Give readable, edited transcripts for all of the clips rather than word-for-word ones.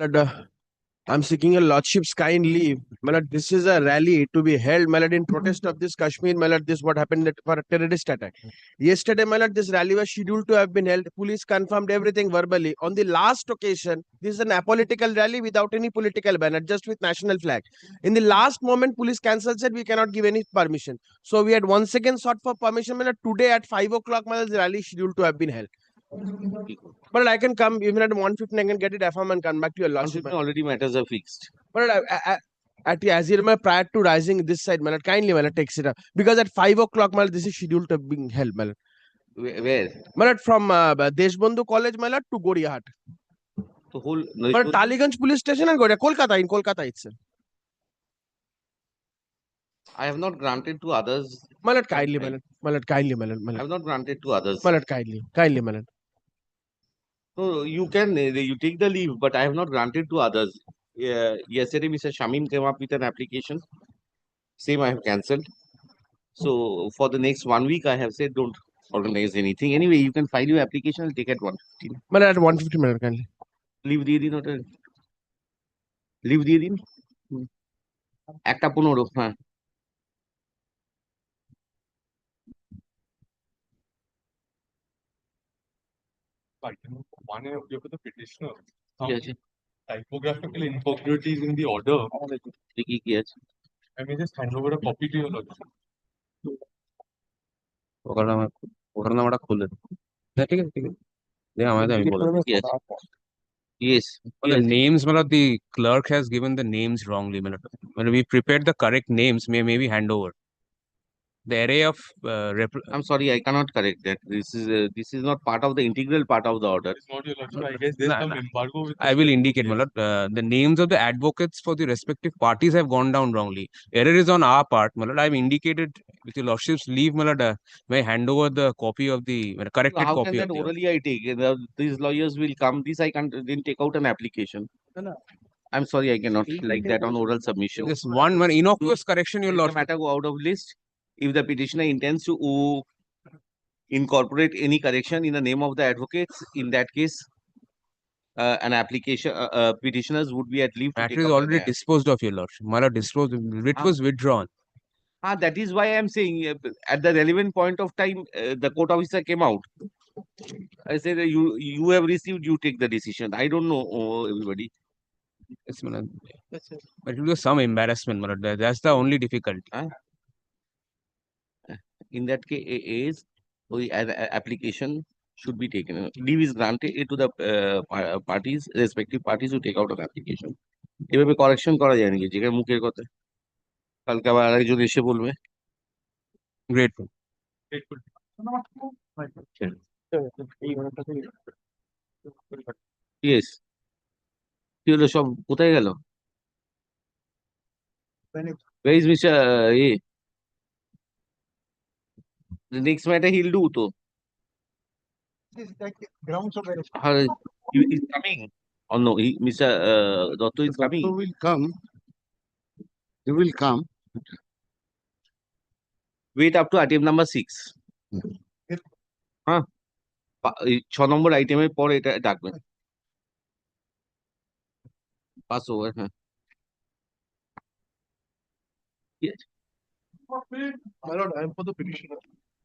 Lord, I'm seeking a lordship's kind leave. My lord, this is a rally to be held, my lord, in protest of this Kashmir, my lord, this what happened for a terrorist attack. Yesterday, my lord, this rally was scheduled to have been held. Police confirmed everything verbally. On the last occasion, this is an apolitical rally without any political banner, just with national flag. In the last moment, police cancelled, said we cannot give any permission. So we had once again sought for permission, my lord. Today at 5 o'clock, my lord, the rally is scheduled to have been held. But I can come even at 1:15. I can get it affirm and come back to your lordship. Already matters are fixed. But at Azir, prior to rising this side, man, kindly man, takes it up because at 5 o'clock, man, this is scheduled to be held, man. Where? Man, from Deshbandhu College, man, to Goriahat. The whole. But Taliganj police station and Goria, Kolkata, in Kolkata itself. I have not granted to others. Malat kindly, Malat kindly, I have not granted to others. Malat kindly, Malat. No, you can, you take the leave, but I have not granted to others. Yesterday, Mr. Shamim came up with an application. Same, I have cancelled. So, for the next 1 week, I have said don't organize anything. Anyway, you can file your application and take at 1:15. Malat at 1:50, Malat kindly. Leave দিয়ে দিন ওটা leave দিয়ে দিন একটা 15 হ্যাঁ One of the petitioner. Yes. Typographical incongruities in the order. Yes. I may just hand over a copy to your lordship. ওখানে আমরা খুলে ঠিক আছে আমি বলবো yes the names the clerk has given the names wrongly when we prepared the correct names maybe hand over the array of I'm sorry, I cannot correct that. This is not part of the integral part of the order. It's not your lordship. I guess there's some embargo with I will indicate the names of the advocates for the respective parties have gone down wrongly. Error is on our part. I've indicated with your lordship's leave, may I hand over the copy of the corrected How copy can of that the orally I take? These lawyers will come. This I can't then take out an application. I'm sorry, I cannot like that on oral submission. This one innocuous correction, your Let the lordship. matter go out of list. If the petitioner intends to incorporate any correction in the name of the advocates, in that case, an application petitioners would be at leave. Matter is already disposed of, your lordship. Disposed. It was withdrawn. That is why I'm saying at the relevant point of time, the court officer came out. I said you have received, you take the decision. I don't know everybody. Yes, but it will be some embarrassment. That's the only difficulty. In that case, an application should be taken. Leave is granted to the parties, respective parties who take out an application. এভাবে correction করা যায় নাকি যেখানে মুখের কথা কালকে আবার আরেকজন এসে বলবে Grateful. Yes. কি হলো সব কোথায় গেল? Where is Mr. The next matter he'll do to. He is coming. Oh no, Mr. Dotto is coming. Dotto will come. He will come. Wait up to item number 6. হ্যাঁ 6 নম্বর আইটেমের পর এটা ডাকবেন পাস ওভার হ্যাঁ My lord, I am for the petitioner.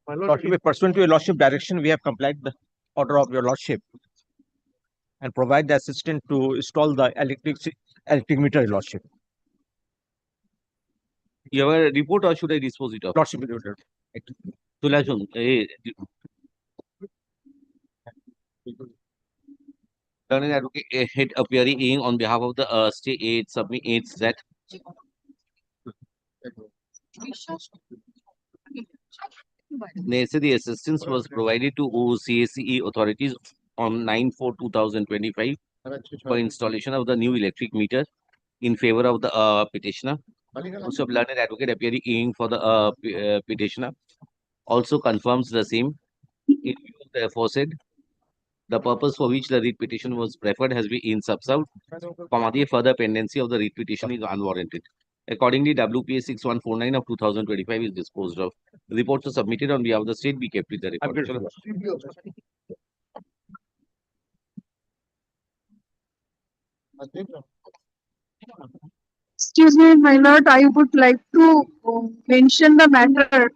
My lord, pursuant to your lordship direction, we have complied the order of your lordship and provide the assistant to install the electric meter, your lordship. You have a report or should I dispose it of? Lordship, চলে আসুন Learned advocate head appearing on behalf of the state aid submit aids that necessary assistance was provided to CACE authorities on 9/4/2025 for installation of the new electric meter in favor of the petitioner. Also, learned advocate appearing for the petitioner also confirms the same. In view of the aforesaid, the purpose for which the writ petition was preferred has been insubserved. The further pendency of the writ petition is unwarranted. Accordingly, WPA 6149 of 2025 is disposed of. Reports are submitted on behalf of the state be kept with the record. Excuse me, my lord, I would like to mention the matter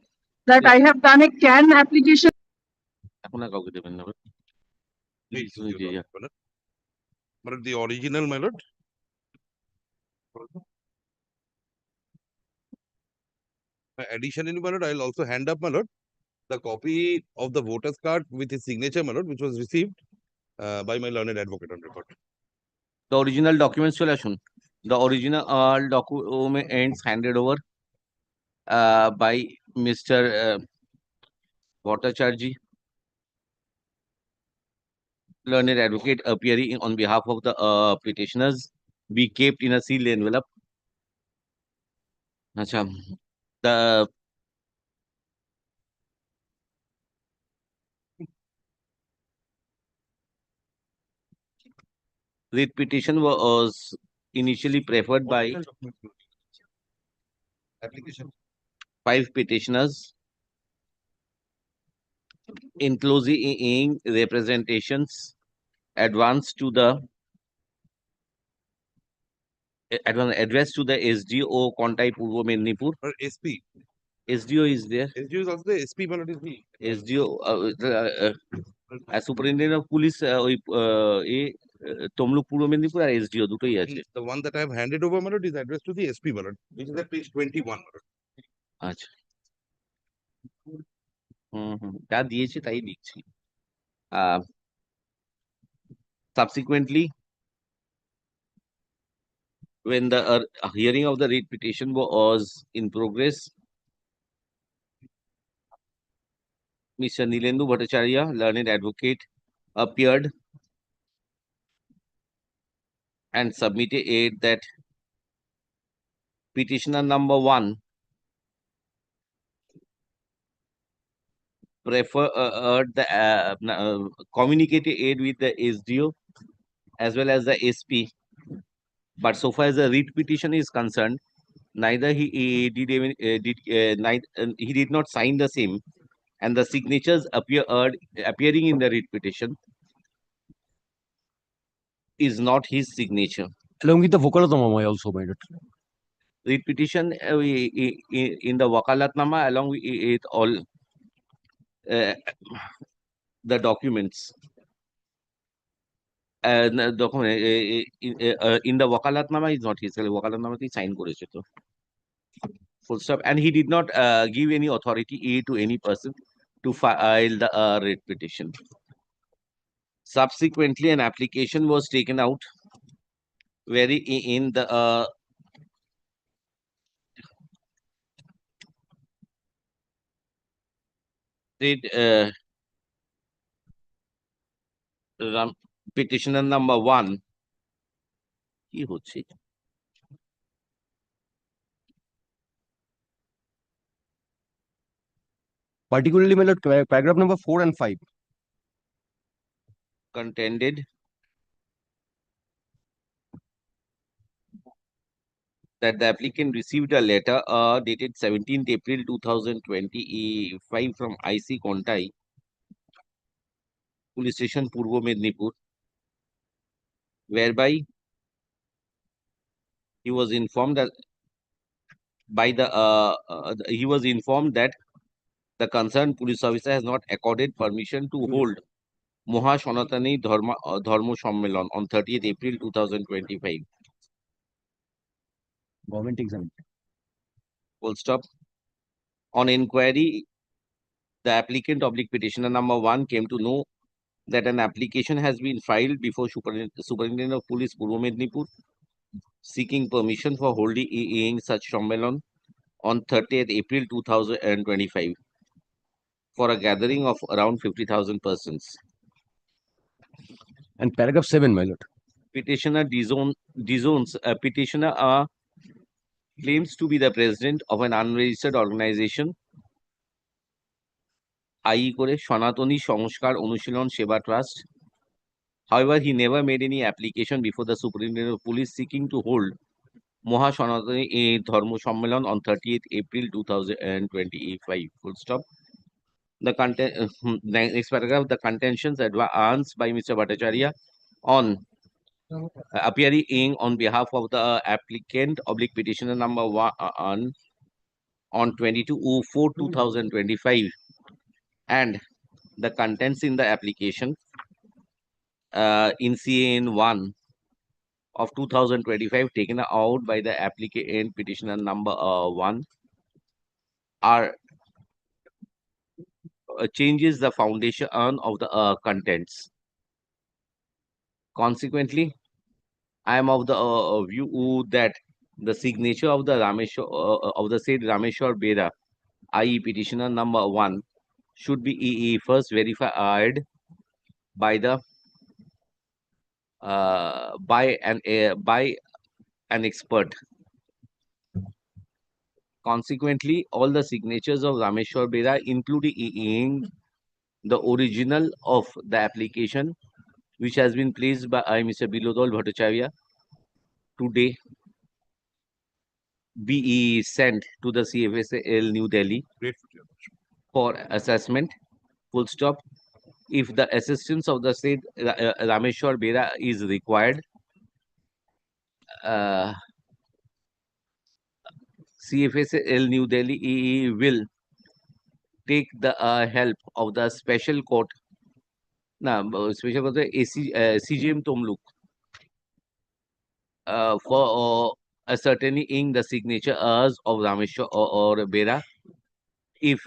that I have done a CAN application. এখন আর কাউকে দেবেন না Please, Please, Your yeah. Honor. But the original, my lord. Additionally, my lord, I'll also hand up, my lord, the copy of the voter's card with his signature, my lord, which was received by my learned advocate on record. The original documents চলে আসুন the original documents handed over by Mr. Bhattacharjee, learned advocate appearing on behalf of the petitioners, be kept in a sealed envelope. Acha, the writ petition was initially preferred by Application. 5 petitioners, including representations advanced to the addressed to the SDO Kontai Purvo Mednipur. Or SP. SDO is there. SDO is also the SP, my lord, is the. SDO as Superintendent of Police ওই তমলুক পূর্ব মেদিনীপুর আর SDO দুটোই আছে। The one that I have handed over, my lord, is addressed to the SP, my lord, which is at page 21, my lord. আচ্ছা যা দিয়েছে তাই লিখছি। Subsequently, when the hearing of the writ petition was in progress, Mr. Nilendu Bhattacharya, learned advocate, appeared and submitted that petitioner number 1 communicated aid with the SDO as well as the SP, but so far as the writ petition is concerned, neither he did not sign the same, and the signatures appearing in the writ petition is not his signature. Along with the Vokalatama also, my lord. Writ petition in the Wakalatnama along with all the documents. In the Wakalatnama is not his. Wakalatnama he signed করেছে তো। Full stop. And he did not give any authority to any person to file the writ petition. Subsequently, an application was taken out where in the petitioner number 1 কি হচ্ছে Particularly, my lord, paragraph number 4 and 5. contended that the applicant received a letter dated 17th April 2025 from IC Kontai Police Station, Purvo Mednipur, whereby he was informed that the concerned police officer has not accorded permission to hold Moha Sanatani Dharma Sammeleon on 30th April 2025. Government exam. Full stop. On inquiry, the applicant petitioner number 1 came to know that an application has been filed before Superintendent of Police Purvo Mednipur seeking permission for holding such Sammelon on 30th April 2025 for a gathering of around 50,000 persons. And paragraph 7, my lord. Petitioner petitioner claims to be the president of an unregistered organization, i.e. করে সনাতনী সংস্কার অনুশীলন সেবা trust. However, he never made any application before the Superintendent of Police seeking to hold Moha Sanatani Dharma Sammeleon on 30th April 2025. Full stop. The next paragraph, the contentions advanced by Mr. Bhattacharya on appearing on behalf of the applicant oblique petitioner number 1 on 22/04/2025, and the contents in the application in CAN 1 of 2025 taken out by the applicant petitioner number 1 are changes the foundation of the contents. Consequently, I am of the view that the signature of the said Rameshwar Bera, i.e. petitioner number 1, should be first verified by the by an expert. Consequently, all the signatures of Rameshwar Bera, including the original of the application, which has been placed by Mr. Bilodol Bhattacharya, today be sent to the CFSL New Delhi for assessment. Full stop. If the assistance of the said Rameshwar Bera is required, CFSL New Delhi will take the help of the special court, special court, CJM Tomluk, for ascertaining the signatures of Rameshwar or Bera, if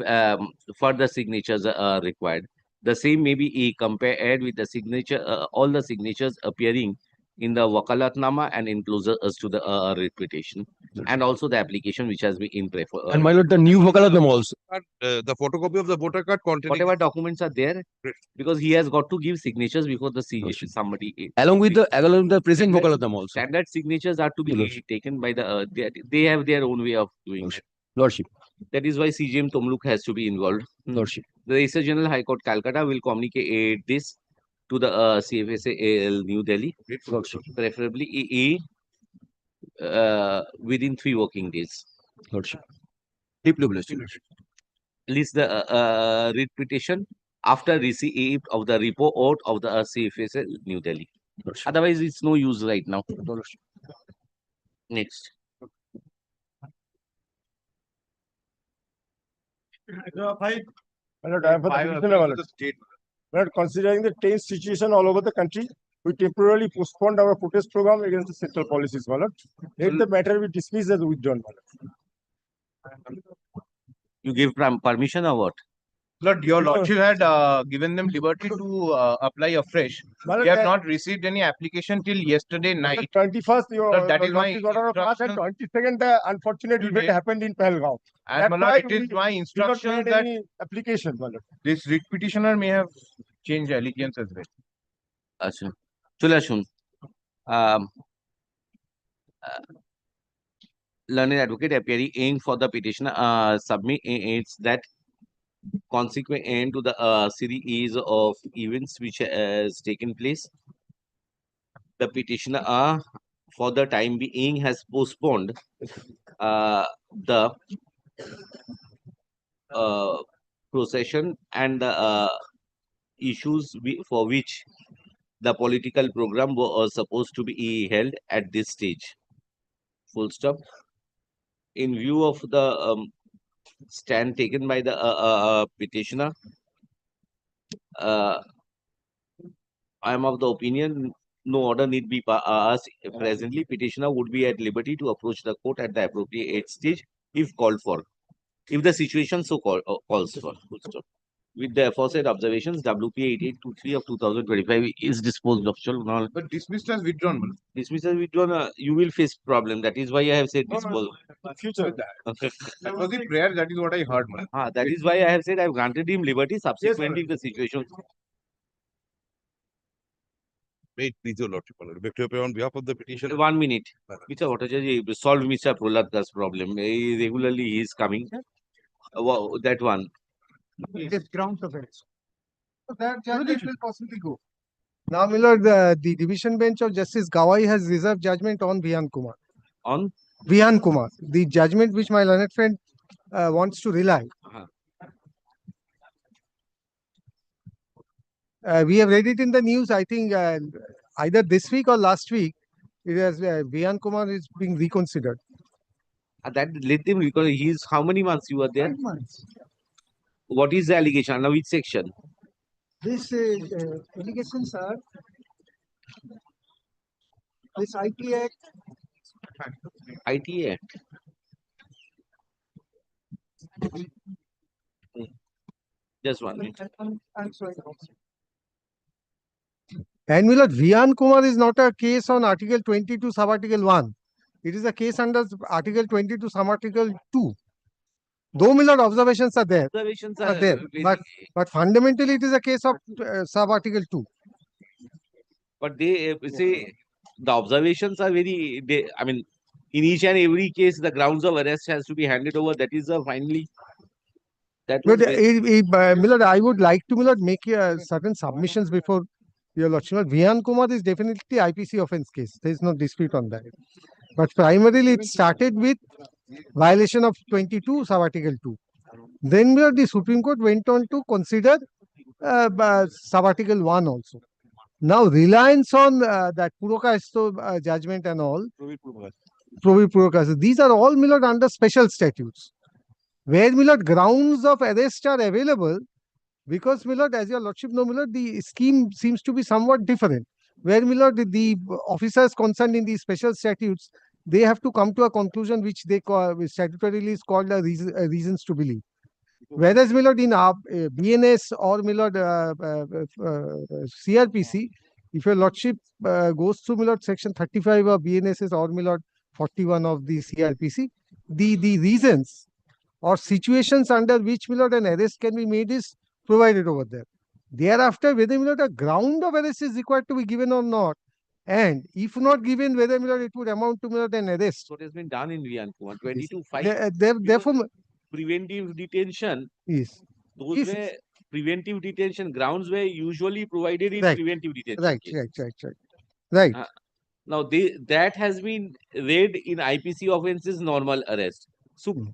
further signatures are required. The same may be compared with the signature, all the signatures appearing in the Wakalatnama and includes us to the reputation, and also the application which has been in prefer. And my lord, the new Vakalatnama also. The photocopy of the voter card containing Whatever documents are there, Great. because he has got to give signatures before the Lordship. somebody. Along with the present Vakalatnama also. Standard signatures are to be Lordship. taken by the. They have their own way of doing it. Lordship. That is why CJM Tomluk has to be involved. Lordship. The Registrar General High Court Calcutta will communicate this to the CFSL New Delhi, Lordship. preferably within 3 working days. Lordship. Deeply blessed. List the writ petition after receipt of the report of the CFSL New Delhi. Lordship. Otherwise, it's no use right now. Lordship. Next. My lord, I am for the petitioner, my lord. My lord, considering the tense situation all over the country, we temporarily postponed our protest program against the central policies, my lord. Let the matter be dismissed as withdrawn, my lord. You give permission or what? Lord, your lordship had given them liberty to apply afresh. My We lord, have not received any application till yesterday night. 21st, your that is my lordship order of pass, and instruction 22nd, the unfortunate today. event happened in Pahalgaon. And my That's lord, why it is we my did not instruction made that any application, my lord. this writ petitioner may have changed allegiance as well. Achha. Chula shun. Learned advocate appearing for the petitioner submits that consequent to the series of events which has taken place, the petitioner for the time being has postponed the procession and the issues for which the political program was supposed to be held at this stage. Full stop. In view of the stand taken by the petitioner, I am of the opinion no order need be asked. Presently, petitioner would be at liberty to approach the court at the appropriate stage if called for. If the situation so calls for. Full stop. With the aforesaid observations, WPA 8823 of 2025 is disposed of. Now, But dismissed as withdrawn. my lord. dismissal withdrawn, you will face problem. That is why I have said No, no, disposal. Future. That was the prayer, that is what I heard. my lord. That is why I have said I have granted him liberty. Subsequently, if the situation. Wait, please, your lordship. Beg to appear on behalf of the petitioner. 1 minute. Mr. Bhattacharya solved Mr. Pralad's problem. Regularly he is coming. That one. It is grounds of it. So that judgment will possibly go. Now, my lord, the division bench of Justice Gawai has reserved judgment on Vihan Kumar. On? Vihan Kumar, the judgment which my learned friend wants to rely. We have read it in the news. I think either this week or last week, it has, Vihan Kumar is being reconsidered. That let him, because he's how many months you were there? 5 months. What is the allegation? Under which section? These allegations are this IT Act, ITA Act. Just 1 minute. I'm sorry. And Milord, Vihan Kumar is not a case on Article 22, Sub-Article 1. It is a case under Article 22, Sub-Article 2. Though Milord, observations are there, Observations are there, but fundamentally it is a case of Sub-Article 2. but they say the observations are very, I mean, in each and every case, the grounds of arrest has to be handed over. That is finally. That was But Milord, I would like to Milord make certain submissions before your Lordship. Vihan Kumar is definitely IPC offence case. There is no dispute on that. But primarily it started with violation of 22 sub-article 2. Then the Supreme Court went on to consider sub-article 1 also. Now reliance on that Purokasto judgment and all, Provi Purokasto, these are all Milord under special statutes. Where Milord grounds of arrest are available, because Milord, as your Lordship know, Milord, the scheme seems to be somewhat different. Where Milord, the officers concerned in these special statutes, they have to come to a conclusion which they call, statutorily is called reasons to believe. Whereas Milord, in BNS or Milord CRPC, if your Lordship goes through Milord section 35 of BNSS or Milord 41 of the CRPC, the reasons or situations under which Milord an arrest can be made is provided over there. Thereafter, whether Milord a ground of arrest is required to be given or not, and if not given, whether Milord it would amount to Milord an arrest. what has been done in Vihan Kumar, 22(5). Therefore, preventive detention. yes. Those Yes, were yes. preventive detention grounds were usually provided in Right, preventive detention. Right, cases. right. Now that has been read in IPC offences normal arrest.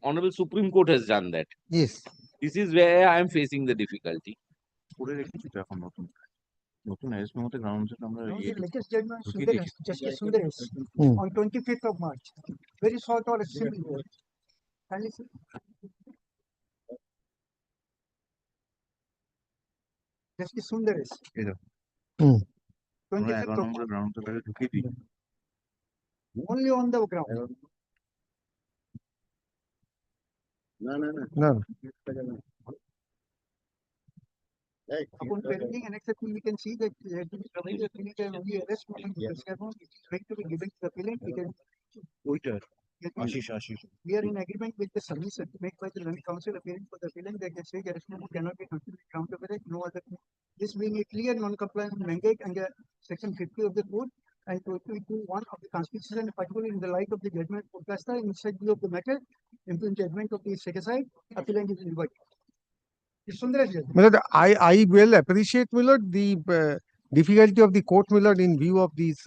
Honorable Supreme Court has done that. Yes. This is where I am facing the difficulty. Latest judgment Justice Sundaresh on 25th of March. Very short or simple word. Kindly see. Justice Sundaresh. 25th of March. Only on the ground. No. Upon parenting and accepting, we can see that only arrest moment is going to be given to the appellant. We are in agreement with the submission made by the learned counsel appearing for the appellant that the stage arrest moment cannot be considered ground of arrest, no other. This being a clear non-compliance mandate under section 50 of the code and 221 of the Constitution, particularly in the light of the judgment forecasta in such view of the matter, in judgment of the set aside, appellant is invited. Milord, I will appreciate, Milord, the difficulty of the court, Milord, in view of these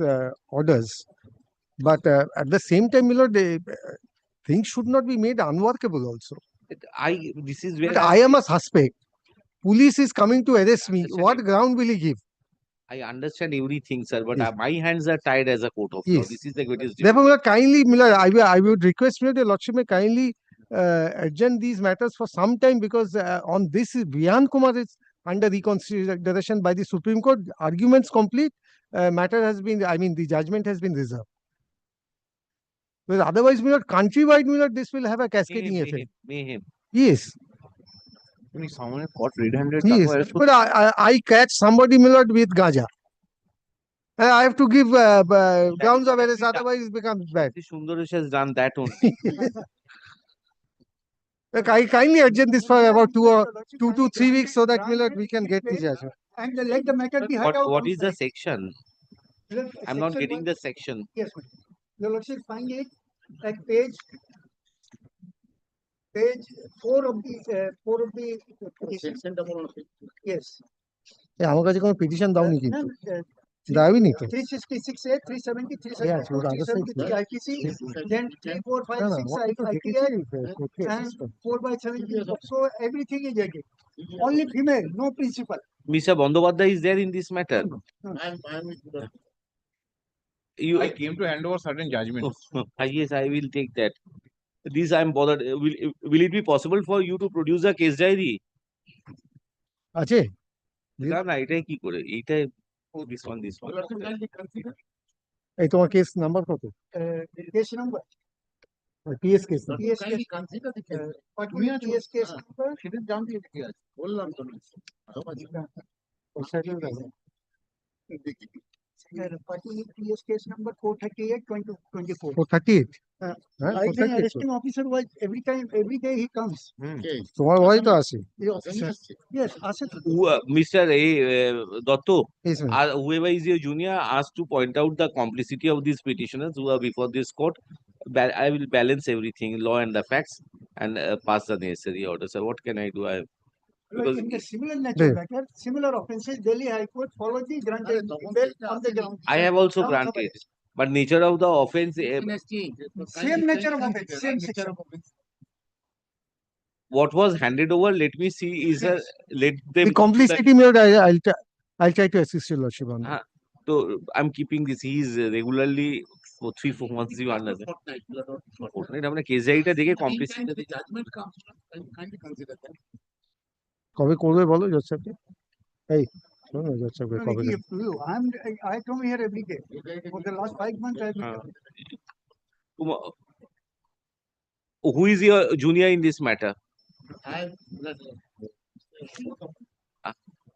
orders. But at the same time, Milord, things should not be made unworkable also. This is where But I am a suspect. Police is coming to arrest me. What ground will he give? I understand everything, sir, but Yes. my hands are tied as a court of law. Yes. This is the greatest Therefore, Milord, kindly, Milord, I would request, Milord, your Lordship may kindly adjourn these matters for some time, because on this, Vihan Kumar is under reconsideration by the Supreme Court. Arguments complete. Matter has been, the judgment has been reserved. Because otherwise, Milord, countrywide, Milord, this will have a cascading effect. Mayhem. Yes. Someone caught red-handed. Yes. But I catch somebody, Milord, with gaja. I have to give grounds of arrest, otherwise it becomes bad. Sundaresh has done that only. I kindly adjourn this for about 2 to 3 weeks so that Milord, we can get the judgment. And let the matter be heard out. What is the section? Milord, I'm not section getting one- the section. Yes, madam. Your Lordship find it at page 4 of the petition. Yes. আমার কাছে কোনো petition দাওনি কিন্তু No, দাওনি তো 366A, 370, Yeah, so 374, the other side, 373 IPC, then 3, 4, 5, না না 6 আমার তো IPA, দেখেছি and 4 by 17. So everything is again. Only female, no principal. Mr. Bandyopadhyay is there in this matter. You, I came to hand over certain judgments. yes, I will take that. This I'm bothered. Will it be possible for you to produce a case diary? আছে না না এটাই কি করে এইটাই this one. এই তোমার case number কত Case number. PS case PS case. Particular PS case number. Particular PS case number 438/2024. 438 I think arresting officer was every day he comes. তোমার ভয় তো আছে Yes, Asif. Mr. Dotto, Yes, ma'am. whoever is your junior asked to point out the complicity of these petitioners who are before this court. I will balance everything, law and the facts, and pass the necessary orders. So what can I do? Because In the similar nature matter, similar offences, Delhi High Court followed the granted bail on the ground. I have also granted, but nature of the offense, Same nature of offence, same section. what was handed over, let me see, is let them. The complicity mode, I'll try to assist your lordship on that. So I'm keeping this. He is regularly for 3-4 months. You understand? Fortnight. हमने case diary টা দেখে complicity টা দেখে- কবে করবে বলো জজ সাহেবকে এই শোনো জজ সাহেবকে কবে করবে? I come here every day. For the last 5 months, I have been Who is your junior in this matter?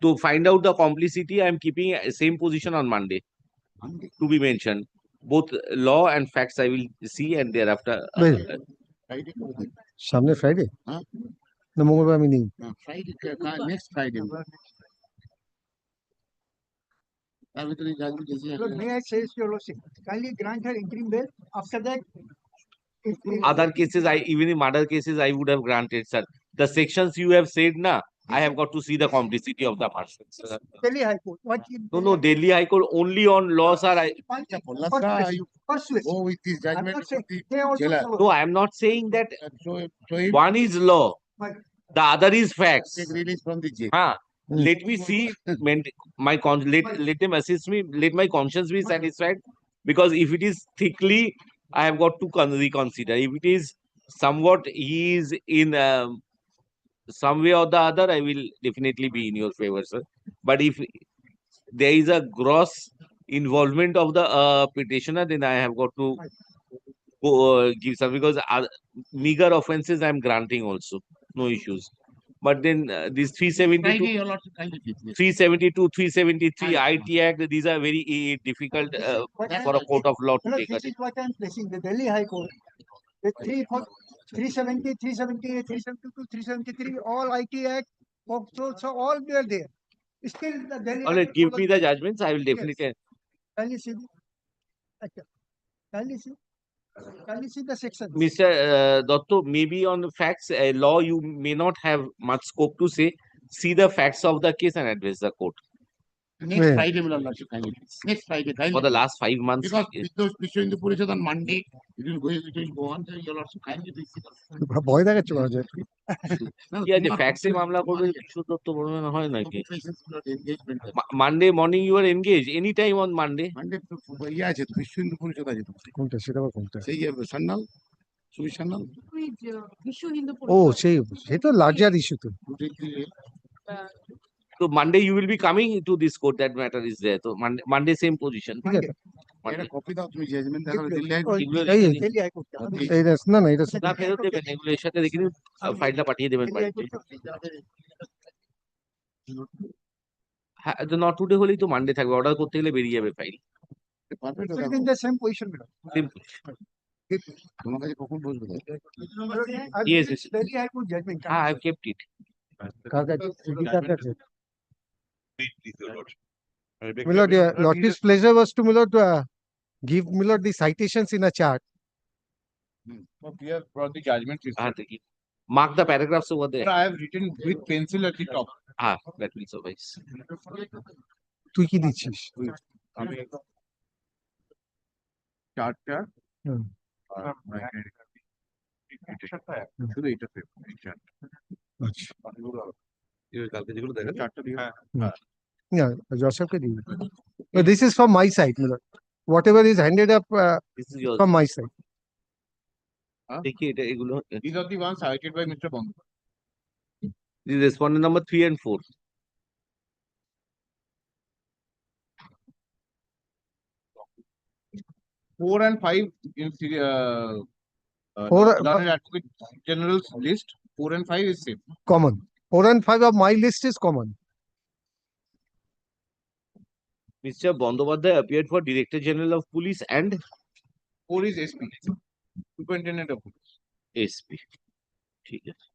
To find out the complicity, I am keeping same position on Monday. To be mentioned, both law and facts I will see, and thereafter. বেশ। সামনে Friday না মঙ্গলবার আমি নেই next Friday Look, may I say, Your Lordship, kindly grant her interim bail. After that, Other cases, even in murder cases, I would have granted, sir. The sections you have said, na, I have got to see the complicity of the person. Delhi High Court. What? No, Delhi High Court only on law, sir. Persuasive. go with this I'm judgment not saying they also Jailer. follow. No, I am not saying that so him one is law, the other is facts. take release from the jail. Let me see, let them assist me, let my conscience be satisfied. Because if it is thickly, I have got to reconsider. If it is somewhat he is in some way or the other, I will definitely be in your favor, sir. But if there is a gross involvement of the petitioner, then I have got to give some, because meager offences I am granting also, no issues. But then these 372, 372, 373 IT Act, these are very difficult for a court of law to Look, take. this is what I'm placing. The Delhi High Court, the 370, 378, 372, 373, all IT Act, so all they are there. Still, the Delhi. All right, give me the judgments. I will definitely. Can you see? Can you see the section? Mr. Dotto, maybe on the facts, law, you may not have much scope to say. See the facts of the case and address the court. Next Friday, my lordship, kindly. Next Friday, kindly. For the last 5 months. Because with those Vishwa Hindu Parishad on Monday, it will go on. So your lordship, kindly please. ভয় দেখাচ্ছ কেন জজ? কি আছে facts এ মামলা করবে বিষ্ণু দত্ত বর্মন হয় নাকি? Monday morning you are engaged anytime on Monday. Monday ইয়ে আছে তো Vishwa Hindu Parishad আছে তো। কোনটা সেটা বা কোনটা? সেই সান্নাল সুবি সান্নাল ও সেই সেটা লার্জার ইস্যু তো। So Monday you will be coming to this court, that matter is there. So Monday same position. ঠিক আছে একটা কপি দাও তুমি জাজমেন্ট দেখাবে দিল্লি হাই এই Delhi High Court. এই না না এটা না ফেরত দেবেন, এগুলো এর সাথে দেখে নিন, ফাইলটা পাঠিয়ে দেবেন বাড়িতে। হ্যাঁ, নট টুডে হলেই তো মানডে থাকবে, অর্ডার করতে গেলে বেরিয়ে যাবে file. Perfect It is in the same position, madam. তোমার কাছে কখন বসবে Yes, yes. Delhi High Court judgment. I have kept it. কার কাছে কার কাছে? Please, your lordship. Milord, Lordship's pleasure was to Milord give Milord the citations in a chart. So we have brought the judgment. দেখি। Mark the paragraphs over there. I have written with pencil at the top. That will suffice. তুই কি দিচ্ছিস? আমি চারটা হুম। শুধু এটা আচ্ছা কালকে যেগুলো দেখা চারটা দিয়ে Yeah, Joseph ke diye. But this is from my side, Milord. whatever is handed up This is yours. from my side. देखिए এটা এগুলো These are the ones cited by Mr. Bond. this is respondent number 3 and 4. Four and five in Four- Learned Advocate General's list. 4 and 5 is same. Common. 4 and 5 of my list is common. Mr. Bandyopadhyay appeared for Director General of Police and 4 is SP. Superintendent of Police. SP. ঠিক আছে।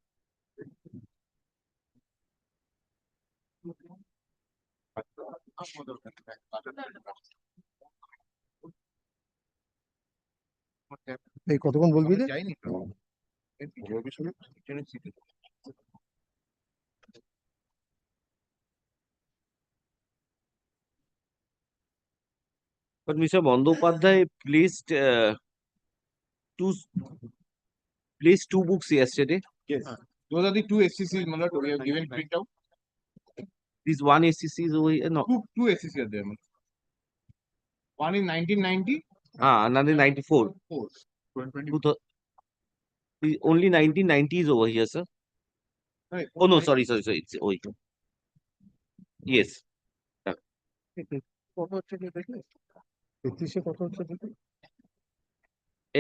এই কতক্ষণ বলবি রে? যাইনি তো। But Mr. Bandyopadhyay placed two books yesterday. Yes. Those are the two SCCs, Malad, we have given printout. This one SCC is over here. No. Two SCCs are there, Malad. One in 1990. Another 94. 2020. Only 1990 is over here, sir. Right. Oh no, sorry. It's over here. Yes. কত হচ্ছে কি দেখলে? 33 কত হচ্ছে দেখলে?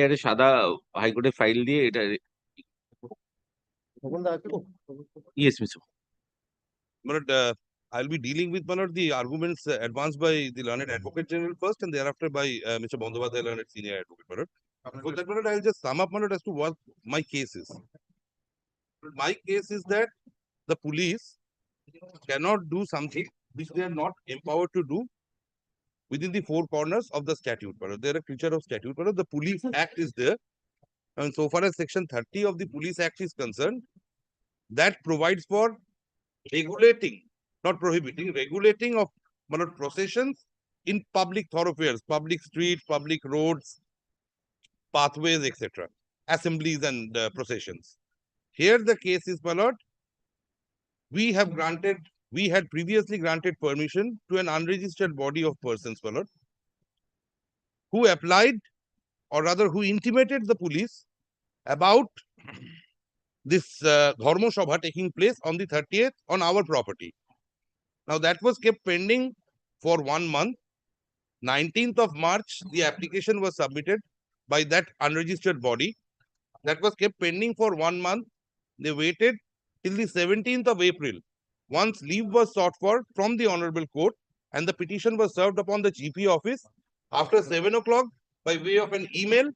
এটা সাদা হাইকোর্টে ফাইল দিয়ে এটা তখন দা আছে তো? yes, Mr. But I'll be dealing with the arguments advanced by the Learned Advocate General first, and thereafter by Mr. Bandyopadhyay, Learned Senior Advocate. For that, I'll just sum up as to what my case is. My case is that the police cannot do something which they are not empowered to do within the four corners of the statute. They are a creature of statute. The Police Act is there, and so far as Section 30 of the Police Act is concerned, that provides for regulating, not prohibiting, regulating of processions in public thoroughfares, public streets, public roads, pathways, etc., assemblies and processions. Here the case is, my lord, we had previously granted permission to an unregistered body of persons, my lord, who applied, or rather who intimated the police about this Dharma Sabha taking place on the 30th on our property. Now that was kept pending for 1 month. 19th of March, the application was submitted by that unregistered body. That was kept pending for 1 month. They waited till the 17th of April. Once leave was sought for from the Honorable Court, and the petition was served upon the GP office. After 7 o'clock, by way of an email,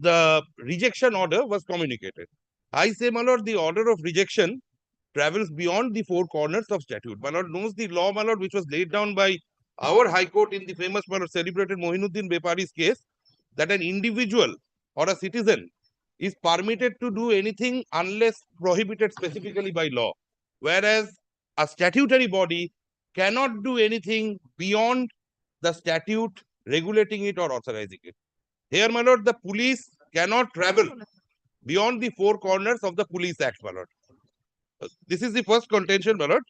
the rejection order was communicated. I say, my lord, the order of rejection travels beyond the four corners of statute. My lord knows the law, my lord, which was laid down by our High Court in the famous, my lord, celebrated Mohinuddin Bepari's case, that an individual or a citizen is permitted to do anything unless prohibited specifically by law, whereas a statutory body cannot do anything beyond the statute regulating it or authorizing it. Here, my lord, the police cannot travel beyond the four corners of the Police Act, my lord. This is the first contention, my lord.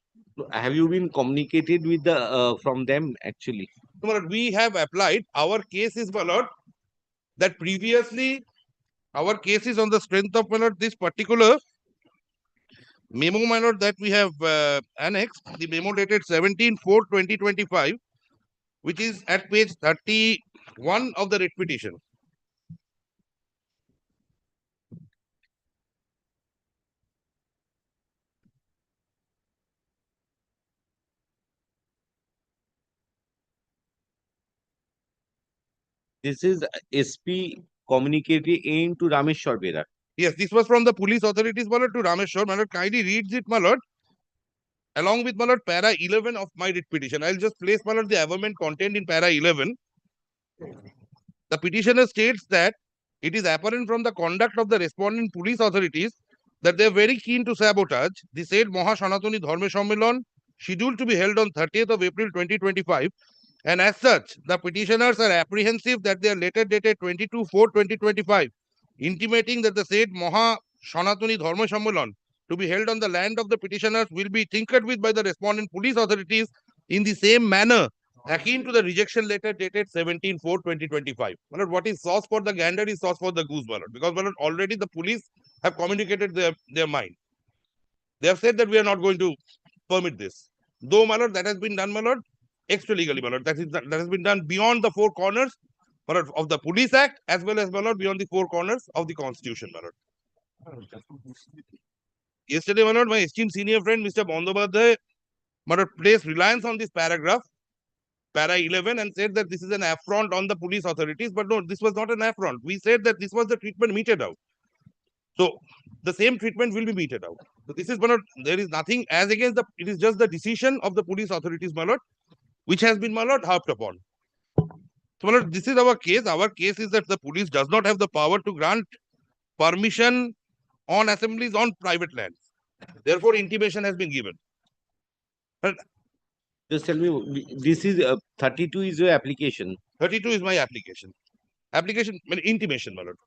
Have you been communicated with the from them actually? My lord, we have applied. Our case is, my lord, that previously our case is on the strength of, my lord, this particular memo, my lord, that we have annexed, the memo dated 17/4/2025, which is at page 31 of the writ petition. This is SP communicating aimed to Rameshwar Bera. Yes, this was from the police authorities, my lord, to Rameshwar. My lord, kindly reads it, my lord, along with, my lord, para 11 of my writ petition. I'll just place, my lord, the averment contained in para 11. The petitioner states that it is apparent from the conduct of the respondent police authorities that they are very keen to sabotage the said Maha Sanatani Dharma Sammelan scheduled to be held on 30th of April 2025. And as such, the petitioners are apprehensive that their letter dated 22/4/2025, intimating that the said Maha Sanatani Dharma Sammelan to be held on the land of the petitioners will be tinkered with by the respondent police authorities in the same manner akin to the rejection letter dated 17/4/2025. What is sauce for the gander is sauce for the goose, my lord, because my lord, already the police have communicated their mind. They have said that we are not going to permit this. Though, my lord, that has been done, my lord, extra legally, my lord. That has been done beyond the four corners, my lord, of the Police Act, as well as, my lord, beyond the four corners of the Constitution, my lord. Yesterday, my lord, my esteemed senior friend, Mr. Bandyopadhyay, my lord, placed reliance on this paragraph, para 11, and said that this is an affront on the police authorities. But no, this was not an affront. We said that this was the treatment meted out. So the same treatment will be meted out. So this is, my lord, there is nothing as against it is just the decision of the police authorities, my lord, which has been, my lord, harped upon. So, my lord, this is our case. Our case is that the police does not have the power to grant permission on assemblies on private lands. Therefore, intimation has been given. Just tell me, this is 32 is your application. 32 is my application. Application, intimation, my lord.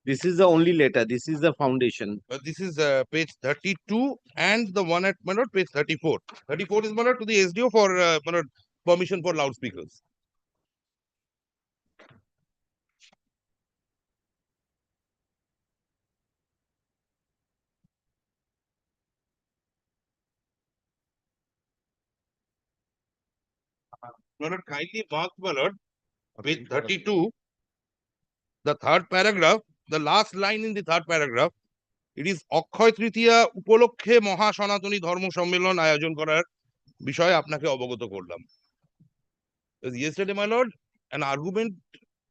This is the only letter. This is the foundation. This is page 32 and the one at, my lord, page 34. 34 is, my lord, to the SDO for, my lord, permission for loudspeakers. My lord, kindly mark, my lord, page 32, the third paragraph, the last line in the third paragraph. It is Akshaya Tritiya উপলক্ষে মহা সনাতনী ধর্ম সম্মেলন আয়োজন করার বিষয়ে আপনাকে অবগত করলাম. Yesterday, my lord, an argument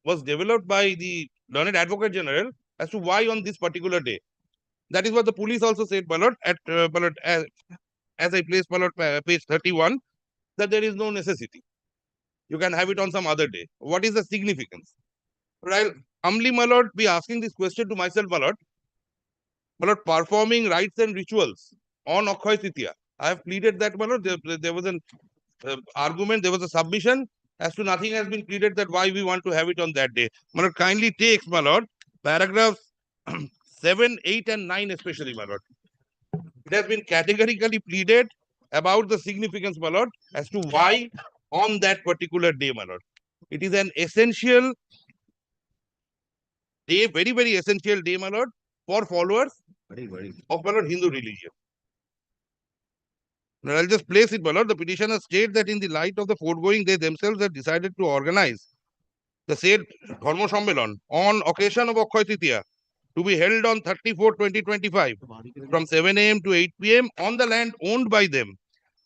was developed by the learned Advocate General as to why on this particular day. That is what the police also said, my lord, at my lord, as I placed, my lord, page 31, that there is no necessity. You can have it on some other day. What is the significance? But I'll humbly, my lord, be asking this question to myself, my lord, performing rites and rituals on Akshaya Tritiya. I have pleaded that, my lord, there was an argument, there was a submission as to nothing has been pleaded that why we want to have it on that day. My lord, kindly takes, my lord, paragraphs 7, 8, and 9 especially, my lord. It has been categorically pleaded about the significance, my lord, as to why on that particular day, my lord. It is an essential day, very, very essential day, my lord, for followers of, my lord, Hindu religion. Now, I'll just place it, my lord. The petitioner states that in the light of the foregoing, they themselves have decided to organize the said Dharma Sammelan on occasion of Akshaya Tritiya to be held on 30/4/2025 from 7 a.m. to 8 p.m. on the land owned by them.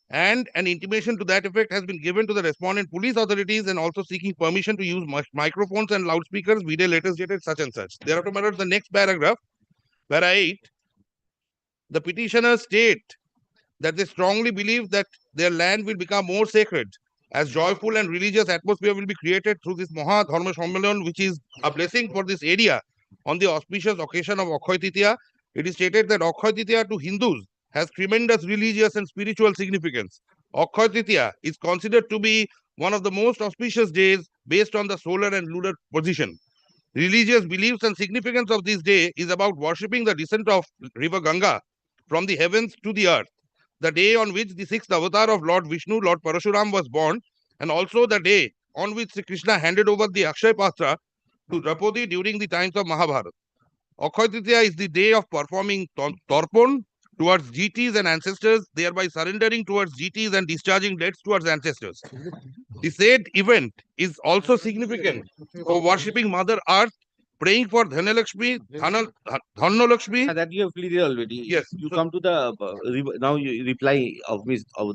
And an intimation to that effect has been given to the respondent police authorities and also seeking permission to use microphones and loudspeakers, video letters dated such and such. Thereafter, my lord, the next paragraph, para 8, the petitioners state that they strongly believe that their land will become more sacred as joyful and religious atmosphere will be created through this Maha Dharma Sammelan, which is a blessing for this area on the auspicious occasion of Akshaya Tritiya. It is stated that Akshaya Tritiya to Hindus has tremendous religious and spiritual significance. Akshaya Tritiya is considered to be one of the most auspicious days based on the solar and lunar position. Religious beliefs and significance of this day is about worshipping the descent of river Ganga from the heavens to the earth, the day on which the sixth avatar of Lord Vishnu, Lord Parashuram, was born, and also the day on which Sri Krishna handed over the Akshaya Patra to Draupadi during the times of Mahabharata. Akshaya Tritiya is the day of performing torpon towards deities and ancestors, thereby surrendering towards deities and discharging debts towards ancestors. The said event is also significant for worshipping Mother Earth praying for Dhanalakshmi, Dhanalakshmi. That you have pleaded already. Yes. You come to the now you reply of Miss No,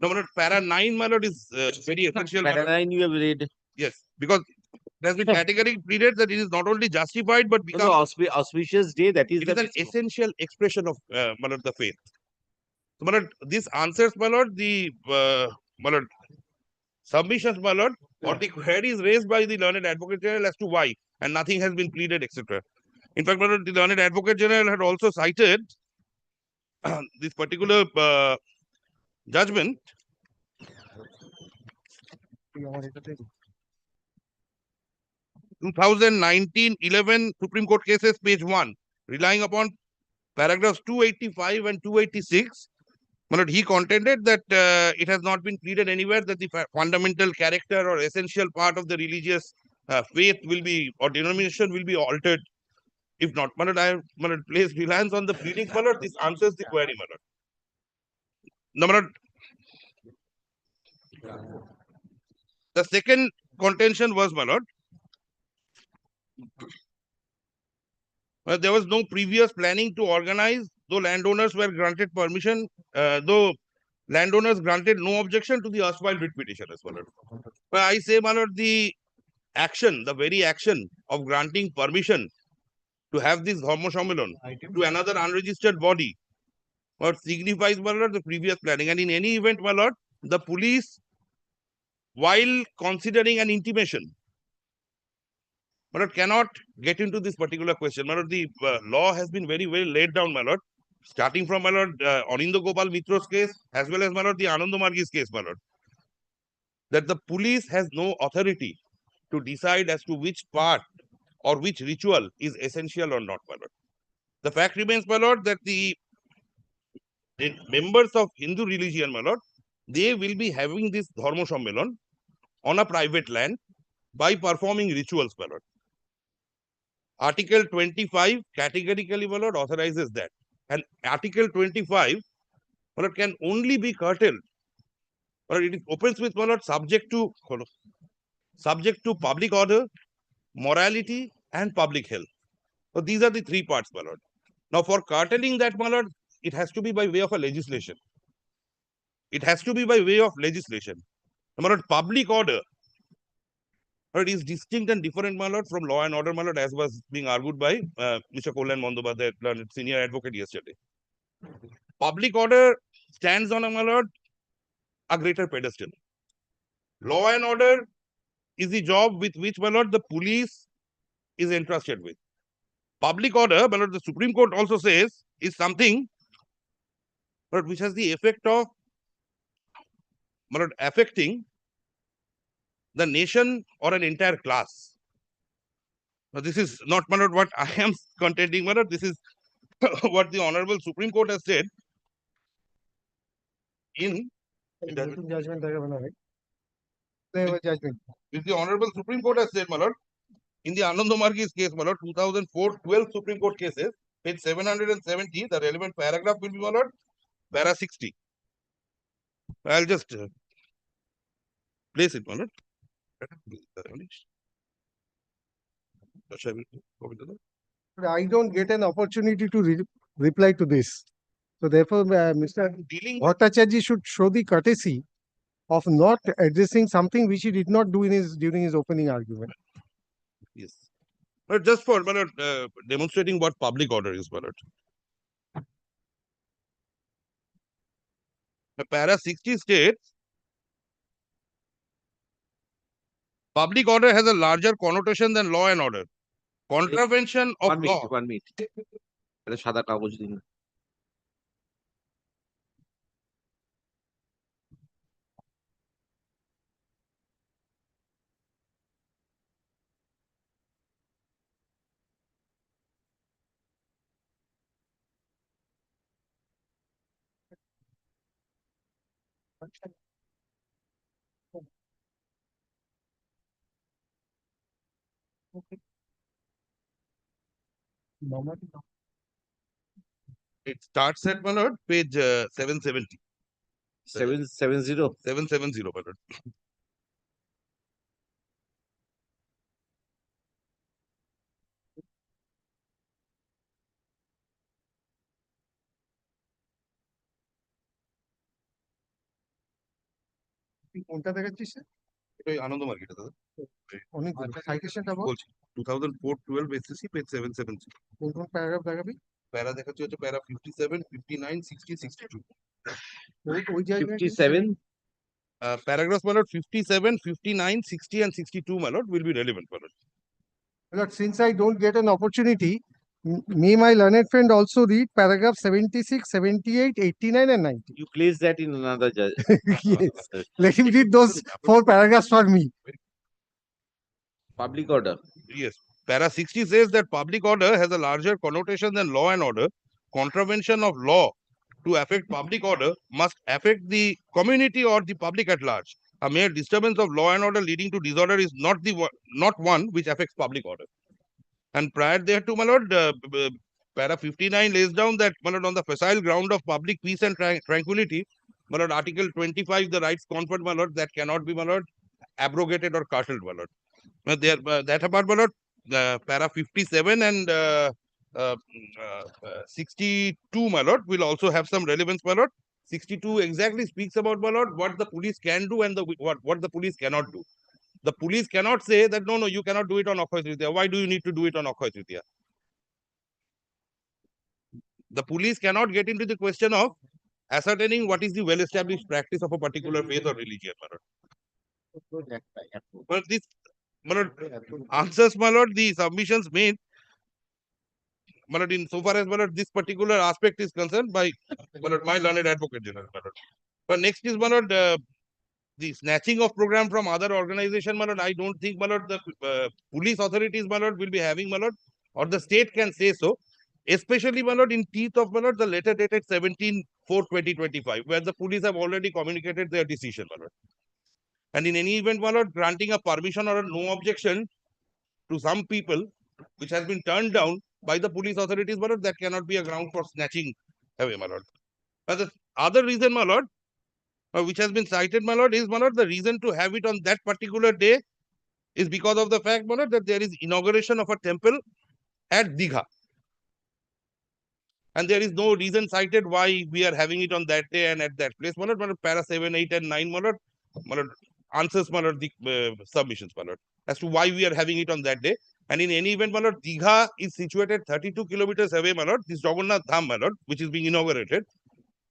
my lord, para 9, my lord, is very essential. my lord. Paradigm you have read. Yes, because it has been categorically pleaded that it is not only justified but The becomes auspicious day, that is it is an essential expression of my lord, the faith. So, my lord, this answers, my lord, the my lord, submissions, my lord, or the queries raised by the learned advocate general as to why, and nothing has been pleaded, etc. In fact, my lord, the learned advocate general had also cited this particular judgment. 2019-11 Supreme Court cases, page 1, relying upon paragraphs 285 and 286. My lord, he contended that it has not been pleaded anywhere that the fundamental character or essential part of the religious faith will be, or denomination will be altered. If not, my lord, I have placed reliance on the pleadings, my lord. This answers the query, my lord. No, my lord. The second contention was, my lord, there was no previous planning to organize, though landowners were granted permission, though landowners granted no objection to the erstwhile writ petition as well. But I say, my lord, the action, the very action of granting permission to have this Dharma Sammelan to another unregistered body, what signifies, my lord, the previous planning. And in any event, my lord, the police, while considering an intimation, my lord, cannot get into this particular question. My lord, the law has been very well laid down, my lord, starting from, my lord, Anindo Gopal Mitro's case, as well as, my lord, the Ananda Margi's case, my lord, that the police has no authority to decide as to which part or which ritual is essential or not, my lord. The fact remains, my lord, that the members of Hindu religion, my lord, they will be having this Dharma Sammelan on a private land by performing rituals, my lord. Article 25 categorically, my lord, authorizes that. And Article 25, my lord, can only be curtailed. Or it opens with, my lord, subject to public order, morality, and public health. So these are the three parts, my lord. Now, for curtailing that, my lord, it has to be by way of a legislation. It has to be by way of legislation. My lord, public order, but it is distinct and different, my lord, from law and order, my lord, as was being argued by Mr. Kollan Mondobadhyay, the senior advocate yesterday. Public order stands on, my lord, a greater pedestal. Law and order is the job with which, my lord, the police is entrusted with. Public order, my lord, the Supreme Court also says, is something, but which has the effect of, my lord, affecting the nation or an entire class. Now, this is not, my lord, what I am contending, my lord. This is what the Honorable Supreme Court has said in judgment. If the Honorable Supreme Court has said, my lord, in the Ananda Margi's case, my lord, 2004, 12 Supreme Court cases, page 770, the relevant paragraph will be, my lord, para 60. I'll just place it, my lord. I don't get an opportunity to reply to this. So therefore, Mr. Bhattacharya should show the courtesy of not addressing something which he did not do in during his opening argument. Yes. But just for, my lord, demonstrating what public order is, my lord. Para 60 states, public order has a larger connotation than law and order. Contravention of law. 1 minute. সাদা কাগজ দিন। It starts at, my lord, page 770. 770. 770, my lord. কোনটা দেখাচ্ছিস এটা আনন্দ মার্কেটে দাদা অনেক সাইটেশনটা বল বলছি 2004-12 SSC page 770 কোন কোন প্যারাগ্রাফ দেখাবি প্যারা দেখাচ্ছি হচ্ছে প্যারা 57 59 60 62 ওই জায়গায় 57. paragraphs my lord 57 59 60 and 62 my lord will be relevant my lord. But since I don't get an opportunity, may my learned friend also read paragraph 76, 78, 89 and 90. You place that in another judge. Yes, let him read those 4 paragraphs for me. Public order. Yes, para 60 says that public order has a larger connotation than law and order. Contravention of law to affect public order must affect the community or the public at large. A mere disturbance of law and order leading to disorder is not one which affects public order. And prior thereto, my lord, para 59 lays down that, my lord, on the facile ground of public peace and tranquility, my lord, article 25, the rights conferred, my lord, that cannot be, my lord, abrogated or curtailed, my lord. That apart, my lord, para 57 and 62, my lord, will also have some relevance, my lord. 62 exactly speaks about, my lord, what the police can do and what the police cannot do. The police cannot say that, no, you cannot do it on Akshaya Tritiya. Why do you need to do it on Akshaya Tritiya? The police cannot get into the question of ascertaining what is the well-established practice of a particular faith or religion, my lord. But this, my lord, answers, my lord, the submissions made, my lord, in so far as, my lord, this particular aspect is concerned by, my lord, my learned advocate general, my lord. But next is, my lord, the snatching of program from other organization, my lord, I don't think, my lord, the police authorities, my lord, will be having, my lord, or the state can say so, especially, my lord, in teeth of, my lord, the letter dated 17/4/2025, where the police have already communicated their decision, my lord. And in any event, my lord, granting a permission or a no objection to some people, which has been turned down by the police authorities, my lord, that cannot be a ground for snatching away, my lord. But the other reason, my lord, which has been cited, my lord, is, my lord, the reason to have it on that particular day is because of the fact, my lord, that there is inauguration of a temple at Digha. And there is no reason cited why we are having it on that day and at that place, my lord. Para 7, 8 and 9, my lord, answers, my lord, the submissions, my lord, as to why we are having it on that day. And in any event, my lord, Digha is situated 32 kilometers away, my lord. This Jagannath Dham, my lord, which is being inaugurated.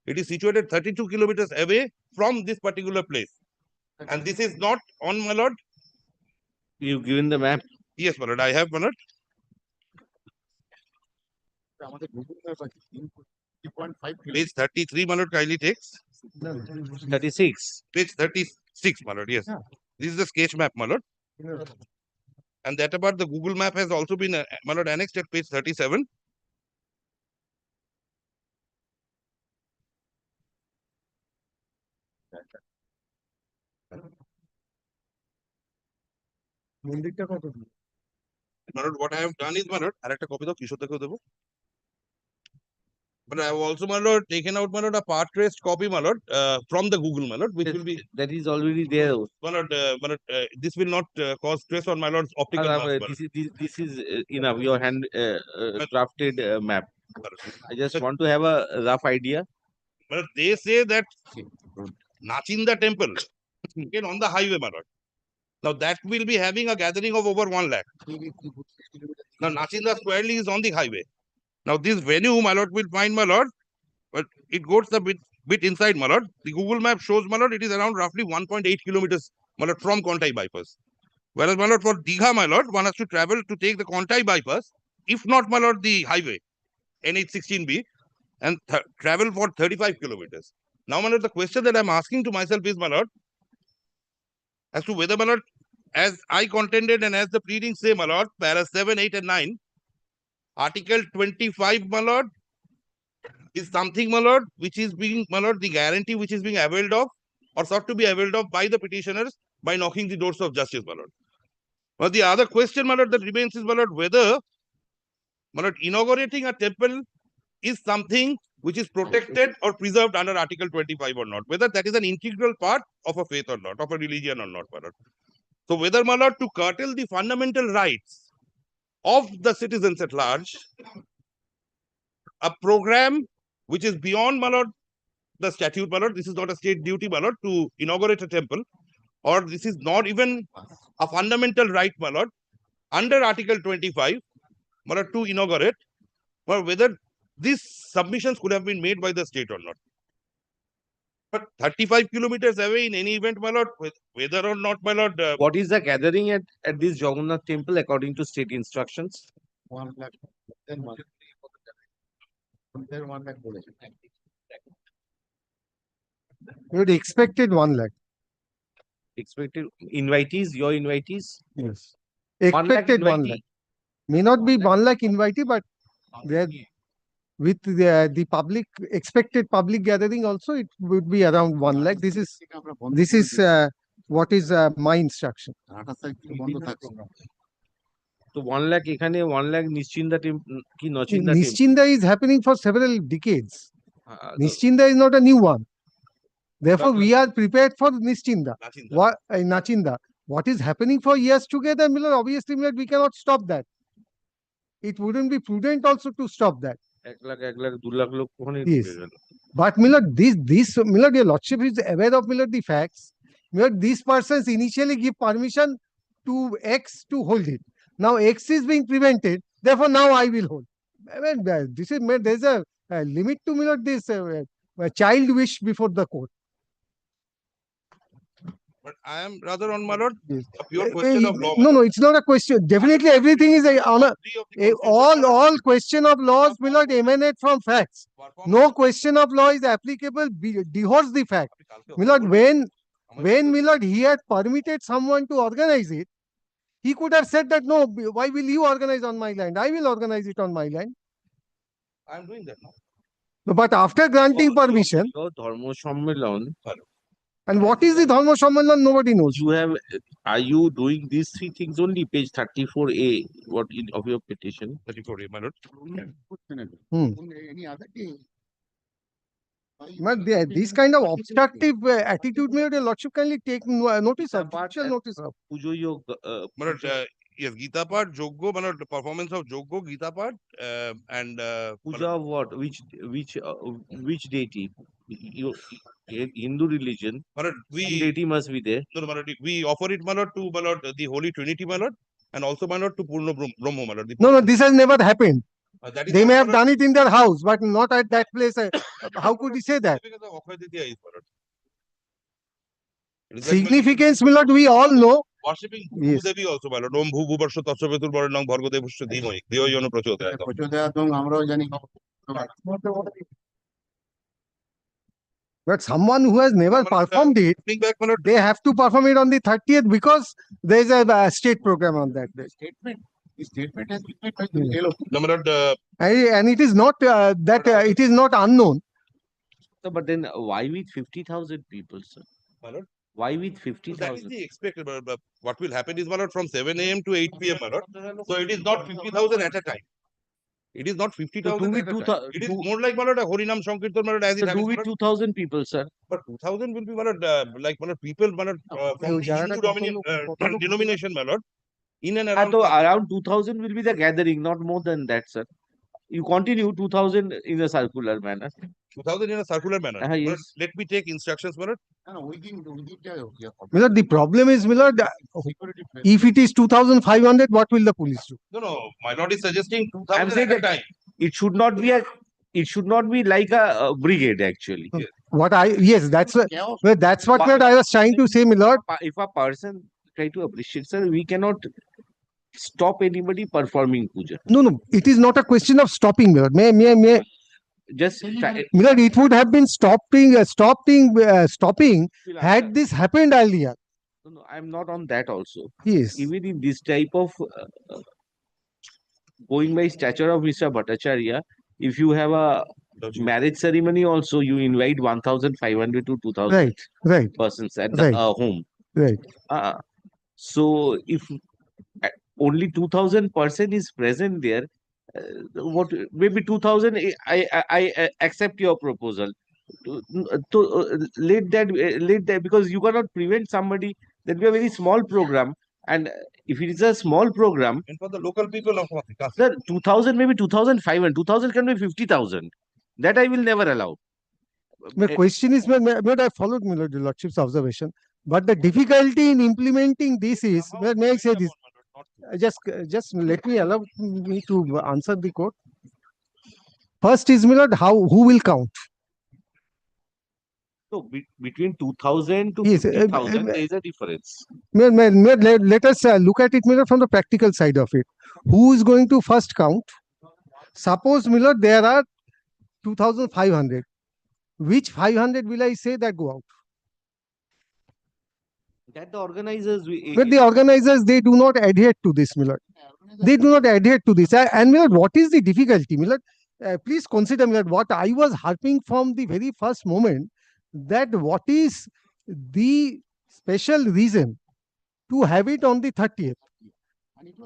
It is situated 32 kilometers away from this particular place. And this is not on, my lord. You've given the map. Yes, my lord, I have, my lord. Page 33, my lord, kindly takes. 36. Page 36, my lord, yes. This is the sketch map, my lord. And that about the Google map has also been, my lord, annexed at page 37. মন্দিরটা কত দূর? My lord, what I have done is, my lord, আর একটা copy দাও, কিশোর দেখেও দেবো। But I have also, my lord, taken out, my lord, a part traced copy, my lord, from the Google, my lord, which will be, That is already there. my lord, this will not cause stress on my lord's optical nerves, my lord. This is enough. Your hand drafted map. I just want to have a rough idea. But they say that Nachinda temple again on the highway, my lord. Now that will be having a gathering of over 1 lakh. Now Nachinda squarely is on the highway. Now this venue, my lord, will find, my lord, but it goes a bit inside, my lord. The Google map shows, my lord, it is around roughly 1.8 kilometers, my lord, from Kontai bypass. Whereas, my lord, for Digha, my lord, one has to travel to take the Kontai bypass, if not, my lord, the highway, NH16B, and travel for 35 kilometers. Now, my lord, the question that I'm asking to myself is, my lord, as to whether, my lord, as I contended and as the pleadings say, my lord, para 7, 8 and 9, article 25, my lord, is something, my lord, which is being, my lord, the guarantee which is being availed of or sought to be availed of by the petitioners by knocking the doors of justice, my lord. But the other question, my lord, that remains is, my lord, whether, my lord, inaugurating a temple is something which is protected or preserved under Article 25 or not, whether that is an integral part of a faith or not, of a religion or not, my lord. So whether, my lord, to curtail the fundamental rights of the citizens at large, a program which is beyond, my lord, the statute, my lord. This is not a state duty, my lord, to inaugurate a temple, or this is not even a fundamental right, my lord, under Article 25, my lord, to inaugurate, or whether these submissions could have been made by the state or not. But 35 kilometers away in any event, my lord, whether or not, my lord, What is the gathering at this Jagannath temple according to state instructions? 1 lakh. Then 1. Then 1 lakh. You had expected 1 lakh. Expected invitees, your invitees? Yes. 1 lakh Expected 1 lakh. invitee? May not be 1 lakh invitee, but there with the public expected public gathering also, it would be around 1 lakh. This is what is my instruction. So 1 lakh ekhane 1 lakh Nischinda ki Nachinda temple. Nischinda is happening for several decades. Uh, Nischinda is not a new one. Therefore, we are prepared for Nischinda. Nachinda. What Nachinda? What is happening for years together, Miller? Obviously, Miller, we cannot stop that. It wouldn't be prudent also to stop that. 1 lakh, 2 lakh log kohone Yes. ঢুকে গেল। But Miller, Miller, your lordship is aware of Miller the facts. Miller, these persons initially give permission to X to hold it. Now X is being prevented. Therefore, now I will hold. I mean, this is there's a limit to Miller this child wish before the court. but I am rather on, my lord, Yes. a pure question of law. No, it's not a question. Definitely, everything is on a, Three of the all question of laws will not emanate from facts. No question of law is applicable. Dehodes the fact. Milord, when Milord he had permitted someone to organize it, he could have said that no. Why will you organize on my land? I will organize it on my land. I am doing that now. But after granting permission, Your Dharma Sammelan, and what is the Dharma Sammelan? Nobody knows. you have, are you doing these three things only? Page 34A, what of your petition? 34, my lord. Any other day? But this kind of obstructive attitude, may your lordship kindly take notice of. Judicial notice of. Pujo Yog, My lord, yes, Gita Part, Joggo, my lord, the performance of Joggo, Gita Part, and Puja of what? Which deity? You, Hindu religion, my lord, some deity must be there. no, my lord, we offer it, my lord, to my lord, the Holy Trinity, my lord, and also, my lord, to Purna Brahma, my lord. No, this has never happened. That is They what, may my have lord, done it in their house, but not at that place. How could he say that? significance of Akshaya Tritiya is, my lord. It is like, my lord, Significance, my lord, we all know. worshipping Yes. Bhudevi also, my lord. Om Bhu Bhubarsha Tatsya Vetur Varanang Bhargo Devusha Dhimai. Deyo Yono Prachodayata. But someone who has never performed it, Bring back, my lord. they have to perform it on the 30th because there is a state program on that day. The statement has been made by the LOP. No, my lord, And it is not it is not unknown. So, but then why with 50,000 people, sir? my lord. Why with So that is 50,000? the expected. But what will happen is, my lord, from 7 a.m. to 8 p.m., my lord. So it is not 50,000 at a time. It is not 50,000 do at with a time. It is more like, my lord, a Harinam Sankirtan, my lord, as it So do happens, my with lord. 2,000 people, sir. But 2,000 will be, my lord, like, my lord, people, my lord, from the Hindu denomination, my lord, in and around. So around 2,000 will be the gathering, not more than that, sir. You continue 2,000 in a circular manner. 2,000 in a circular manner. My lord, Yes. let me take instructions, my lord. Milord, the problem is, Milord, if it is 2,500, what will the police do? No, my lord is suggesting I'm 2,000 saying at a that time. it should not be like a brigade, actually. That's what I was trying to say, Milord. If a person try to appreciate, sir, we cannot stop anybody performing puja. No, it is not a question of stopping, Milord. May Just try, Milord, it would have been stopping had this happened earlier. no, I'm not on that also. Yes. Even in this type of going by stature of Mr. Bhattacharya, if you have a marriage ceremony also, you invite 1,500 to 2,000 Right. persons at Right. the home. Right. So if only 2,000 person is present there, what maybe 2,000, I accept your proposal. Let that, because you cannot prevent somebody. That be a very small program, and if it is a small program, And for the local people of Africa. sir, 2,000 maybe 2,500, 2,000 can be 50,000. That I will never allow. My question is, I followed my lordship's observation, but the difficulty in implementing this is, may I say this? Just let me allow me to answer the court. First is, my lord, who will count? So between 2000 to Yes, 50,000, there is a difference. Let us look at it, my lord, from the practical side of it. Who is going to first count? Suppose, my lord, there are 2,500. Which 500 will I say that go out? That the organizers, But the organizers, they do not adhere to this, my lord. They do not adhere to this. And my lord, what is the difficulty, my lord? Please consider, my lord, what I was harping from the very first moment, that what is the special reason to have it on the 30th?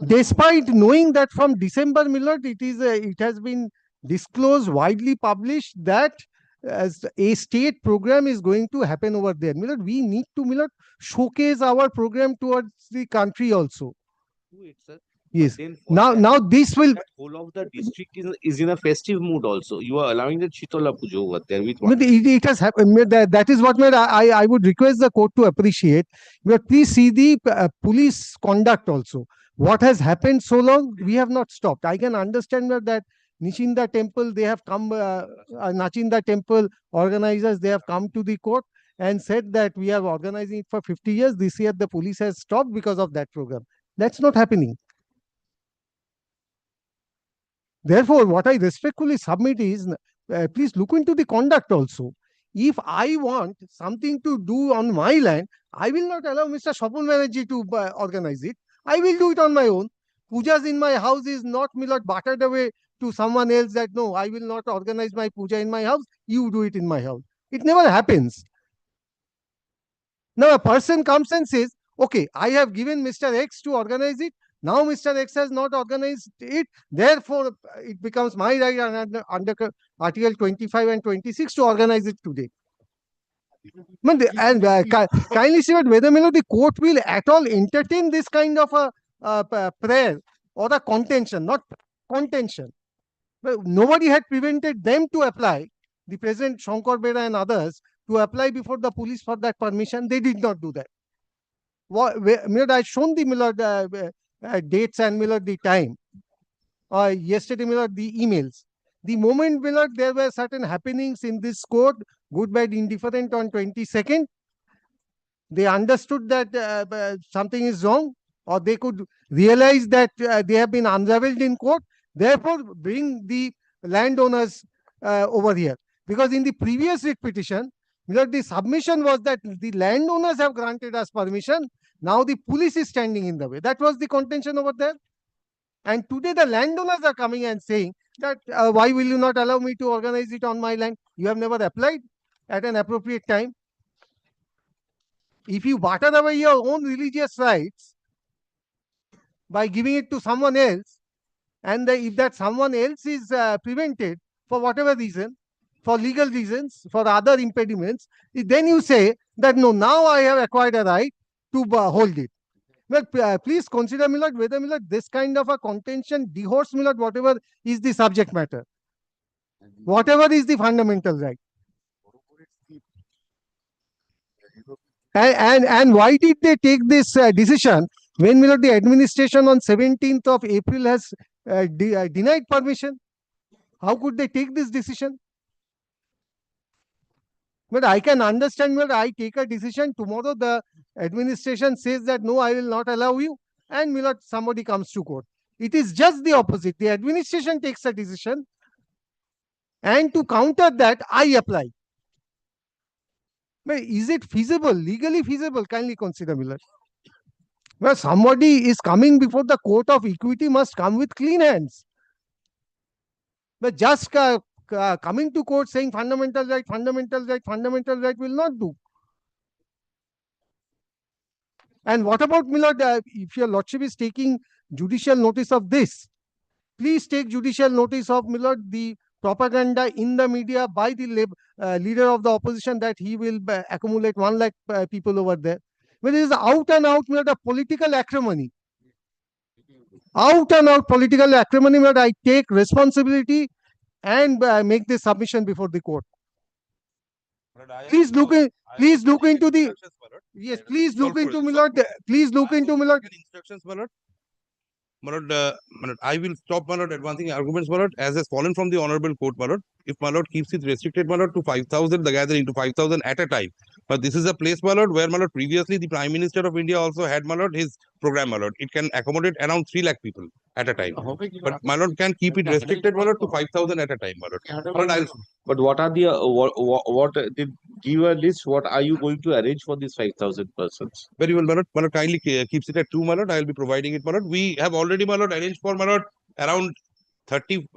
Despite knowing that from December, my lord, it has been disclosed, widely published, that as a state program is going to happen over there. My lord, we need to, my lord, showcase our program towards the country also. Yes. Now this will. That whole of the district is in a festive mood also. You are allowing the Chitola Pujo over there with But it has happened. That is what I would request the court to appreciate. But please see the police conduct also. What has happened so long, we have not stopped. I can understand that Nishinda temple, they have come, Nachinda temple organizers, they have come to the court and said that we are organizing it for 50 years. This year the police has stopped because of that program. That's not happening. Therefore, what I respectfully submit is, please look into the conduct also. If I want something to do on my land, I will not allow Mr. Swapun Banerjee to organize it. I will do it on my own. Pujas in my house is not, my lord, battered away to someone else that, no, I will not organize my puja in my house. You do it in my house. It never happens. Now, a person comes and says, okay, I have given Mr. X to organize it. Now Mr. X has not organized it. Therefore, it becomes my right under Article 25 and 26 to organize it today. And kindly see whether the court will at all entertain this kind of a prayer or a contention, not contention. But nobody had prevented them to apply, the President Shankar Bera and others, to apply before the police for that permission. They did not do that. I shown the dates and the time. Yesterday, the emails. The moment, there were certain happenings in this court, good, bad, indifferent on 22nd. They understood that something is wrong, or they could realize that they have been unraveled in court. Therefore, bring the landowners over here. Because in the previous writ petition, the submission was that the landowners have granted us permission. Now the police is standing in the way. That was the contention over there. And today the landowners are coming and saying that why will you not allow me to organize it on my land? You have never applied at an appropriate time. If you barter away your own religious rights by giving it to someone else, and if that someone else is prevented for whatever reason, for legal reasons, for other impediments, then you say that no, now I have acquired a right to hold it. Well, please consider, my lord, whether, my lord, this kind of a contention dehors, my lord, whatever is the subject matter, whatever is the fundamental right. And why did they take this decision when, my lord, the administration on 17th of April has denied permission? How could they take this decision? But I can understand, that I take a decision, tomorrow the administration says that no, I will not allow you, and my lord, somebody comes to court. It is just the opposite. The administration takes a decision, and to counter that, I apply. But is it feasible, legally feasible? Kindly consider, my lord. Well, somebody is coming before the court of equity must come with clean hands. But just coming to court saying fundamental right will not do. And what about, my lord, if your lordship is taking judicial notice of this, please take judicial notice of, my lord, the propaganda in the media by the leader of the opposition that he will accumulate 1 lakh people over there. Well, it is out and out, my lord, a political acrimony. Out and out political acrimony, my lord. I take responsibility and make this submission before the court. Please look in, please look into the, yes, please look into, my lord, please look into, my lord. Instructions, my lord. My lord, I will stop, my lord, advancing arguments, my lord, as has fallen from the honorable court, my lord. If my lord keeps it restricted, my lord, to 5,000, the gathering to 5,000 at a time. But this is a place, my lord, where, my lord, previously the Prime Minister of India also had, my lord, his program, my lord. It can accommodate around 3 lakh people at a time. But my lord can keep it restricted, my lord, to 5,000 at a time, my lord. My lord, I'll But what are the what did give a list? What are you going to arrange for these 5,000 persons? Very well, my lord. My lord kindly keeps it at 2, my lord. I will be providing it, my lord. We have already, my lord, arranged for, my lord, around 30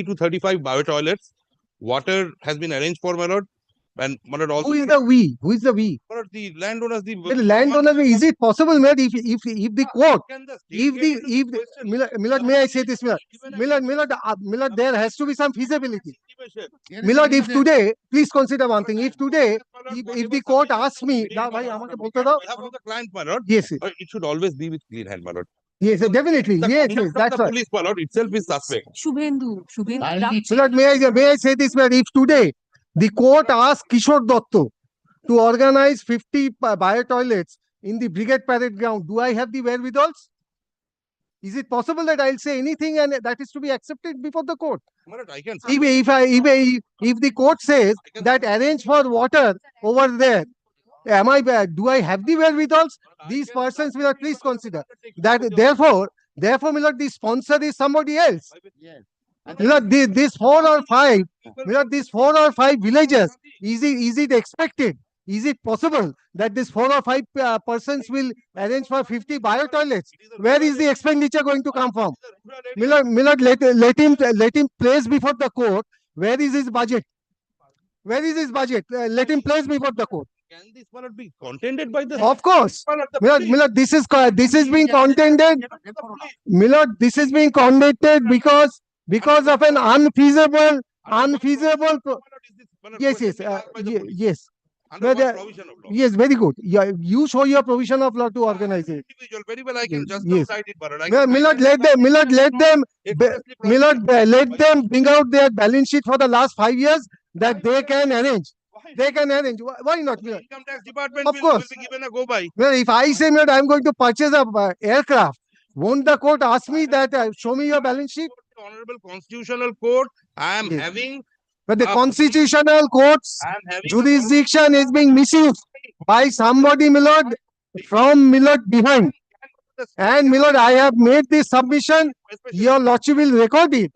to 35 bio toilets. Water has been arranged for, my lord. And my lord also. Who is the we? Who is the we? My lord, the landowners, The landowner, is it possible, my lord, if the court, my lord, may I say this, my lord, there has to be some feasibility. My lord, if today, please consider one thing, if today, if the court asks me, the client, my lord, yes, it should always be with clean hand, my lord. yes, definitely, yes, that's the right. police, my lord, itself is suspect. My lord, may I say this, my lord, if today the court asks Kishore Dotto to organize 50 bio toilets in the Brigade Parade Ground, do I have the wherewithals? Is it possible that I'll say anything and that is to be accepted before the court? I can If the court says that arrange for water over there, do I have the wherewithals? These persons will please consider that. Therefore, my lord, the sponsor is somebody else. My lord, these 4 or 5, my lord, these 4 or 5 villages, is it expected? Is it possible that these 4 or 5 persons will arrange for 50 bio toilets? Where is the expenditure going to come from? My lord, let him place before the court. Where is his budget? Where is his budget? Let him place before the court. Can this one be contended by the? Of course, my lord, this is being contended. My lord, this is being contended because of an unfeasible. Yes, yes. Yes, very good. Yeah, you show your provision of law to organize it. Very well, I can just Yes. cite it, but My lord, let them bring out their balance sheet for the last 5 years that they can arrange. They can arrange. Why not? My lord? Income tax department Of course. will be given a go by. Well, if I say, my lord, I'm going to purchase a aircraft, won't the court ask me that show me your balance sheet? Honorable Constitutional Court, I am having. But the Constitutional Court's jurisdiction is being misused by somebody, my lord, from my lord behind. And my lord, I have made this submission. Your lordship will record it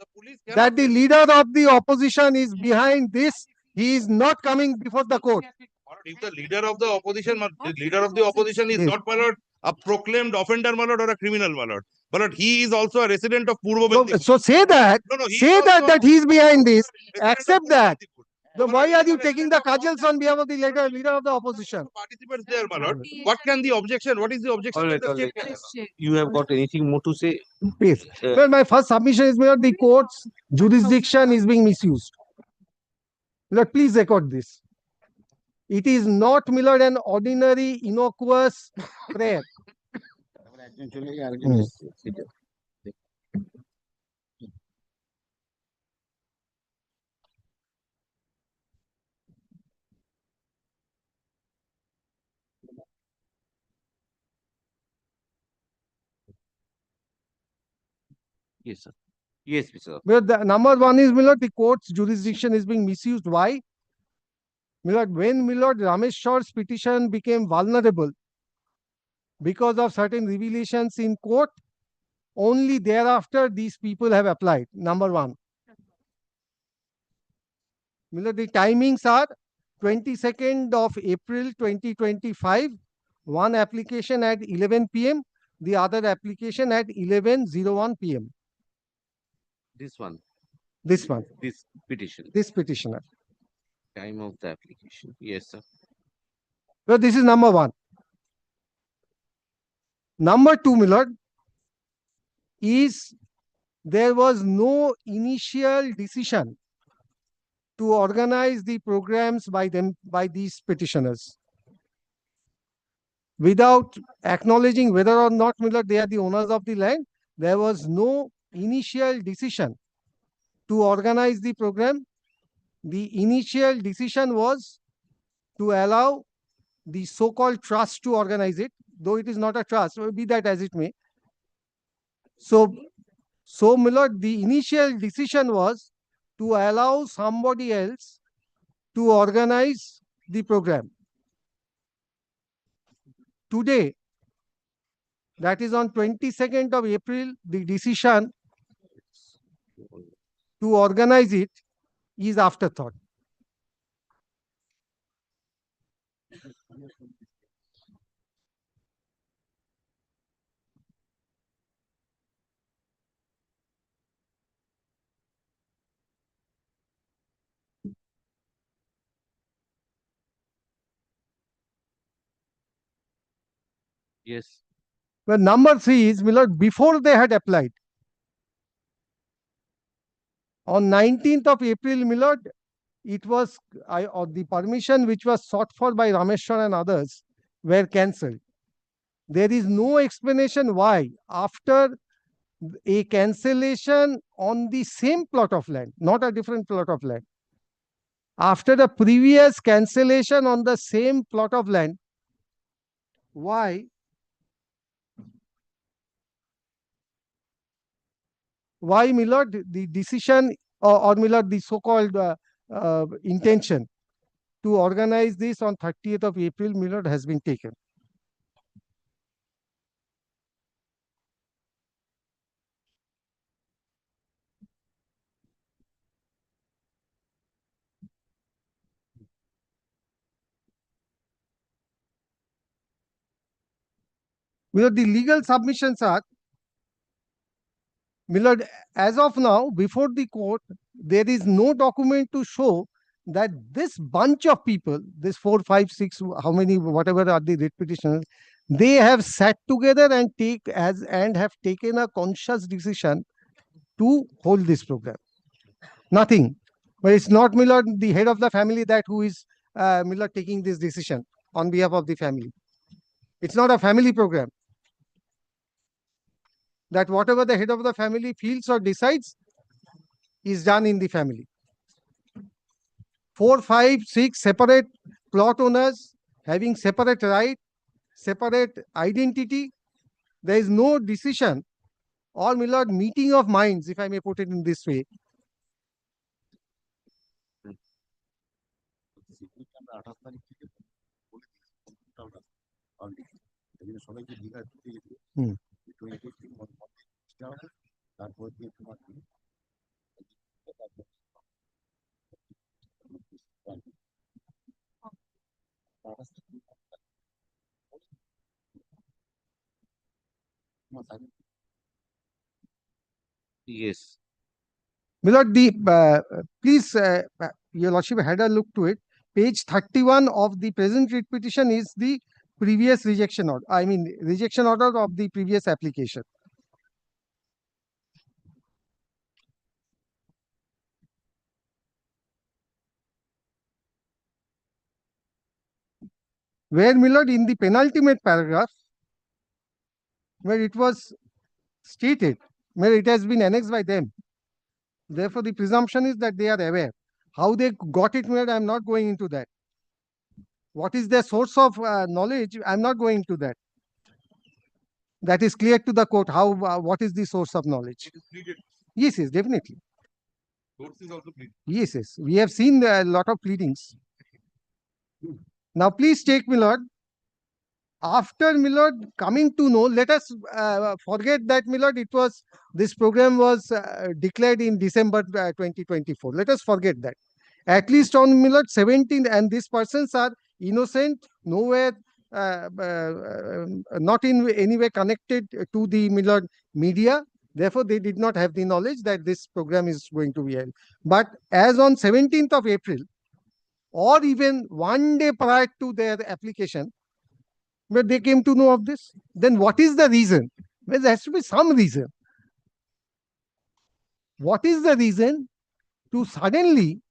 that the leader of the opposition is behind this. He is not coming before the court. If the leader of the opposition, is not, my lord, a proclaimed offender, my lord, or a criminal, my lord. But he is also a resident of Purva. So say that. Say that he is behind this. Accept that. So why are you taking the cudgels on behalf of the leader of the opposition? Participants there, my lord. What can the objection? What is the objection? All right. You have got anything more to say? Please. Well, my first submission is that the court's jurisdiction is being misused. Lord, please record this. It is not, my lord, an ordinary innocuous prayer. Yes, sir. Yes, sir. Well, the number one is, my lord, the court's jurisdiction is being misused. Why? My lord, when my lord Ramesh Shaw's petition became vulnerable because of certain revelations in court, only thereafter these people have applied. Number one. My lord, the timings are 22nd of April 2025, one application at 11 p.m., the other application at 11:01 p.m. This one. This one. This petition. This petitioner. Time of the application. Yes, sir. So this is number one. Number two, my lord, is there was no initial decision to organize the programs by these petitioners. Without acknowledging whether or not, my lord, they are the owners of the land, there was no initial decision to organize the program. The initial decision was to allow the so-called trust to organize it, though it is not a trust, be that as it may. So, my lord, the initial decision was to allow somebody else to organize the program. Today, that is on 22nd of April, the decision to organize it is afterthought. Yes. Well, number 3 is, my lord, before they had applied. On 19th of April, my lord, it was or the permission which was sought for by Rameshwar and others were cancelled. There is no explanation why, after a cancellation on the same plot of land, not a different plot of land, after the previous cancellation on the same plot of land, why my lord, the decision or my lord, the so-called intention to organize this on 30th of April, my lord, has been taken. My lord, the legal submissions are, my lord, as of now, before the court, there is no document to show that this bunch of people, this 4, 5, 6, how many, whatever are the writ petitioners, they have sat together and have taken a conscious decision to hold this program. Nothing. But it's not, my lord, the head of the family that who is, my lord, taking this decision on behalf of the family. It's not a family program. That whatever the head of the family feels or decides is done in the family. 4, 5, 6 separate plot owners having separate right, separate identity. There is no decision or, my lord, meeting of minds, if I may put it in this way. Yes. My lord, please, your lordship had a look to it. Page 31 of the present writ petition is the previous rejection order. I mean, rejection order of the previous application. Where, my lord, in the penultimate paragraph, where it was stated, where it has been annexed by them. Therefore, the presumption is that they are aware. How they got it, my lord, I am not going into that. What is their source of knowledge? I am not going into that. That is clear to the court. How? What is the source of knowledge? Yes, yes, definitely. Yes, yes. We have seen a lot of pleadings. Now, please take, my lord. After, my lord, coming to know, let us forget that, my lord, this program was declared in December 2024. Let us forget that. At least on, my lord, 17th, and these persons are innocent, nowhere, not in any way connected to the, my lord, media. Therefore, they did not have the knowledge that this program is going to be held. But as on 17th of April, or even one day prior to their application, where they came to know of this, then what is the reason? Well, there has to be some reason. What is the reason to suddenly,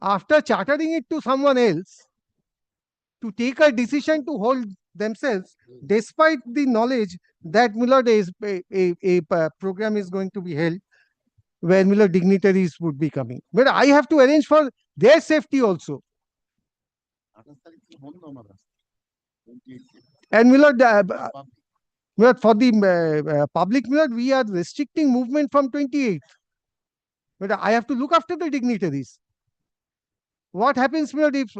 after chartering it to someone else, to take a decision to hold themselves, despite the knowledge that, my lord, a program is going to be held where, my lord, dignitaries would be coming. But I have to arrange for their safety also. And my lord, for the public, my lord, we are restricting movement from 28th. But I have to look after the dignitaries. What happens, my lord, if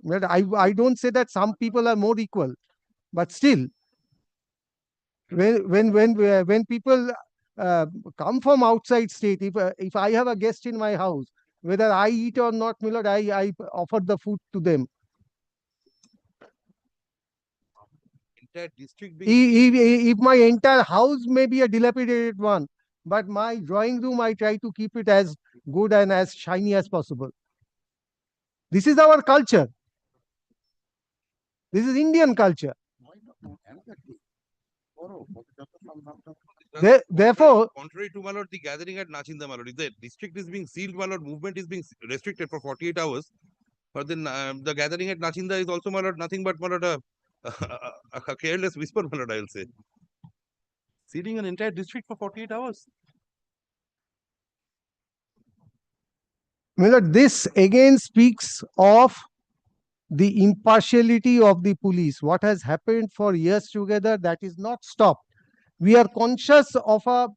my lord, I don't say that some people are more equal, but still, when people come from outside state, if I have a guest in my house, whether I eat or not, my lord, I offer the food to them. Entire district being If my entire house may be a dilapidated one, but my drawing room, I try to keep it as good and as shiny as possible. This is our culture. This is Indian culture. Therefore, contrary to my lord, the gathering at Nachinda, my lord, if the district is being sealed, my lord, movement is being restricted for 48 hours. But then the gathering at Nachinda is also, my lord, nothing but, my lord, a careless whisper, my lord, I will say. Sealing an entire district for 48 hours. my lord, this again speaks of the impartiality of the police. What has happened for years together, that is not stopped. We are conscious of a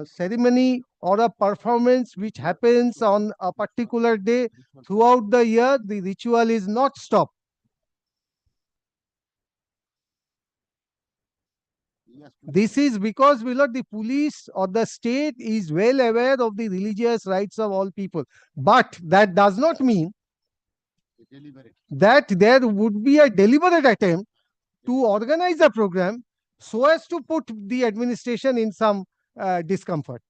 ceremony or a performance which happens on a particular day throughout the year. The ritual is not stopped. This is because, my lord, the police or the state is well aware of the religious rights of all people. But that does not mean that there would be a deliberate attempt to organize a program so as to put the administration in some discomfort.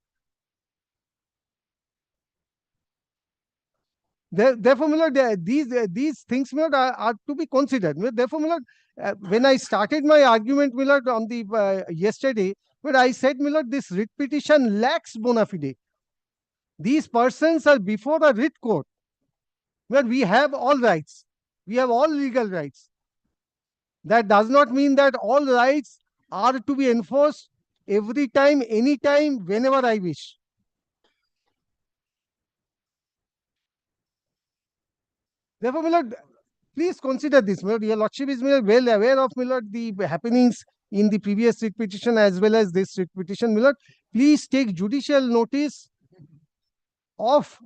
Therefore, my lord, these things, my lord, are to be considered. Therefore, my lord, when I started my argument, my lord, on the yesterday, but I said, my lord, this writ petition lacks bona fide. These persons are before a writ court, where we have all rights. We have all legal rights. That does not mean that all rights are to be enforced every time, anytime, whenever I wish. Therefore, my lord, please consider this. My lord, your lordship is well aware of, my lord, the happenings in the previous writ petition as well as this writ petition. My lord, please take judicial notice of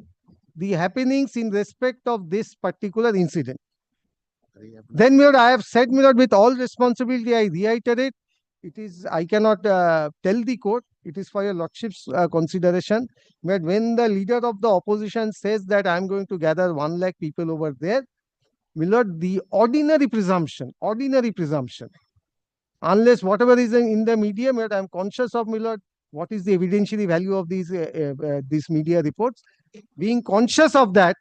the happenings in respect of this particular incident. Then, my lord, I have said, my lord, with all responsibility, I reiterate, it is, I cannot tell the court, it is for your lordship's consideration. But when the leader of the opposition says that I am going to gather 1 lakh people over there, my lord, the ordinary presumption, unless whatever is in the media, my lord, I am conscious of, my lord, what is the evidentiary value of these media reports. Being conscious of that,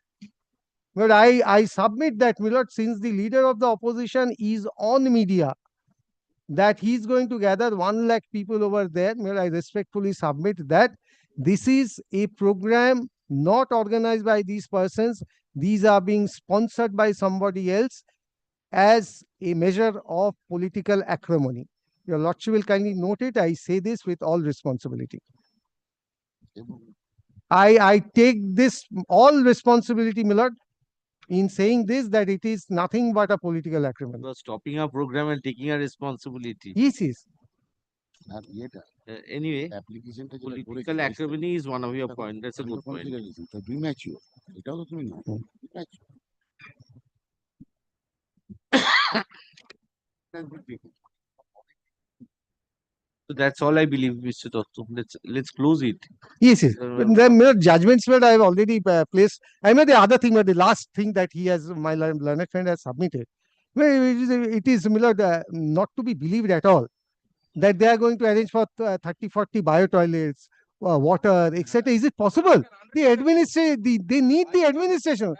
but I submit that, my lord, since the leader of the opposition is on media, that he is going to gather 1 lakh people over there, my lord, I respectfully submit that this is a program not organized by these persons. These are being sponsored by somebody else as a measure of political acrimony. Your lordship will kindly note it. I say this with all responsibility. I take this all responsibility, my lord, in saying this, that it is nothing but a political acrimony. You are stopping our program and taking a responsibility. Yes, yes. Anyway, political acrimony is one of your points. That's a good point. So that's all I believe, Mr. Dotto. Let's close it. Yes, yes. But the my lord, judgments, my lord, I have already placed. I mean, the other thing, the last thing that he has, my learned friend has submitted, it is, my lord, not to be believed at all that they are going to arrange for 30, 40 bio toilets, water, etc. Is it possible? The administration, they need the administration.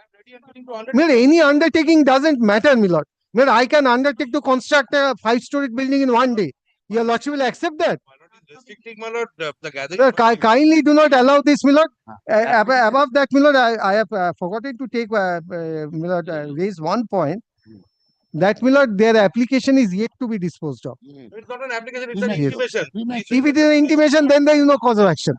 Any undertaking doesn't matter, my lord. I can undertake to construct a 5-story building in 1 day. Your lordship will accept that. restricting, my lord, the gathering. Kindly do not allow this, my lord. Above that, my lord, I have forgotten to take, my lord, raise one point. That, my lord, their application is yet to be disposed of. It's not an application, it's an intimation. If it is an intimation, then there is no cause of action.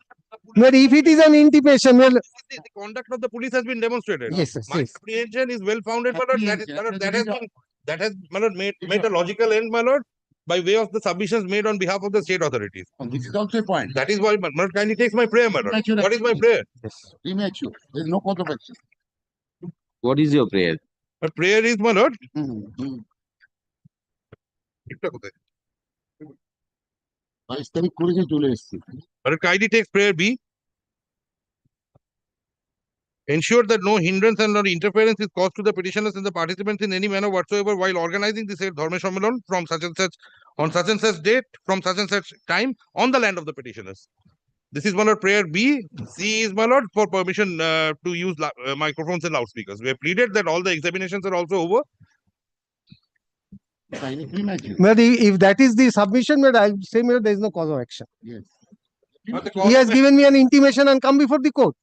But if it is an intimation, well, The conduct of the police has been demonstrated. yes, yes, My yes. apprehension is well founded, my lord. That is, my lord, that has, my lord, made Yes, a logical end, my lord, by way of the submissions made on behalf of the state authorities. This is also a point. That is why, my lord, kindly takes my prayer, my lord. Premature What is my action. prayer? Premature. There is no cause of action. What is your prayer? My prayer is, my lord. একটা কোথায়? 22 তারিখ করে চলে এসেছি। My lord, kindly takes prayer B. Ensure that no hindrance and no interference is caused to the petitioners and the participants in any manner whatsoever while organizing the said Dharma Sammelan from such and such on such and such date from such and such time on the land of the petitioners. This is my lord prayer B. C is my lord for permission to use microphones and loudspeakers. We have pleaded that all the examinations are also over. Premature. But if that is the submission, but I say there is no cause of action. Yes. But the He cause has of given me an intimation and come before the court.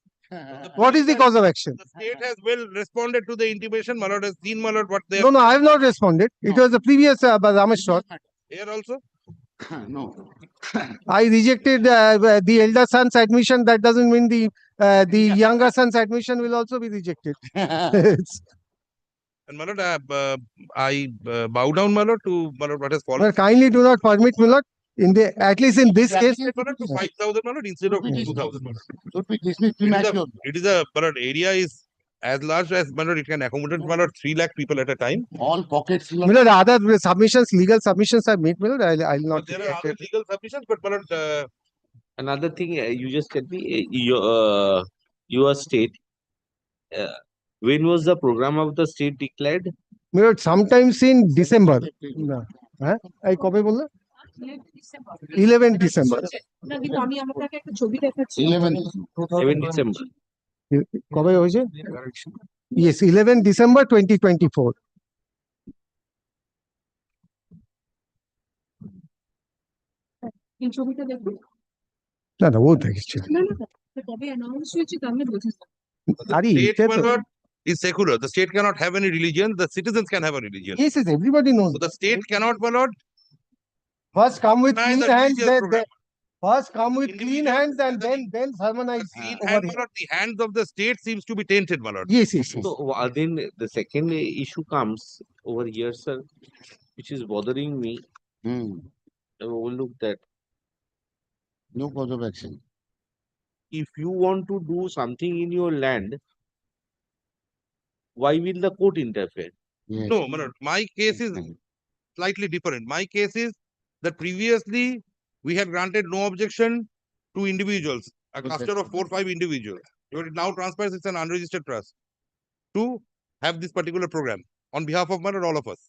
What is the cause of action? the state has well responded to the intimation. My lord has seen, my lord, what they No, no, I have not responded. It was the previous Rameshwar. here also. No. I rejected the elder son's admission. That doesn't mean the younger son's admission will also be rejected. It's- And my lord, I bow down, my lord, to my lord, what has fallen. But kindly do not permit, my lord, at least in this case. My lord, to 5,000, my lord, instead of 2,000. My lord. Should be dismissed premature. It is a, my lord, area is as large as, my lord, it can accommodate, my lord, 3 lakh people at a time. All pockets. My lord, other submissions, legal submissions are made, my lord. I'll not. But there are other legal submissions, but my lord, Another thing, you just tell me, your state, when was the program of the state declared? My lord, sometimes in December. হ্যাঁ এই কবে বললো 11 December. না কিন্তু আমি আপনাকে একটা ছবি দেখাচ্ছি 7 December. কবে হয়েছে? Yes, 11 December 2024. এই ছবিটা দেখুন না না ও দেখেছি না না কবে অ্যানাউন্স হয়েছে তাহলে বোঝা যায় আরে state, এটা my তো lord, is secular. The state cannot have any religion. The citizens can have a religion. yes, yes, everybody knows. So the state cannot, my lord, First come with deny clean the hands, religious then program. first come with clean Individuals hands and and the then harmonize Clean over hand, my here. lord, the hands of the state seems to be tainted, my lord. Yes, yes, yes. So then the second issue comes over here, sir, which is bothering me. I overlook that. No cause of action. If you want to do something in your land, why will the court interfere? Yes. No, my lord, my case is slightly different. My case is that previously we had granted no objection to individuals, a cluster of 4 or 5 individuals. But it now transpires it's an unregistered trust to have this particular program on behalf of my lord, all of us.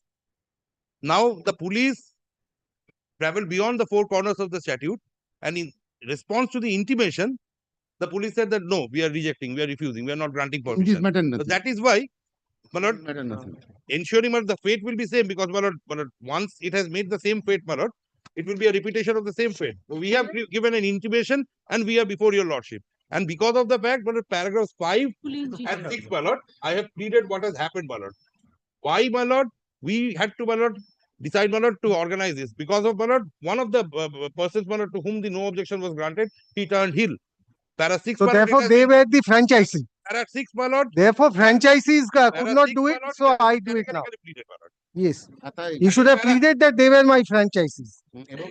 Now the police travel beyond the 4 corners of the statute, and in response to the intimation, the police said that no, we are rejecting, we are refusing, we are not granting In this permission. matter, So nothing. that is why, my lord, Matter nothing. ensuring that the fate will be same, because my lord, once it has made the same fate, my lord, it will be a repetition of the same fate. So we have given an intimation and we are before your lordship. And because of the fact, my lord, paragraphs 5 and 6, my lord, I have pleaded what has happened, my lord. Why, my lord? We had to, my lord, decide, my lord, to organize this. Because of, my lord, one of the persons, my lord, to whom the no objection was granted, he turned heel. Para 6, So my lord, it therefore has they been- were the franchisee. Para 6, my lord, Therefore franchisees could para not 6, do my it, lord, so it has I been do it now. categorically pleaded, my lord. Yes. Atai, You should have pleaded that they were my franchisees. এবং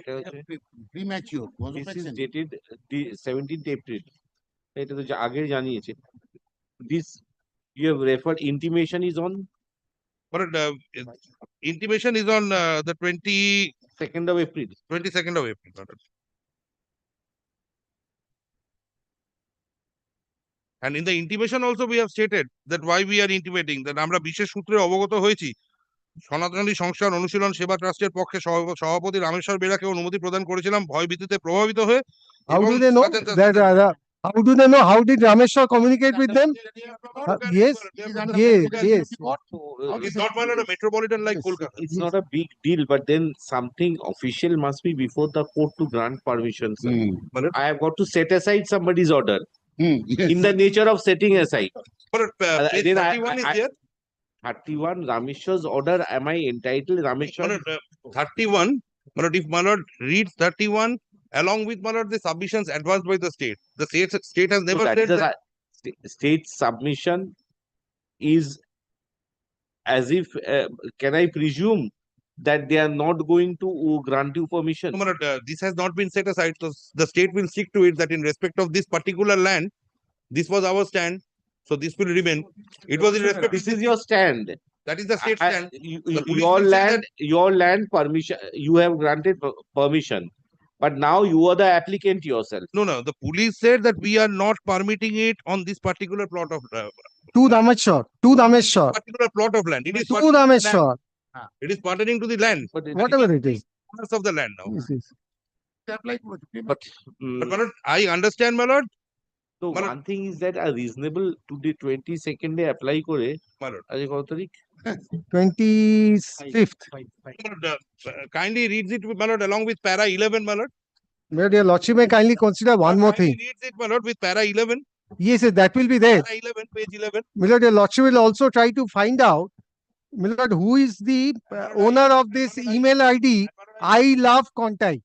premature. Cause of This is action. dated the 17th April. এটা তো আগে জানিয়েছে. This you have referred intimation is on But intimation is on the 2nd of April. 22nd of April. my lord. And in the intimation also we have stated that why we are intimating that আমরা বিশেষ সূত্রে অবগত হয়েছি সনাতনী সংস্কার অনুশীলন সেবা ট্রাস্টের পক্ষে সভাপতি রামেশ্বর বেরাকে অনুমতি প্রদান করেছিলাম ভয় ভীতিতে প্রভাবিত হয়ে How এবং do they know that? How do they know? How did Rameshwar communicate with them? Yes, yes, yes. It's not my lord, a metropolitan like Kolkata. It's not a big deal, but then something official must be before the court to grant permission, sir. I have got to set aside somebody's order Yes. in the nature of setting aside. But page then 31 is there. 31 Rameshwar's order, am I entitled? Rameshwar, My lord, 31, my lord, if my lord reads 31 along with, my lord, the submissions advanced by the state. The state has So never that said is that. state submission is as if, can I presume that they are not going to grant you permission? No, my lord, this has not been set aside. So the state will stick to it that in respect of this particular land, this was our stand. So this will remain. It was in respect. This is your stand. That is the state stand. The police Your will say that- land, your land permission, you have granted permission, but now you are the applicant yourself. No. The police said that we are not permitting it on this particular plot of To Rameshwar, particular plot of land. It is to pertaining to the land. Rameshwar, It is pertaining to the land. But whatever it is. Owners of the land now. Yes, yes. but But my lord, I understand, my lord. so my lord- one thing is that a reasonable to the 22nd day apply করে My lord. আজ কত তারিখ 25th. My lord, kindly reads it, my lord, along with para 11, my lord. But your lordship may kindly consider one more Kindly thing. reads it, my lord, with para 11. Yes, yes, that will be there. Para 11, page 11. My lord, your lordship will also try to find out, my lord, who is the owner of this email ID, I love Contai.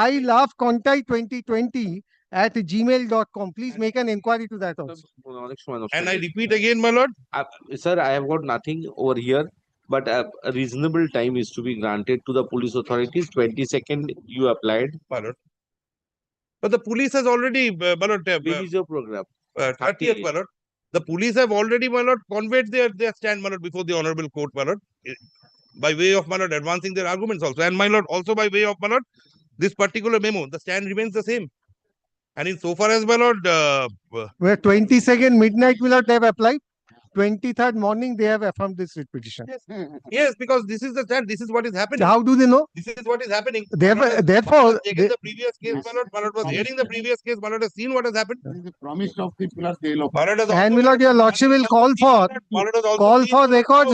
I love Contai 2020 at gmail.com. Please make an inquiry to that also. অনেক সময় নষ্ট And হয়ে I যায়। repeat again, my lord. Sir, I have got nothing over here, but a reasonable time is to be granted to the police authorities. 22nd you applied. My lord. But the police has already, my lord, When is your program? 30th, my lord. The police have already, my lord, conveyed their stand, my lord, before the honorable court, my lord, by way of, my lord, advancing their arguments also. And, my lord, also by way of, my lord, this particular memo, the stand remains the same. And in so far as, my lord, Where 22nd midnight, my lord, they have applied. 23rd morning, they have affirmed this writ petition. yes, because this is the stand, this is what is happening. How do they know? This is what is happening. Therefore, Taken the previous case, my lord was hearing the previous case, my lord has seen what has happened. There is a promise of the plus bail of. My lord has and my also- lord, your lordship will call for my lord has also seen- records.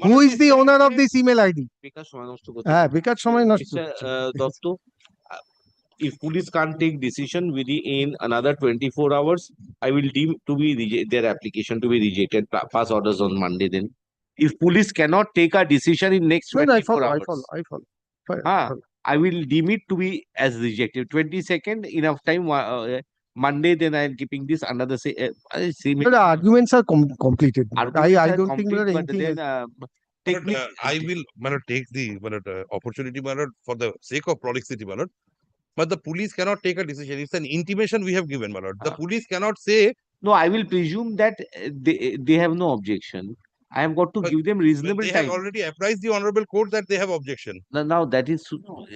Who is the owner of this email ID? বেকার সময় নষ্ট করতে Because সময় নষ্ট Mr. হচ্ছে। Dotto, if police can't take decision within another 24 hours, I will deem to be their application to be rejected. Pass orders on Monday then. If police cannot take a decision in next No, 24 I follow. hours, I will deem it to be as rejected. 22nd, enough time. Monday, then I am keeping this under the same. The arguments are completed. Arguments I are don't think complete, there but anything My then lord, technique. I will, my lord, take the, my lord, opportunity, my lord, for the sake of prolixity, my lord. But the police cannot take a decision. It's an intimation we have given, my lord. The police cannot say, No, I will presume that they have no objection. I have got to But give them when reasonable they have time. already apprised the honorable court that they have objection. Now that is Well,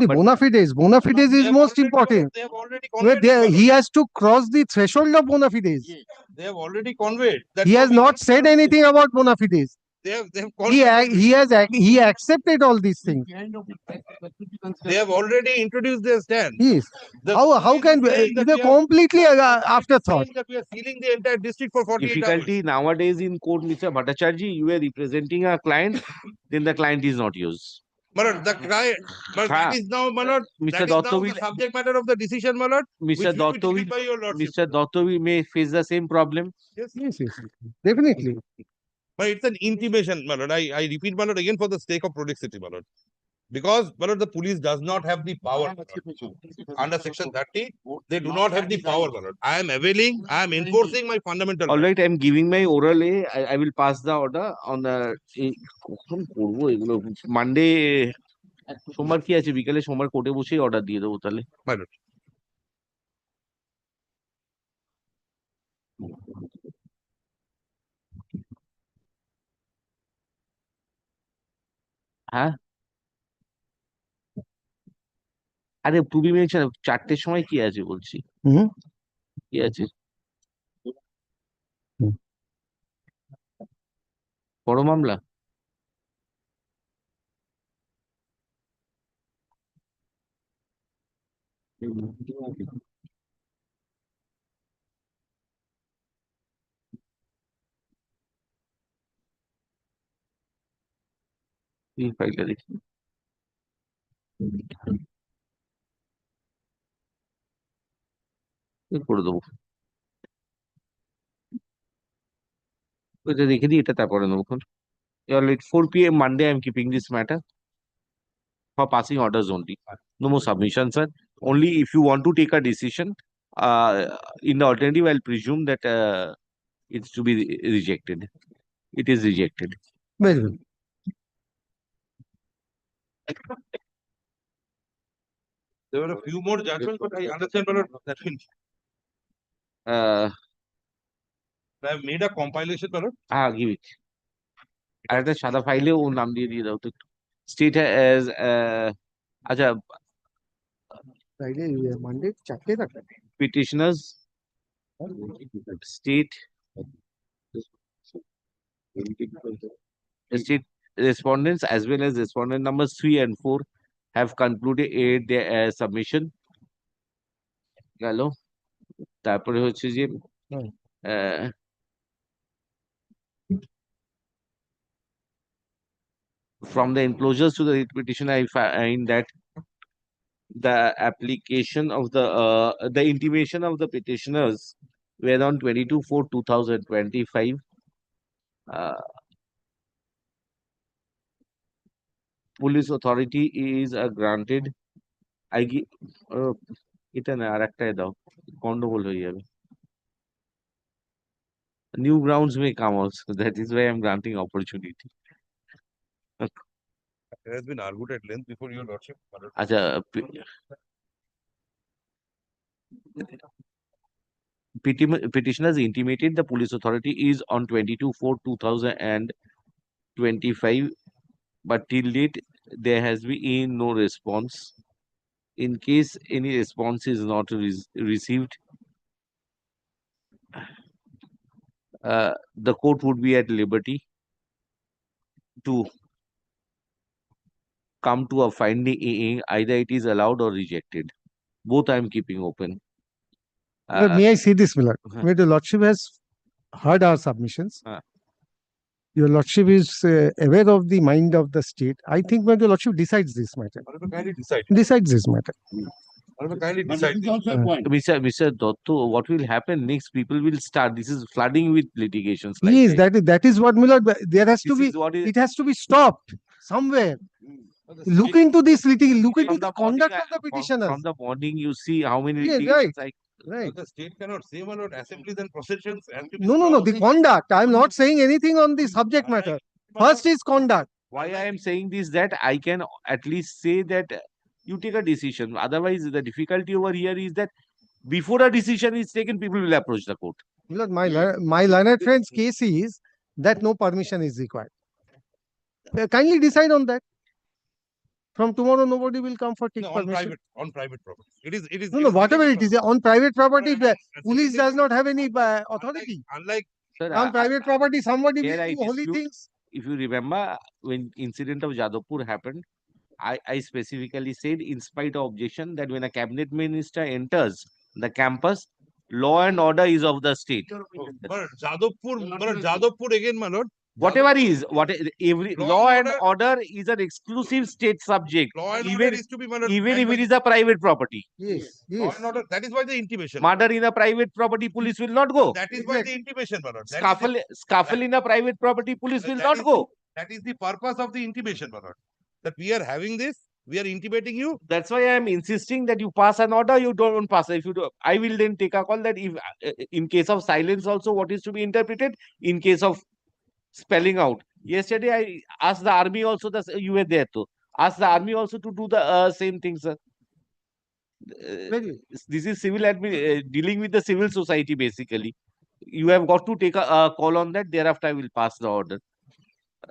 the bona fides. Bona fides They is have most already- important. They have already Where conveyed, my he lord. has to cross the threshold of bona fides. They have already conveyed. that He no, has we not can- said anything about bona fides. They have conveyed. He accepted all these things. They have already introduced their stand. Yes. The How police can is saying that they're we are- completely afterthought? saying that we are sealing the entire district for 48 difficulty hours. nowadays in court, Mr. Bhattacharjee, you are representing a client, then the client is not yours. My lord, the client, but that is now, my lord, Mr. that is Dotto now the will- subject matter of the decision, my lord, Mr. which will be Dotto taken will, by your lordship. Mr. Dotto may face the same problem. Yes. Yes. Definitely. But it's an intimation, my lord. I repeat, my lord, again for the sake of prolixity, my lord. Because, my lord, the police does not have the power, my lord. Under section 30, they do not have the power, my lord. I am availing, I am enforcing my fundamental All right. right, I am giving my oral A. I will pass the order on the কখন করবো এগুলো Monday সোমবার কি আছে বিকালে সোমবার কোর্টে বসেই অর্ডার দিয়ে দেবো তাহলে My lord. হ্যাঁ আরে তুমি মেনশন 4টের সময় কি আছে বলছি হুম। কি আছে বড় মামলা এই ফাইলটা দেখি করে দেবো এটা রেখে দিই এটা তারপরে নেবো 4 p.m. Monday, I'm keeping this matter. for passing orders only. No more submission, sir. Only if you want to take a decision, in the alternative, I'll presume that it's to be rejected. It is rejected. Very well. There were a few more judgments, but I understand, my lord, that will, Uh, I have made a compilation, my lord. give it. আর একটা সাদা ফাইলে ও নাম দিয়ে দাও তো একটু state as আচ্ছা Monday 4টে রাখা petitioners state respondents as well as respondent numbers 3 and 4 have concluded their submission গেল তারপরে হচ্ছে যে from the enclosures to the writ petition, I find that the application of the intimation of the petitioners were on 22/4/2025. Police authority is granted. I give এটা না আর একটাই দাও গন্ডগোল হয়ে যাবে. New grounds may come also. That is why I'm granting opportunity. It has been argued at length before your lordship, my lord. আচ্ছা petitioners intimated the police authority is on 22/4/2025, but till date there has been no response. In case any response is not received, the court would be at liberty to come to a finding, either it is allowed or rejected. Both I am keeping open. May I say this, Milord? Uh-huh. Where the Lordship has heard our submissions. Your Lordship is aware of the mind of the state. I think when the Lordship decides this matter. Kindly decide. Decides this matter. Kindly decide. Mr. Dotto, what will happen next? People will start. This is flooding with litigations. Like Yes, that is what, Milord. There has to This be. is what is- It has to be stopped somewhere. Look into this litigation. Look into From the the morning, conduct of the petitioners. From the morning, you see how many Yeah, litigations. Right. The state cannot say, my lord, assemblies and processions have to be No. The stopped. conduct. I am not saying anything on the subject matter. First is conduct. Why I am saying this, that I can at least say that you take a decision. Otherwise, the difficulty over here is that before a decision is taken, people will approach the court. Milord, my learned friend's case is that no permission is required. Kindly decide on that. From tomorrow, nobody will come for take No, permission. on private property. It is. No, whatever it is, on private property, No, police does not have any authority. Unlike Sir, On private property, somebody here will I do holy dispute. things. If you remember, when incident of Jadavpur happened, I specifically said, in spite of objection, that when a cabinet minister enters the campus, law and order is of the state. but Jadavpur again, my lord. Whatever is, every Law law and and order is an exclusive state subject, Law and even order is to be, my lord. even if it is a private property. Yes, Law yes. and order. That is why the intimation. Murder in a private property, police will not go. That is why the intimation, my lord. That is Scuffle in a private property, police will that not is go. That is the purpose of the intimation, my lord. That we are having this, we are intimating you. That's why I am insisting that you pass an order, you don't pass. If you do, I will then take a call that if, in case of silence also, what is to be interpreted, in case of spelling out. Yesterday, I asked the army also, you were there too. Asked the army also to do the same thing, sir. This is dealing with the civil society, basically. You have got to take a call on that. Thereafter, I will pass the order.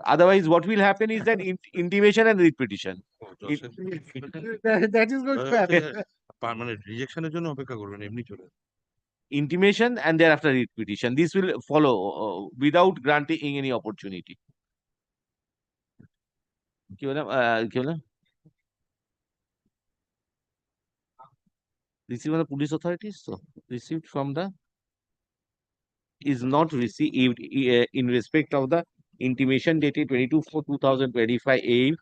Otherwise, what will happen is that intimation and repetition. That is good. মানে রিজেকশনের জন্য অপেক্ষা করবেন এমনি চলে Intimation and thereafter repetition. This will follow without granting any opportunity. কি বললাম? Received from the police authorities, so received from the is not received in respect of the intimation dated 22/4/2025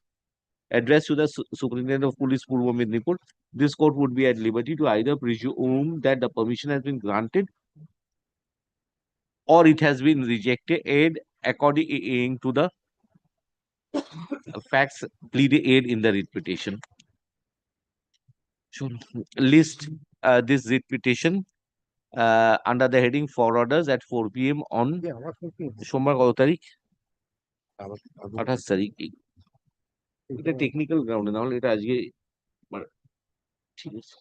addressed to the Superintendent of Police Purva Mednipur. This court would be at liberty to either presume that the permission has been granted or it has been rejected according to the Facts plead aid in the writ petition. Sure. List this writ petition under the heading for orders at 4 p.m. on Yeah, what will be? সোমবার কত তারিখ 28 তারিখ এটা technical গ্রাউন্ডে না হলে এটা আজকে ঠিক আছে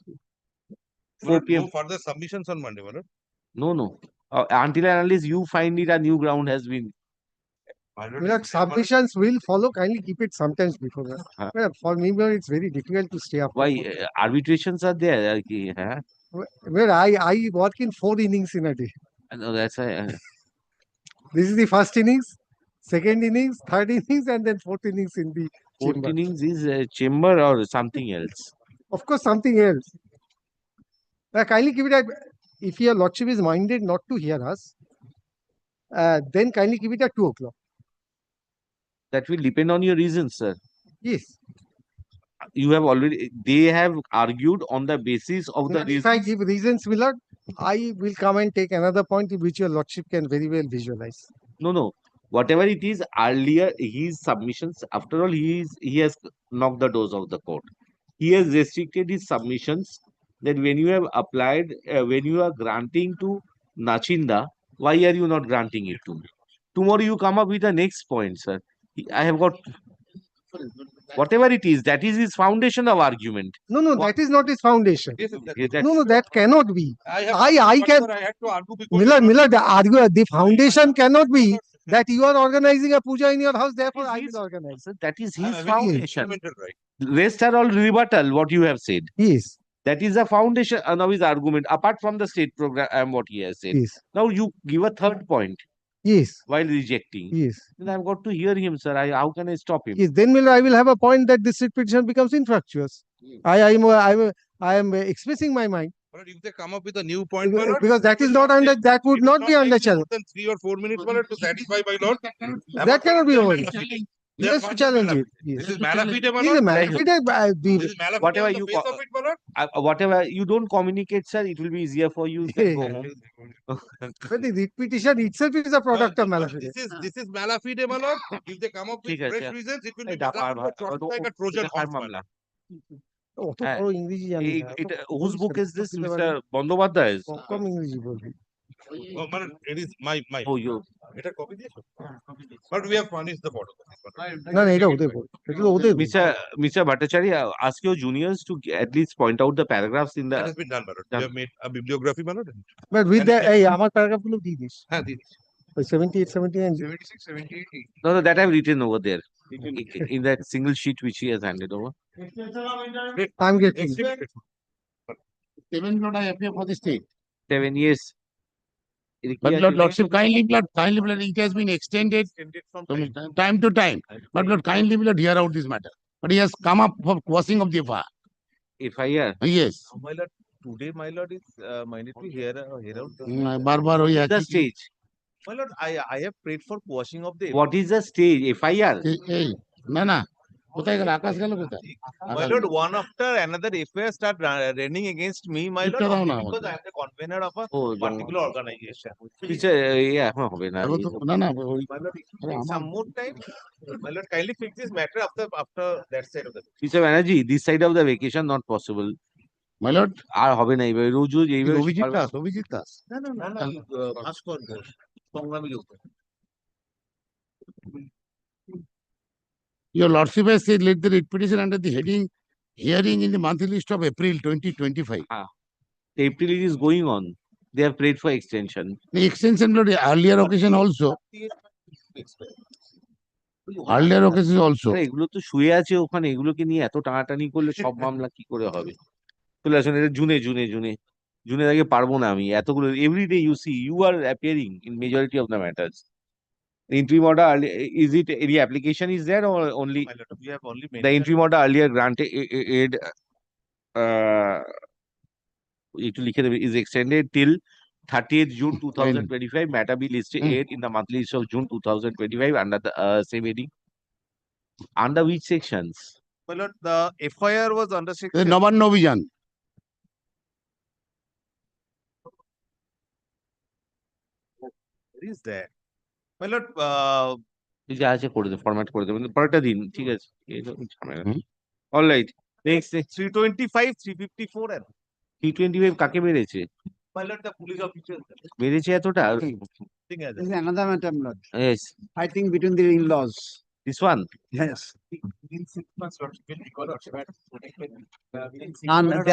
4 p.m. No further submissions on Monday, my lord. No. Until and unless you find it a new ground has been. Well, submissions will follow. Kindly keep it sometimes before that. Well, for me, well, it's very difficult to stay up. Why arbitrations are there? Huh? Well, I work in 4 innings in a day. No, that's why. This is the first innings, second innings, third innings, and then fourth innings in the Fourth chamber. innings is chamber or something else. Of course, something else. Kindly keep it at, if your lordship is minded not to hear us, then kindly keep it at 2 o'clock. That will depend on your reasons, sir. Yes. You have already, they have argued on the basis of the If I give reasons, Willard, I will come and take another point which your lordship can very well visualize. No. Whatever it is, earlier his submissions, after all, he has knocked the doors of the court. He has restricted his submissions that when you have applied, when you are granting to Nachinda, why are you not granting it to me? Tomorrow you come up with the next point, sir. I have got whatever it is, that is his foundation of argument. No, that is not his foundation. Yes, No, that cannot be. I can. had to argue because Miller, the foundation cannot be that you are organizing a puja in your house, therefore I will organize. Sir, that is his very foundation. right. Rest are all rebuttal, what you have said. Yes. That is the foundation of his argument, apart from the state program, what he has said. Yes. Now you give a third point. Yes. While rejecting. Yes. Then I've got to hear him, sir. How can I stop him? Yes. Then Miller, I will have a point that this writ petition becomes infructuous. I am expressing my mind. But if they come up with a new point, my lord, Because that is not under, that would it will not be under take you challenge. more than 3 or 4 minutes, my lord, to satisfy my lord. That cannot be over. They are Yes, to finding challenge malafide. it. Yes. This is malafide, my This is lord. malafide, This is malafide Whatever on the you face call- of it, my lord. Whatever you don't communicate, sir, it will be easier for you to go home. But the writ petition itself is a product of malafide. This is malafide, my lord. If they come up with ঠিক আছে। fresh reasons, it will be এটা পার malafide, shot like a Trojan car horse, my মামলা? lord. অত হ্যাঁ। বড় ইংরেজি জানি না। Whose book is this, Mr. Bandyopadhyay's? কম ইংরেজি বলবি। Oh, my lord, it is my. Oh, you. এটা copy দিয়েছো? But we have furnished the photocopy. না এটা ওদের বল। এটা তো ওদের বল। Mr. Bhattacharya, ask your juniors to at least point out the paragraphs in That the. has been done, my lord. We have made a bibliography, my lord. But with that, এই আমার paragraph গুলো দিয়ে this. হ্যাঁ, দিয়ে দিচ্ছি। 78, 79. 76, 78, 80. No, that I've written over there in that single sheet which he has handed over. I'm getting. 7 Lord, I appear for the state. 7 years. But Lordship, kindly, it has been extended from time to time. But Lord, kindly, hear out this matter. But he has come up for quashing of the FIR. FIR. Yes. My lord, today my lord is minded to hear out. Barbar hoy The stage. My lord, I have prayed for quashing of the. What is the stage? FIR. এই না কোথায় গেল আকাশ গেল কোথায় My lord, one after another FIR start running against me, my lord, Picture দাও only না because আমাকে। I am the convener of a Oh, particular organization. কিছু এখন হবে না। না ওই My lord, if you take some more time, my lord, kindly fix this matter after that side of the. Mr. Banerjee, this side of the vacation not possible. my lord আর হবে না এইভাবে রোজ এইভাবে অভিজিৎ দাস না ভাস্কর ঘোষ সংগ্রামী লোক। your lordship has said let the writ petition under the heading hearing in the monthly list of April 2025. April it is going on. They have prayed for extension. The extension lord earlier occasion also এগুলো তো শুয়ে আছে ওখানে, এগুলোকে নিয়ে এত টানাটানি করলে সব মামলা কি করে হবে? চলে আসুন, এটা জুনের আগে পারবো না আমি এতগুলো। Everyday you see you are appearing in majority of the matters. Interim order, is it any application is there or only My lord, we have only the interim order earlier granted aid একটু লিখে দেবে is extended till 30th June 2025. Matter be listed aid in the monthly list of June 2025 under the same heading. Under which sections? My lord, the FIR was under section. Nabanna অভিযান What is there? My lord, যা আছে করে দেবো, format করে দেবো, পরেরটা দিন, ঠিক আছে, এই তো ঝামেলা। অল রাইট, নেক্সট 325, 354 and 325 কাকে মেরেছে? my lord, the police officers. মেরেছে এতটা? Thing as This is another matter, my lord. Yes, Fighting between the in-laws. this one. Yes. Within 6 months, Lordship will recall Lordship had protected. Within 6 And months,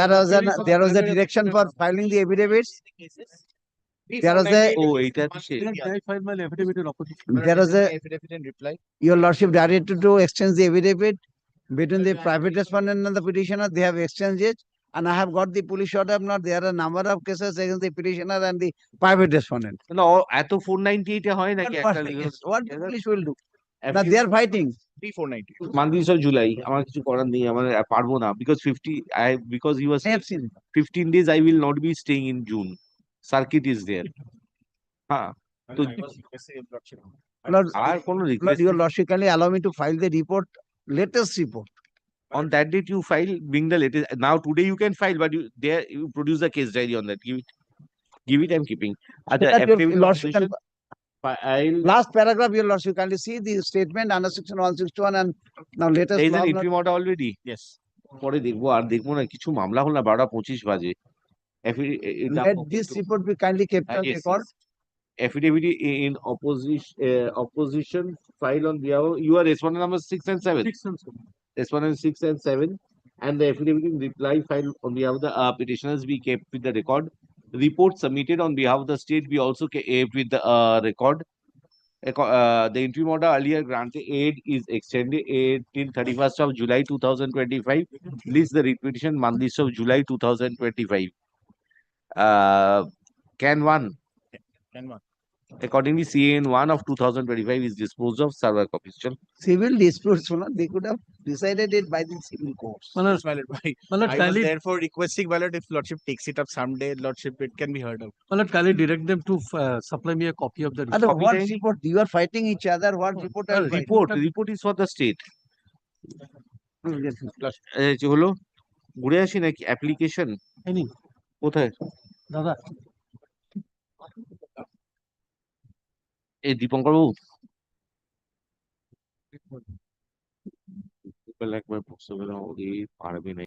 there was a direction for filing the affidavits. There was a, ও এইটা সে I filed my affidavit in opposition. there was a, affidavit in reply. your lordship directed to exchange the affidavit between the private respondent and the petitioner. They have exchanged it. And I have got the police order. Now there are a number of cases against the petitioner and the private respondent. না এত 498 এ হয় নাকি একটা What the police will do? Now they are fighting. 3490. Monthlies of July, আমার কিছু করার নেই, আমার পারবো না, because 50 because he was I have seen. 15 days I will not be staying in June, circuit is there. হ্যাঁ, তো Lord, আর কোনো Lord, request your lordship kindly allow me to file the report, latest report. on that date you file, bring the latest. Now today you can file, but you produce the case diary on that. Give it, I'm keeping. That your affidavit of lordship can, possession, I'll last paragraph, your lordship kindly see the statement under section 161 and now latest there is law. an interim order already. Yes. পরে দেখবো, আর দেখবো না, কিছু মামলা হল না, 12:25 বাজে। Let this report be kindly kept on Yes, record. affidavit in opposition file on behalf of, you are respondent number 6 and 7. Respondent 6 and 7, and the affidavit in reply file on behalf of the petitioners be kept with the record. Report submitted on behalf of the state be also kept with the record. The interim order earlier granted aid is extended till 31st of July 2025. List the repetition monthlies of July 2025. Can 1. Can one. Accordingly, CAN 1 of 2025 is disposed of, server copies. Chal. Civil disputes, you know, they could have decided it by the civil courts. My lord, I was therefore requesting my lord, if lordship takes it up someday, lordship, it can be heard of. Well, can I direct them to supply me a copy of the Other, Copy what time? report? You are fighting each other. What report? are you fighting? Report is for the state. Yes, যে হলো ঘুরে আসি নাকি application কোথায়? দাদা এই দীপঙ্কর বাবু একবার বসে গেলাম, পারবে না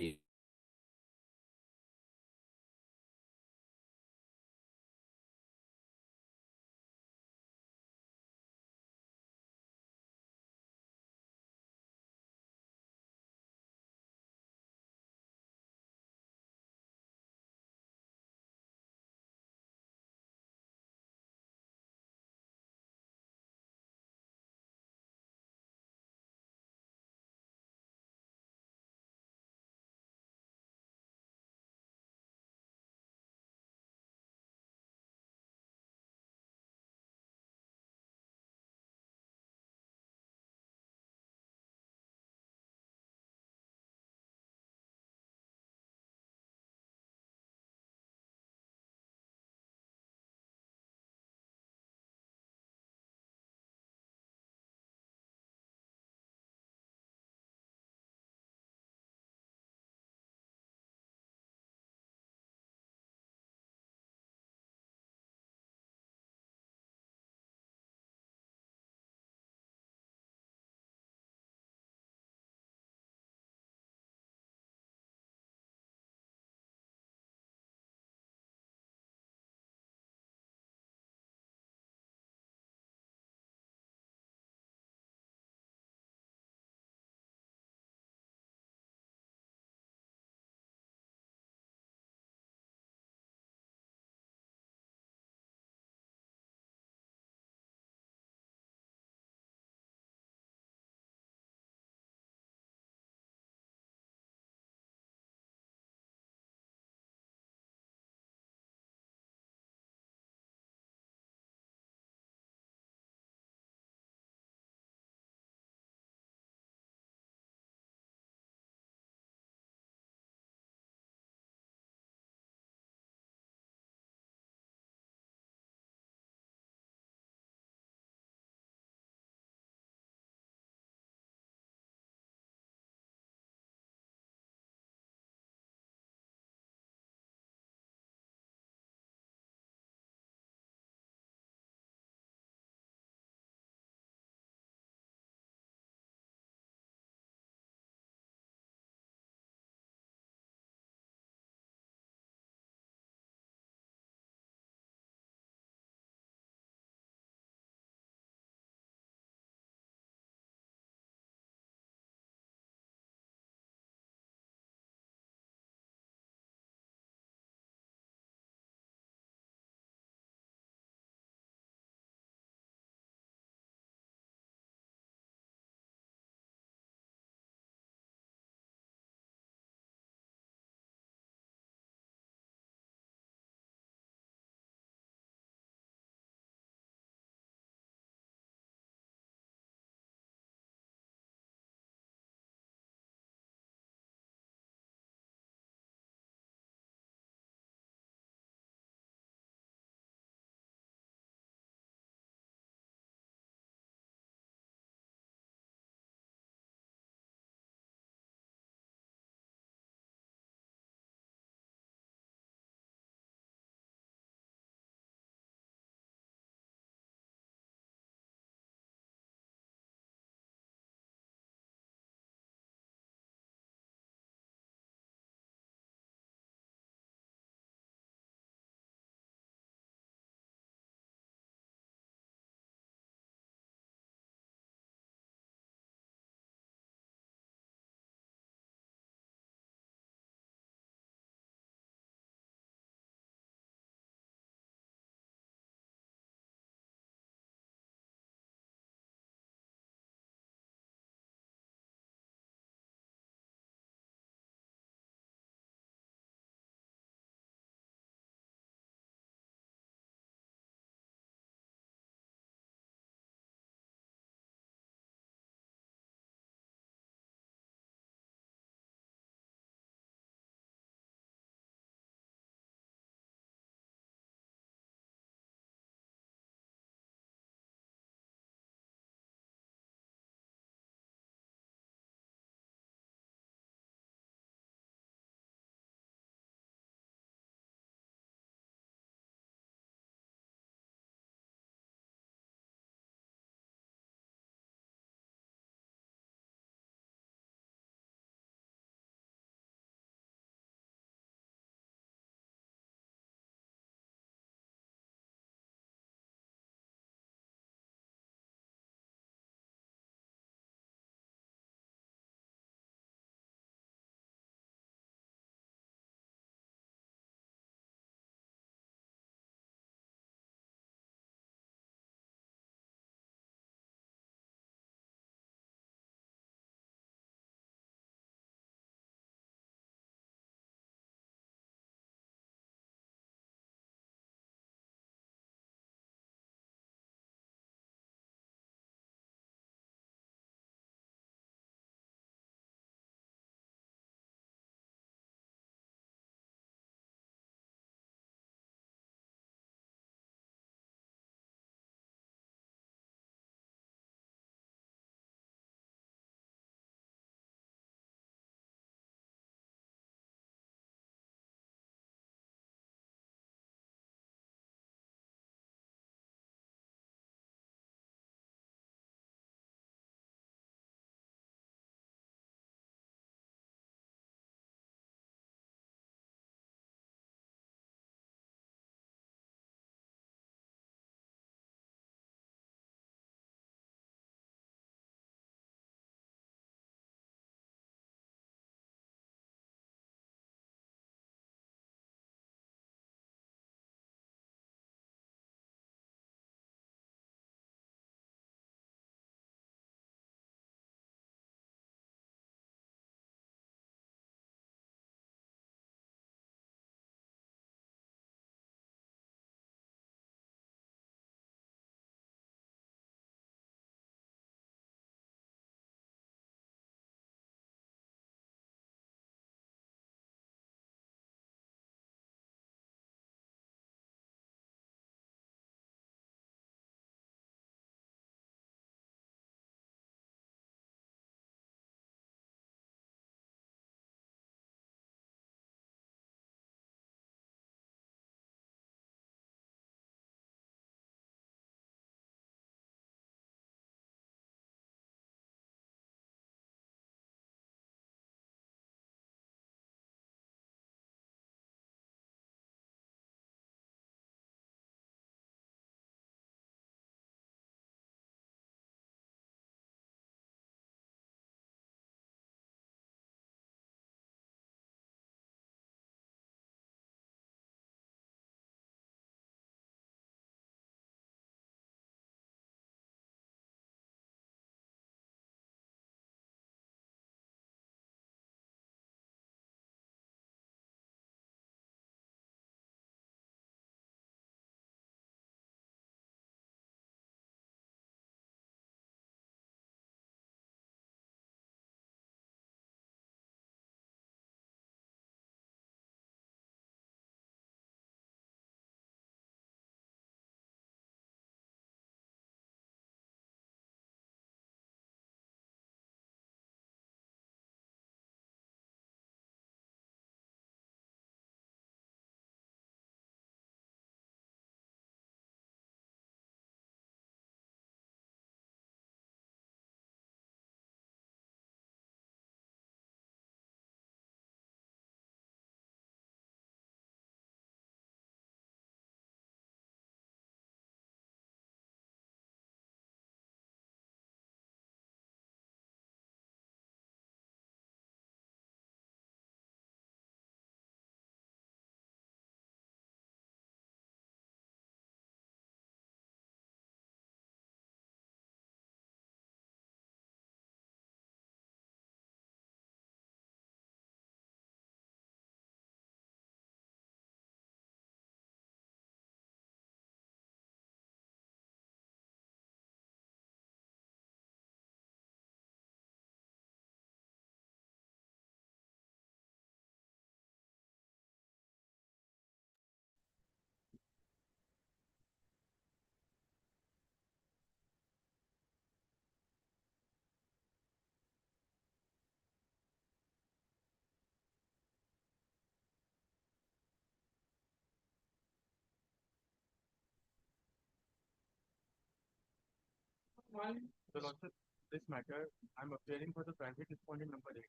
The lordship, this matter, I'm appearing for the private respondent number 8.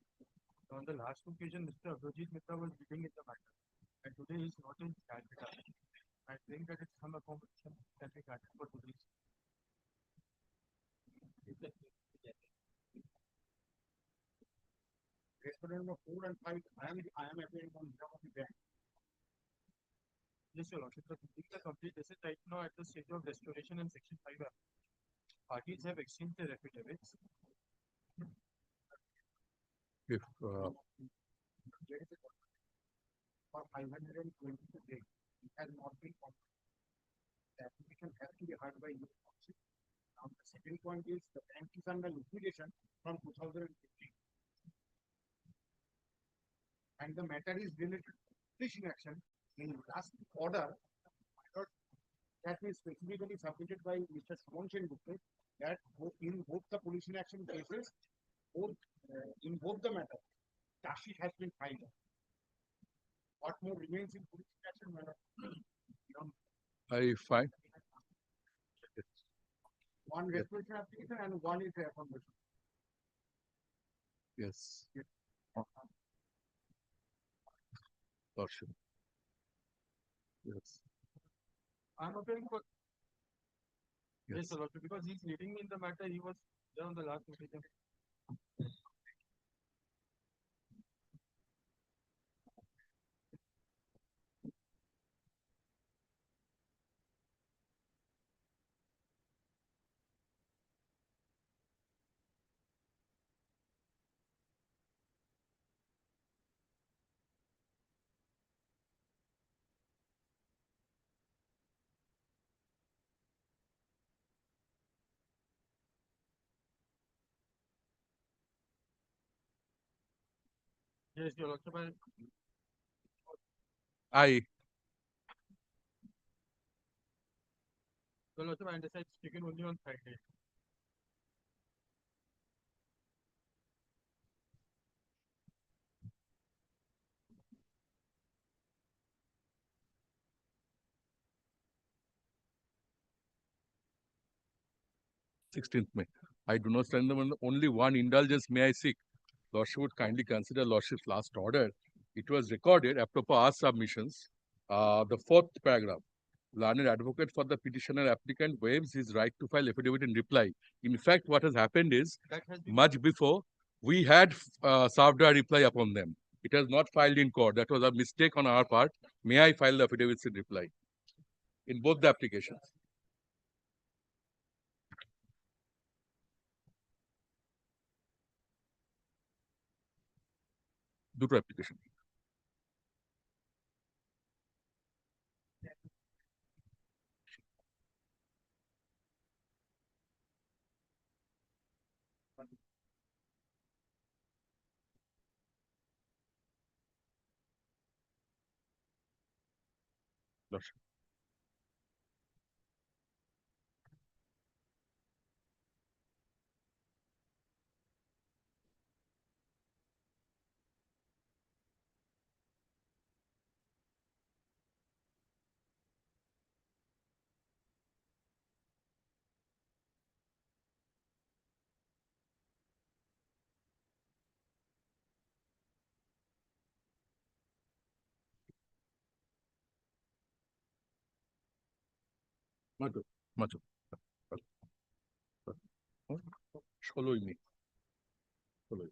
On the last occasion, Mr. Abhijit Mitra was leading in the matter, and today he is not in Calcutta. I think that it's some accommodation can be granted for today's. Respondent number 4 and 5, I am appearing on behalf of the bank. Yes, your lordship, the complete this is right now at the stage of restoration in section 5. Parties have exchanged their affidavits. If There is a for 522 days, it has not been completed. The application has to be heard by you. Now, the second point is the bank is under liquidation from 2015. And the matter is related to this inaction in last order. That is specifically submitted by Mr. HON'BLE that in both the police inaction cases, in both the matter, charge sheet has been filed. What more remains in police inaction matter? I find One restoration application and one is a conversion. yes. Lordship. Yes. I'm appearing for yes, Yes. your lordship, because he's leading me in the matter. He was there on the last occasion. Yes, your lordship, I your lordship, I understand it's taken only on Friday. (16th May). I do not send them only one indulgence may I seek. Lordship would kindly consider Lordship's last order. It was recorded apropos our submissions. The 4th paragraph. Learned advocate for the petitioner applicant waives his right to file affidavit in reply. In fact, what has happened is That has been much before we had served a reply upon them. It was not filed in court. That was a mistake on our part. May I file the affidavits in reply in both the applications? দুটো application. Lordship. মাত্র মাত্র 16ই মে 16ই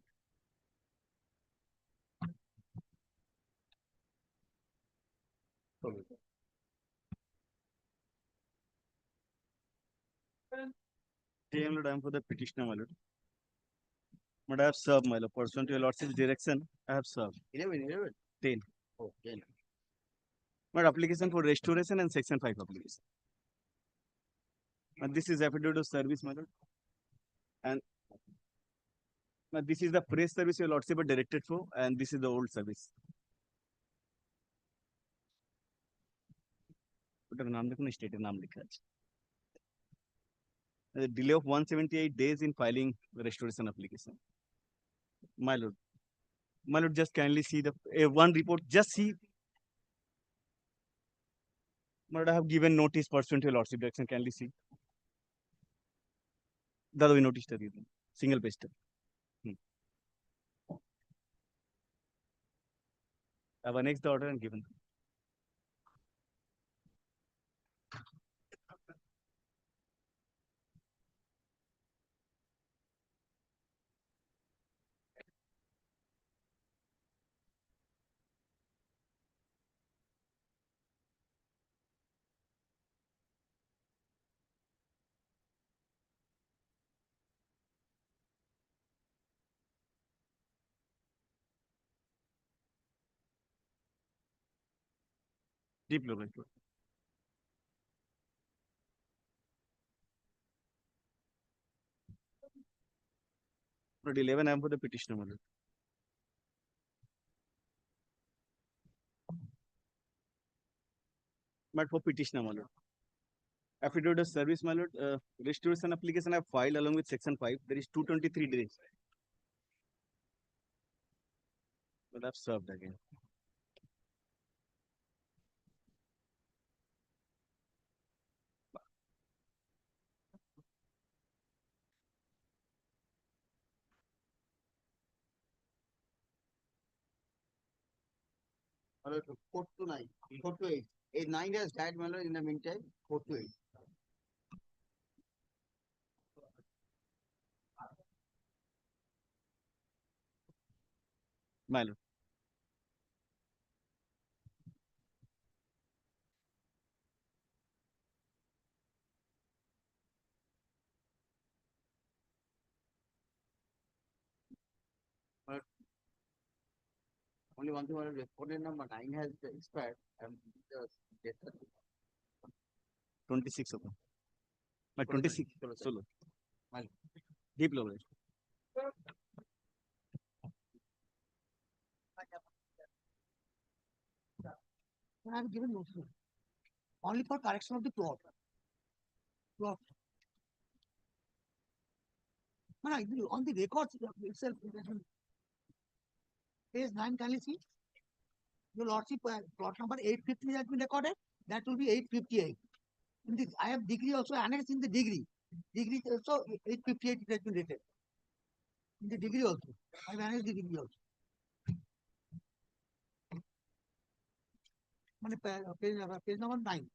Dear Lord, I am for the petitioner, my lord. But I have served, my lord. Pursuant to your lordship's direction, I have served. 11. 10. Oh, 10. My application for restoration and section 5 application. And this is affidavit of service, my lord. And this is the press service your lordship are directed for, and this is the old service. ওটার নাম দেখুন, স্টেটের নাম লেখা আছে। The delay of 178 days in filing the restoration application. My lord, just kindly see the one report. Just see. My lord, I have given notice pursuant to your lordship direction. Kindly see. दादा we noticed the single page. I've annexed the order and given. Deep level. But 11 I am for the petitioner, my lord. But for petitioner, my lord. Affidavit of service, my lord. Restoration application I have filed along with section 5. There is 223 days. But I've served again. My lord, 4 to 9, 4 to 8. 9 has died, my lord, in the meantime, 4 to 8. My lord. Only one thing, my lord, respondent number 9 has expired. And the death 26 of them. My 26 solo. My lord. Deep level. I have given notice only for correction of the plot. Plot. No, on the records itself, page 9, can you see? Your lordship, plot number 850 has been recorded. That will be 858. In this, I have degree also annexed in the degree. Degree also 858 it has been written. In the degree also. I have annexed the degree also. Page number 9.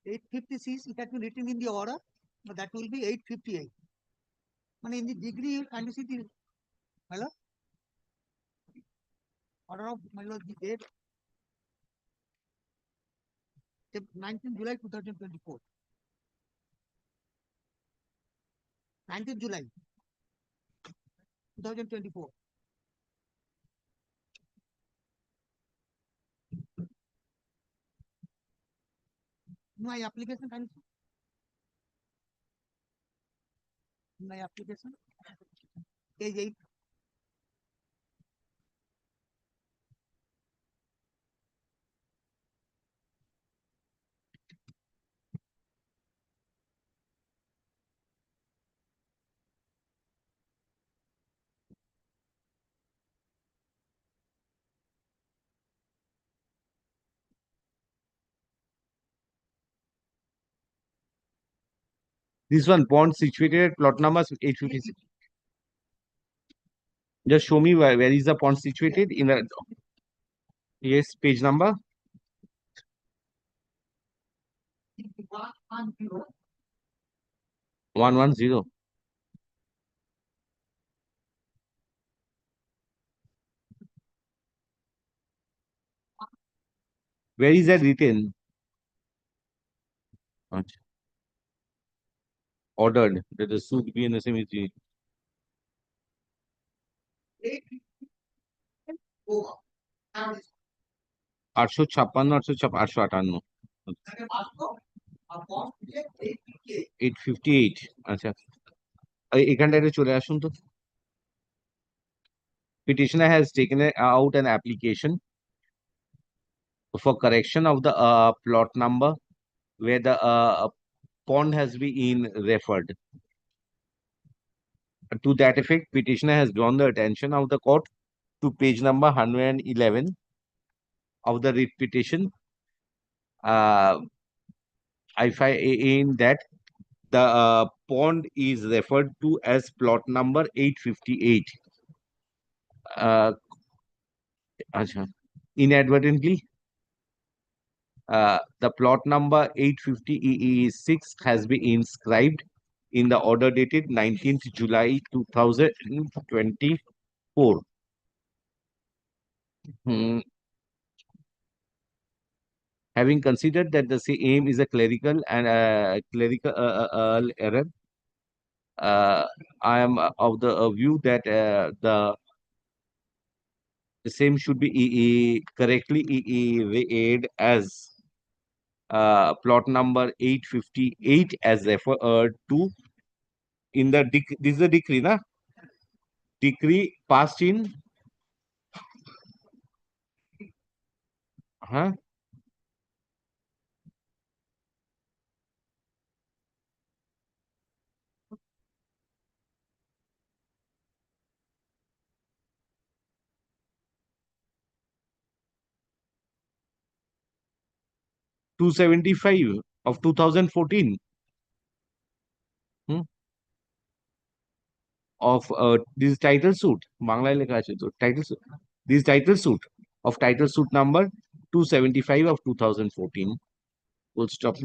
(856) it has been written in the order, but that will be 858. In the degree, can you see the order of my lord, the date 19th July 2024. 19th July 2024. My application, can you see? My application, page 8. This one, pond situated at plot number 856. Just show me where is the pond situated in the, yes, page number. 110. Where is that written? Ordered that the suit be in the same. 856, 858, আচ্ছা এখানটাতে চলে আসুন তো। Petitioner has taken out an application for correction of the plot number where the pond has been referred. To that effect, petitioner has drawn the attention of the court to page number 111 of the writ petition. I find in that the pond is referred to as plot number 858. Acha. Inadvertently, the plot number 850 has been inscribed in the order dated 19th July 2024. Having considered that the same is a clerical error, I am of the view that the same should be correctly read as plot number 858 as referred to in the this is the decree, na? Decree passed in 275 of 2014 of this title suit. Bangla লেখা আছে তো title suit. This title suit of title suit number 275 of 2014. Full stop.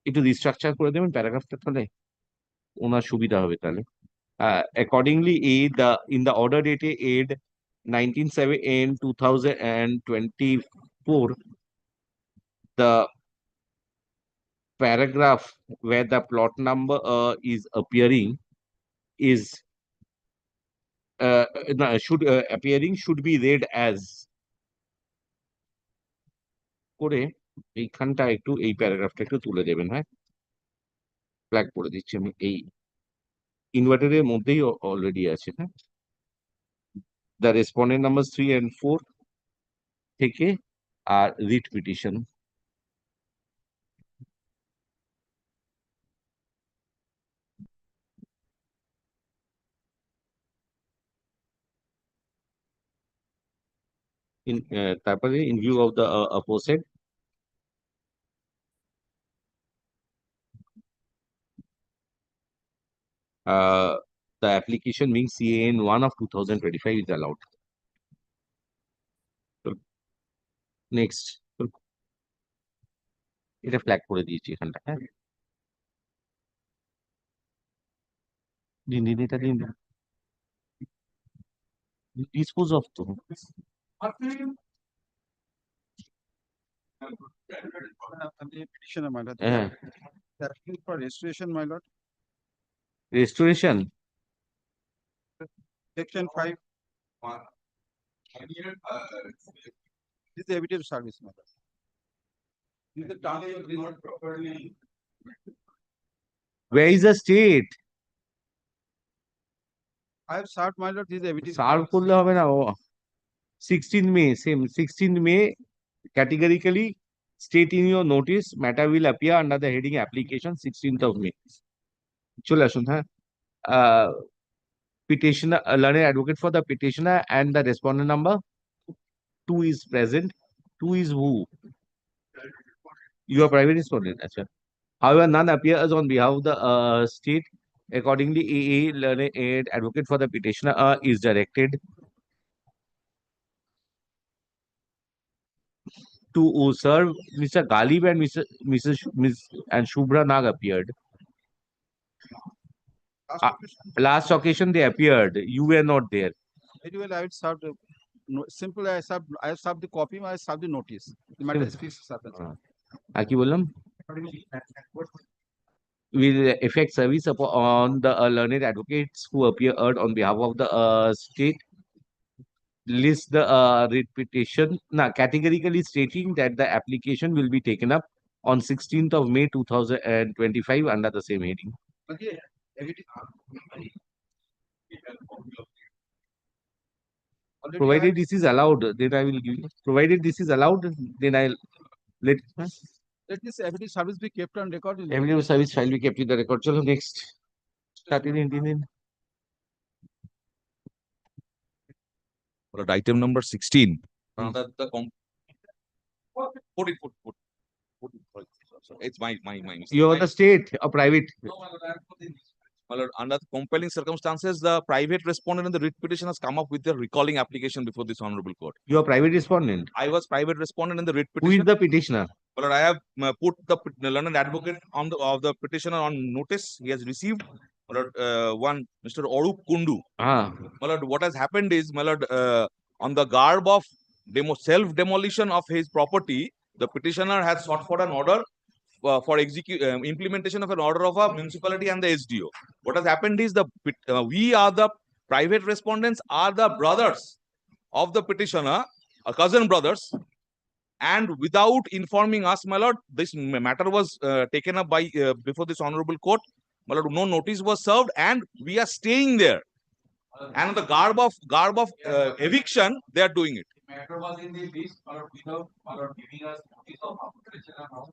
একটু restructure করে দেবেন প্যারাগ্রাফটা, তাহলে ওনার সুবিধা হবে তাহলে। Accordingly, in the order dated 19/7/2024, the paragraph where the plot number is appearing is should be read as করে এইখানটা একটু এই প্যারাগ্রাফটা একটু তুলে দেবেন, হ্যাঁ ফ্ল্যাগ করে দিচ্ছি আমি, এই ইনভার্টারের মধ্যেই অলরেডি আছে, হ্যাঁ the respondent numbers 3 and 4 থেকে আর রিট পিটিশন তারপরে in view of the aforesaid, the application being CAN 1 of 2025 is allowed. Next, এটা ফ্ল্যাগ করে দিয়েছি এখানটা, হ্যাঁ দিন দিন এটা দিন ডিসপোজ অফ তো Petitioner, my lord. হ্যাঁ They're asking for restoration, my lord. Restoration Section 5. This is evidence service, my lord. where is the state? I have served, my lord, this is evidence. Serve করলে হবে না, ও 16 May, same 16 May, categorically state in your notice matter will appear under the heading application 16th of May. চলে আসুন, হ্যাঁ petitioner, learned advocate for the petitioner and the respondent number 2 is present. 2 is who? You are private respondent. Achha. However, none appears on behalf of the state. Accordingly, learned advocate for the petitioner is directed to serve. Mr. Galib and Ms. and Shubhra Nag appeared. Last occasion they appeared. You were not there. Very well, I will serve the simple. I have served the copy. I have served the notice. The matter is fixed. আর কি বললাম? Will effect service on the learned advocates who appeared on behalf of the state. List the writ petition, categorically stating that the application will be taken up on 16th of May 2025 under the same heading. Provided this is allowed, then I will give you. Provided this is allowed, then I'll let this evidence service be kept on record. Evidence service shall be kept in the record. Chalo, next. Start in. Item number 16. Hmm. The 14. Sorry. It's my mistake. You are the state or private? No, my lord, under compelling circumstances, the private respondent in the writ petition has come up with the recalling application before this honorable court. You are private respondent. I was private respondent in the writ Who petition. is the petitioner? My lord, I have put the learned advocate on the petitioner on notice. He has received. My lord, one Mr. Orup Kundu. Ah, My lord, what has happened is, my lord, on the garb of self-demolition of his property, the petitioner has sought for an order for implementation of an order of a municipality and the SDO. What has happened is we are the private respondents are the brothers of the petitioner, cousin brothers, and without informing us, my lord, this matter was taken up by before this honorable court. My lord, no notice was served, and we are staying there. And the garb of eviction, they are doing it. Matter was in the list, without giving us notice of arbitration and all,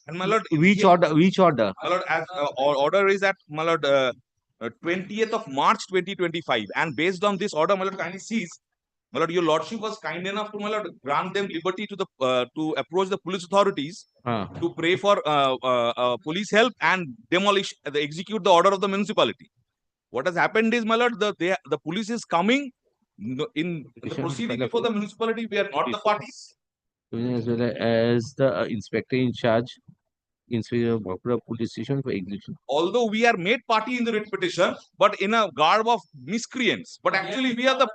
And my lord, which order? Which order? My lord, as order is at my lord 20th of March 2025, and based on this order, my lord, kindly sees, my lord, your lordship was kind enough to, my lord, grant them liberty to the to approach the police authorities to pray for police help and demolish, execute the order of the municipality. What has happened is, my lord, the police is coming in the proceeding before the municipality. We are not the parties. As well as the inspector in charge, Inspector of Bhopra Police Station for execution. Although we are made party in the writ petition, but in a garb of miscreants. But actually, we are the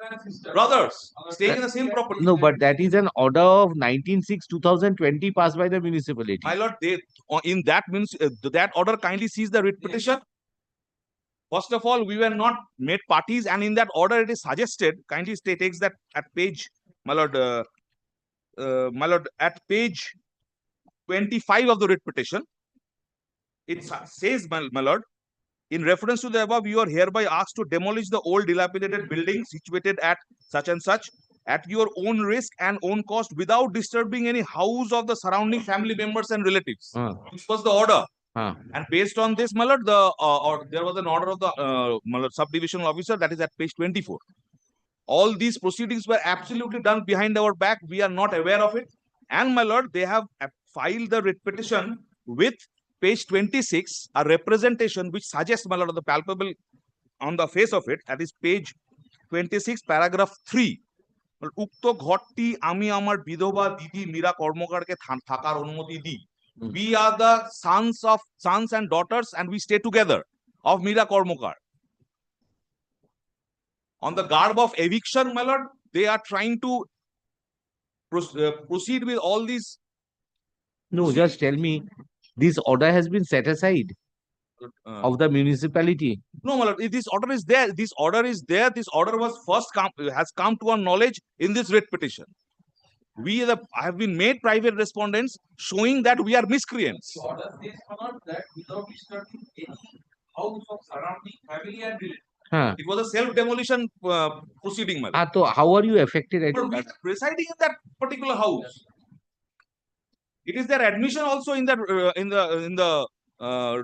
brothers staying in the same property. No, but that is an order of 19/6/2020 passed by the municipality. My lord, they in that means that order kindly sees the writ petition. First of all, we were not made parties, and in that order, it is suggested. Kindly takes that at page, my lord, at page 25 of the writ petition. It says, my lord, in reference to the above, you are hereby asked to demolish the old dilapidated building situated at such and such at your own risk and own cost without disturbing any house of the surrounding family members and relatives. This was the order. And based on this, my lord, there was an order of the my lord, subdivisional officer, that is at page 24. All these proceedings were absolutely done behind our back. We are not aware of it. And my lord, they have filed the writ petition with page 26, a representation which suggests, my lord, the palpable on the face of it. That is page 26, paragraph 3. উক্ত ঘরটি আমি আমার বিধবা দিদি মীরা কর্মকারকে থাকার অনুমতি দিই. We are the sons and daughters, and we stay together of Meera Kormokar. On the garb of eviction, my lord, they are trying to proceed with all these. No, just tell me, this order has been set aside of the municipality. No, my lord, this order is there. This order is there. This order was has come to our knowledge in this writ petition. We have been made private respondents, showing that we are miscreants. The order says that without disturbing any house of surrounding family and relatives. It was a self-demolition proceeding, my lord. So how are you affected? But we are residing in that particular house. It is their admission also in that in the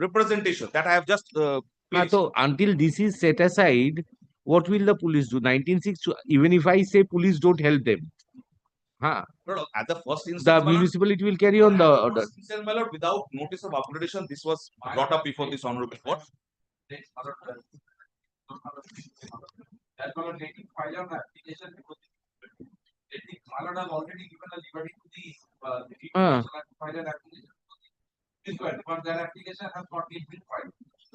representation that I have just placed. So until this is set aside, what will the police do? 19/6, even if I say police don't help them. No, at the first instance, The municipality will carry on the order. My lord, without notice of arbitration, this was brought up before this honorable court. That my lord, letting file an application before my lord has already given a liberty to the file an application. But that application has not yet been filed.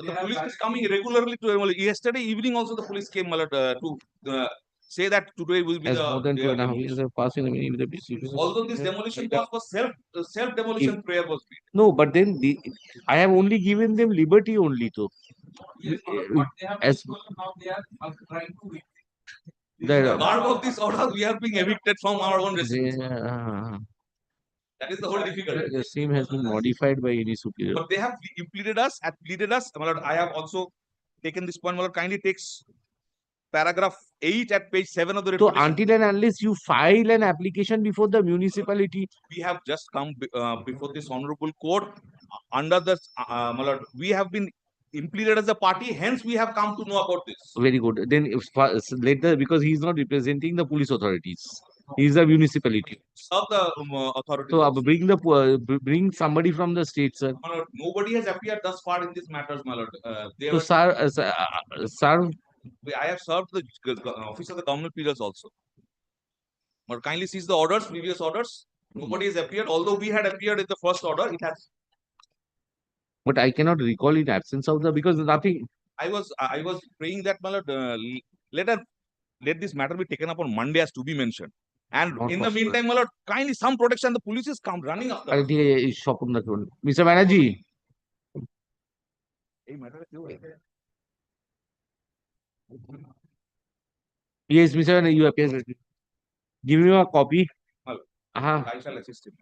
The police is coming regularly to. Yesterday evening also the police came, my lord, to say that today will be more than 2.5 years have passed in the meaning with the although this demolition was self demolition prayer was made. No, but then I have only given them liberty only to. Yes, but they have As now they are trying to the part of this order, we are being evicted from our own residence. That is the whole difficulty. The same has been modified by any superior. But they have pleaded us. My lord, I have also taken this point. My lord, kindly takes paragraph 8 at page 7 of the So repetition. until and unless you file an application before the municipality, We have just come before this honorable court under the my lord, we have been impleaded as a party, hence we have come to know about this. Very good. Then if later, because he is not representing the police authorities, he is a municipality. Serve the authorities. So also. bring bring somebody from the state, sir. My lord, nobody has appeared thus far in these matters, my lord. They So were- sir, I have served the office of the government pillars also. But kindly seize the orders, previous orders. Nobody has appeared, although we had appeared in the first order. It has. but I cannot recall in absence of the, because nothing. I was praying that, my lord, let this matter be taken up on Monday as to be mentioned. And Not in the possible. meantime, my lord, kindly some protection. The police is come running after. আরে ঠিক আছে, এই স্বপন দা করুন। Mr. Banerjee, Hey, matter yes, Mr. Banerjee, you appear. Give me a copy. I shall assist him.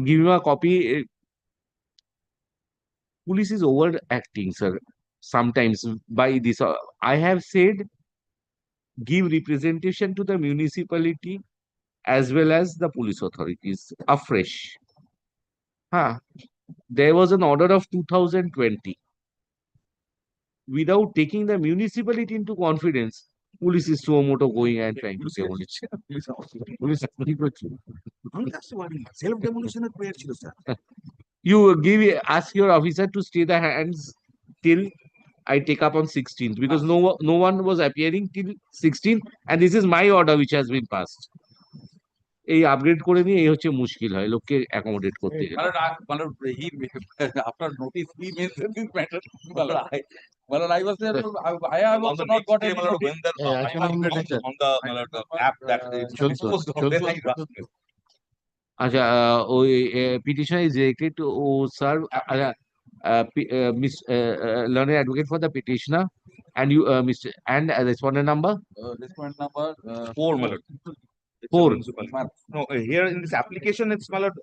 Give me a copy. Police is overacting, sir. Sometimes by this, I have said, give representation to the municipality as well as the police authorities afresh. There was an order of 2020. Without taking the municipality into confidence, police is so moto going and trying to get it. Police self-demolition prayer chilo, sir. You ask your officer to stay the hands till I take up on 16th, because no one was appearing till 16th, and this is my order which has been passed. এই upgrade করে নিয়ে এই হচ্ছে মুশকিল হয় লোককে accommodate করতে গেলে। After notice, he mentioned this matter. I was there. I have also not got any notice. On the app that is disposed of. Then I rushed. আচ্ছা, ওই petition is directed to serve learned advocate for the petitioner, and you Mr. and respondent number Respondent number 4, my lord. 4. No, here in this application, it's, my lord,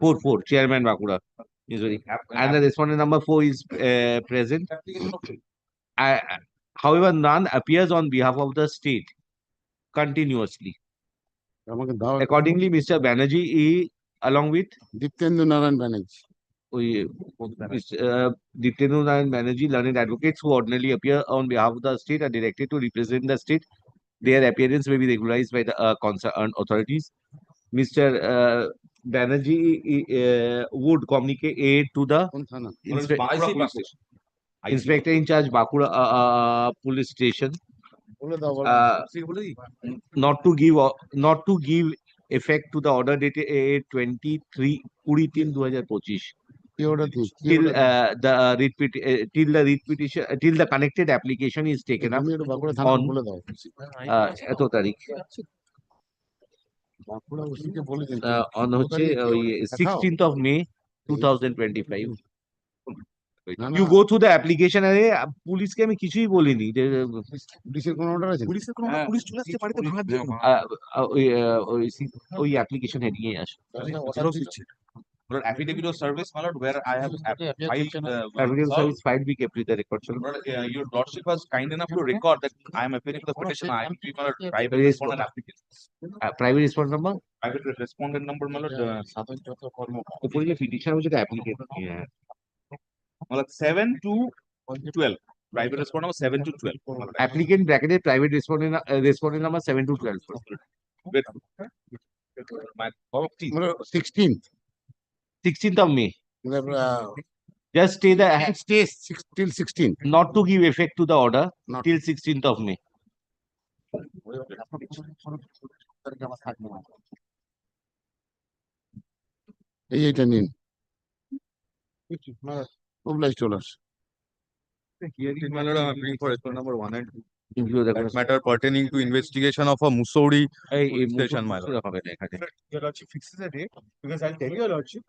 4 Chairman Bakura usually, and the respondent number 4 is present. However, none appears on behalf of the state continuously. Accordingly, Mr. Banerjee, along with Diptendu Narayan Banerjee. Diptendu Narayan Banerjee, learned advocates who ordinarily appear on behalf of the state are directed to represent the state. Their appearance may be regularized by the concerned authorities. Mr. Banerjee would communicate to the Inspector in charge, Bakura police station, not to give effect to the order dated 23/20/2025 till the connected application is taken up on এত তারিখ on হচ্ছে ওই 16th of May 2025. You go through the application, আরে পুলিশকে আমি কিছুই বলিনি যে পুলিশের কোন অর্ডার আছে? পুলিশের কোনো পুলিশ চলে আসছে বাড়িতে ভাঙার জন্য। application heading এ আসে। Lord, affidavit of service, my lord, where I have filed Affidavit of service filed, we kept with the record, sir. Lord, your lordship was kind enough to record that I am appearing for the petition. I am my lord, private respondent application. Private respondent number? Private respondent number, my lord, উপরে যে petition হচ্ছে এটা application, my lord, 7-12. Private respondent number 7-12. applicant bracketed private respondent number 7-12. Wait. My 16th of May. Just stay the stays till 16th. Not to give effect to the order till 16th of May. এইটা নিন। Obliged to us. Hearing, my lord, I am appealing for respondent number 1 and 2. That matter pertaining to investigation of a Mussoorie station, my lord. Your lordship fixes a date, because I'll tell your lordship,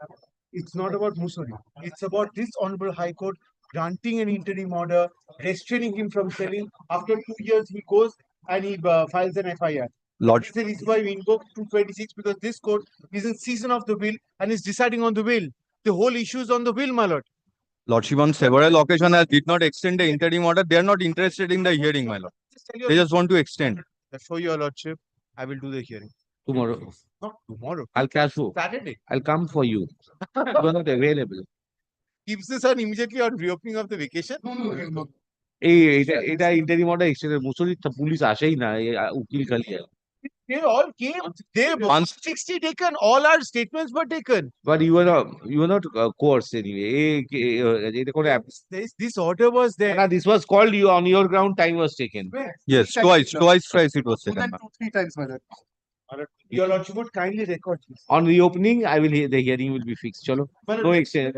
it's not about Mussoorie. It's about this honorable High Court granting an interim order, restraining him from selling. After 2 years, he goes and he files an FIR. Lordship. That's the reason why we invoke 226, because this court is in season of the will and is deciding on the will. The whole issue is on the will, my lord. Lordship on several occasions did not extend the interim order. They are not interested in the hearing, my lord. They just want to extend. For your lordship, I will do the hearing. Tomorrow. Not tomorrow. I'll catch you. Saturday. I'll come for you. You are not available. Keeps this on immediately on reopening of the vacation. এটা interim order extended মুসুরি police আসেই না উকিল খালি They all came. They 160 taken. All our statements were taken. but you were not coerced anyway এটা কোনো This order was there. this was called you on your ground time was taken. Yes, twice it was taken. More than 2-3 times, my lord. Your lordship would kindly record this. On reopening I will the hearing will be fixed chalo no exchange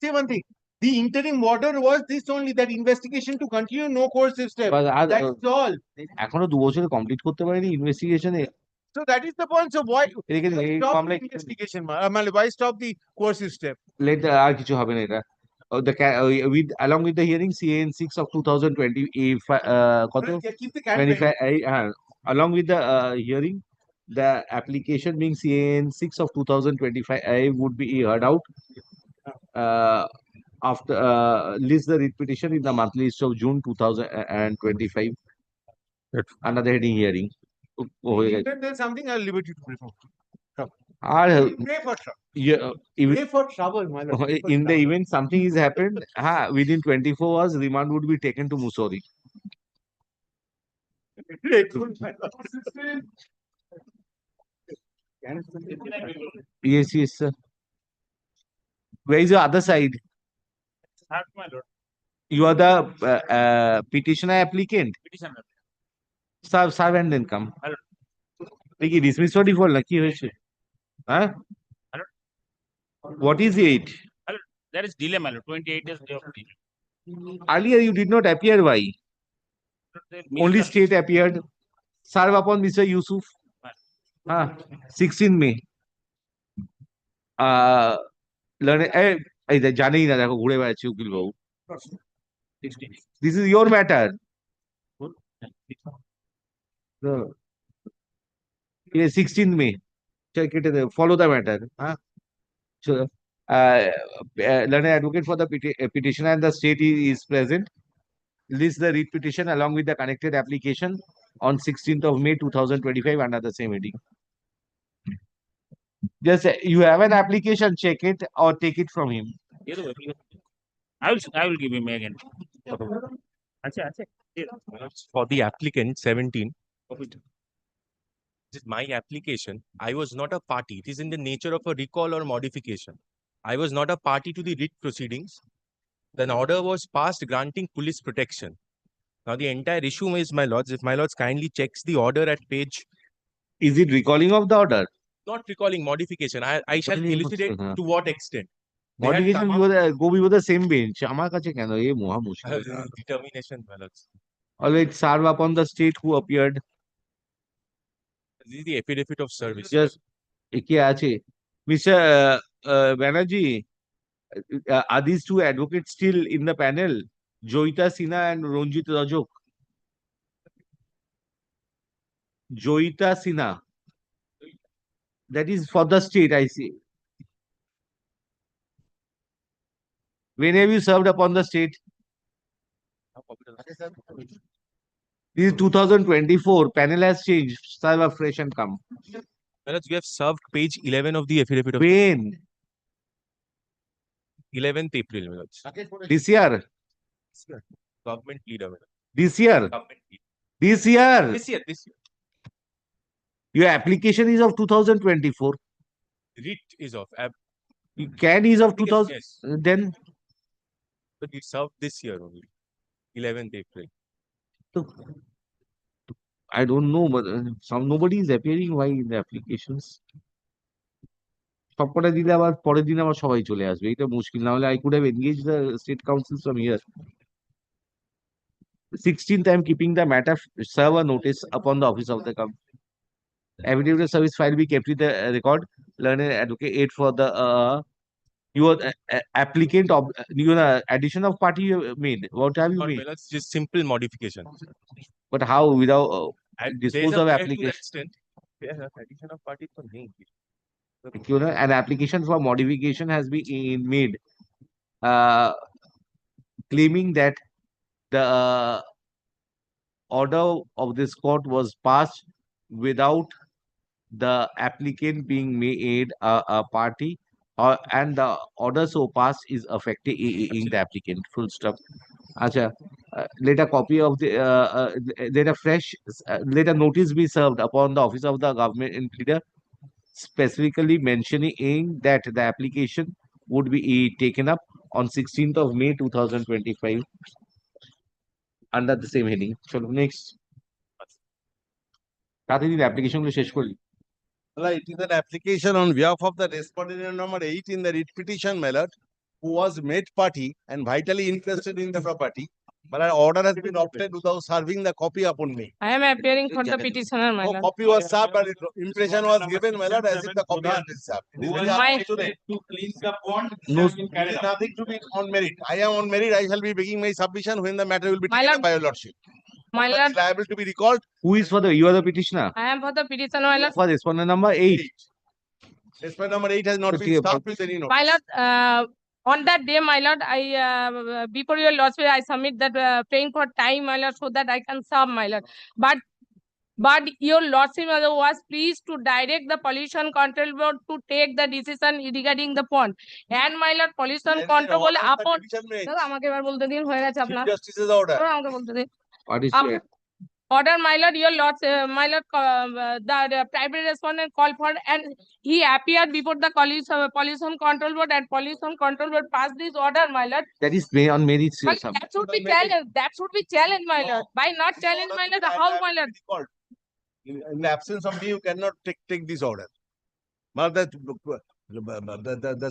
Say one thing. The interim order was this only, that investigation to continue, no coercive step. That's all. এখনো 2 বছরে complete করতে পারিনি ইনভেস্টিগেশনে So that is the point. So why stop the like investigation? Why stop the coercive step? let আর কিছু হবে না এটা with along with the hearing CAN 6 of 2020 if কত Keep the cat 25 along with the hearing the application being CAN 6 of 2025 would be heard out after list the writ petition in the monthly list of June 2025 under the heading hearing. There's something I'll leave it to pray for. Pray for trouble. Yeah, Pray for trouble, my lord. Pray for in the trouble. event something is happened, within 24 hours, remand would be taken to Mussoorie. Yes, yes, sir. Where is your other side? My lord. You are the petitioner applicant. Petitioner. Serve and then come. Hello. দেখি dismiss for default না কি হয়েছে হ্যাঁ Hello. What is it? Hello. There is delay, my lord. 28 days day of delay. Earlier you did not appear. Why? Only state appeared. Serve upon Mr. Yusuf. 16 May. এই জানেই না দেখো ঘুরে বেড়াচ্ছে উকিল বাবু This is your matter. Yeah, 16th May. Check it. Follow the matter. So, learned advocate for the petitioner and the state is present. List the writ petition along with the connected application on 16th of May 2025 under the same heading. Just you have an application, check it or take it from him. I will give him again. For the applicant 17, this is my application. I was not a party. It is in the nature of a recall or modification. I was not a party to the writ proceedings. An order was passed granting police protection. Now the entire issue is, my lords, if my lords kindly checks the order at page. Is it recalling of the order? Not recalling, modification. I shall elucidate to what extent. Modification go before the same bench. আমার কাছে কেন এ মহা মুশকিল Determination, my lords. Always serve upon the state who appeared. This is the affidavit of service. Just কে আছে Mr. Banerjee, are these two advocates still in the panel? Joita Sinha and Ranjit Rajok. Joita Sinha. That is for the state, I see. When have you served upon the state? This is 2024. Panel has changed. Serve afresh and come. My lords, we have served page 11 of the affidavit of When? 11th April, my lords. This year? Government leader, my lords. This year? Government leader. This year? This year. Your application is of 2024. Writ is of. Can is of 2000. Yes. Then? But we served this year only. 11th April. I don't know, but nobody is appearing. Why in the applications? সবকটা দিলে আবার পরের দিন আবার সবাই চলে আসবে এটা মুশকিল না হলে I could have engaged the state councils from here. 16th, I am keeping the matter serve a notice upon the office of the company. Affidavit of service file be kept with the record. Learned advocate aid for the your applicant of your addition of party you made. What have you made? It's just simple modification. But how without dispose of To application? that extent, addition of party for me. An application for modification has been made, claiming that the order of this court was passed without the applicant being made a party and the order so passed is affecting the applicant. Full stop. Acha, let a copy of the let a fresh let a notice be served upon the office of the government leader, specifically mentioning that the application would be taken up on 16th of May 2025 under the same heading. So next, তাড়াতাড়ি application গুলো শেষ করলি। Right, it is an application on behalf of the respondent number 8 in the writ petition, my lord, who was made party and vitally interested in the property, but an order has been obtained without serving the copy upon me. I am appearing for the petitioner, my lord. Copy was served, but impression was given, my lord, as if the copy has been served. It is very unfortunate. To cleanse the pond. No, it is nothing to be on merit. I am on merit. I shall be making my submission when the matter will be taken up by your lordship. My But lord, it's liable to be recalled. Who is for the you are the petitioner? I am for the petitioner, my lord. For respondent number 8. Respondent number 8 has not been stopped with any notice. My lord, on that day, my lord, I before your lordship, I submit that praying for time, my lord, so that I can serve, my lord. But your lordship was pleased to direct the pollution control board to take the decision regarding the pond. And my lord, pollution control board upon আমাকে এবার বলতে দিন হয়ে গেছে আপনার Justice's order. আমাকে বলতে দিন What is it? order, my lord, your lord, my lord, the private respondent called for and he appeared before the pollution control board and pollution control board passed this order, my lord. That is on merit. But that should be challenged. That should be challenged, my lord. By not challenge, my lord, how, my lord? In the absence of me, you cannot take this order. But the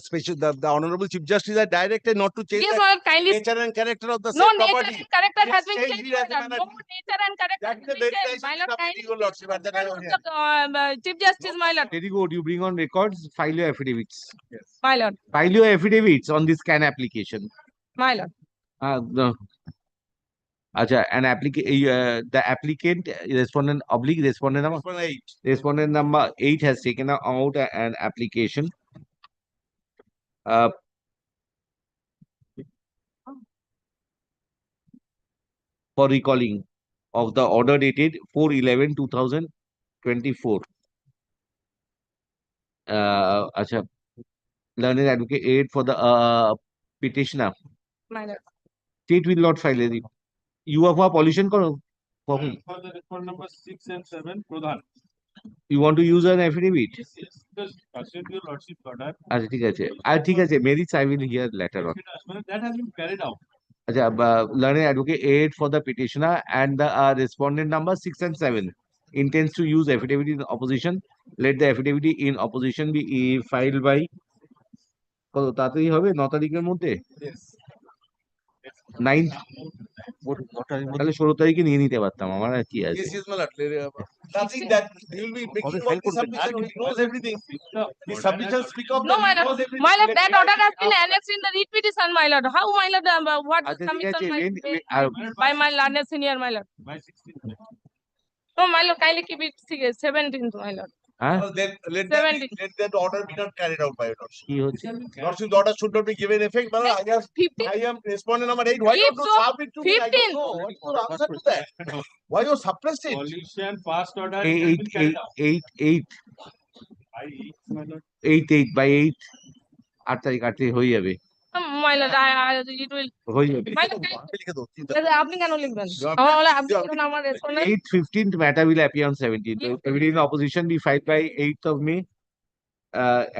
special, the honorable chief justice are directed not to change Yes, the my lord, kindly. nature and character of the No same nature property. and character has been Yes, changed, yes, my lord. yes, No nature and character That has is the been very changed, my lord. Kindly. your lordship at the time of hearing. Chief Justice, my lord. Very good. You bring on records, file your affidavits. Yes. My lord. File your affidavits on this CAN application. My lord. No. Acha, the applicant, respondent number? Respondent number 8 has taken out an application. For recalling of the order dated 4/11/2024. Acha, learned advocate 8 for the petitioner. My lord. State will not file it. You have a pollution for whom? For the respondent number 6 and 7, Pradhan. You want to use an affidavit? Yes, yes. Because pursuant to your lordship order. আচ্ছা ঠিক আছে merits I will hear later on. That has been carried out. আচ্ছা learned advocate 8 for the petitioner and the respondent number 6 and 7 intends to use affidavit in opposition. Let the affidavit in opposition be filed by কত তাড়াতাড়ি হবে 9 তারিখের মধ্যে? Yes. 9th তাহলে 16 তারিখে নিয়ে নিতে পারতাম আমার আর কি আছে? Yes, yes, my lord. Nothing that he will be making all the submission. He knows everything. The submission speak of No, that, my he knows lord. everything. My lord, that Let order him has been out. annexed in the writ petition, my lord. How, my lord, what আচ্ছা ঠিক submission আছে might be by my learned senior, my lord? By 16th. No, my lord, kindly keep it 17th, my lord. Then let that order be not carried out by your lordship. কি হচ্ছে? Lordship's order should not be given effect. My lord, I am respondent number 8. Why If don't you so, serve it to me? I don't know. What is your answer to that? Why you suppressed it? Pollution past order has been carried out. 8 By 8, my lord. 8 by 8 8 তারিখ হয়ে যাবে My lord, it will. হয়ে যাবে My lord, আপনি কেন লিখবেন? আমার বলে আপনি এখন আমার respondent. 8/15th matter will appear on 17th. Affidavit in opposition be filed by 8th of May.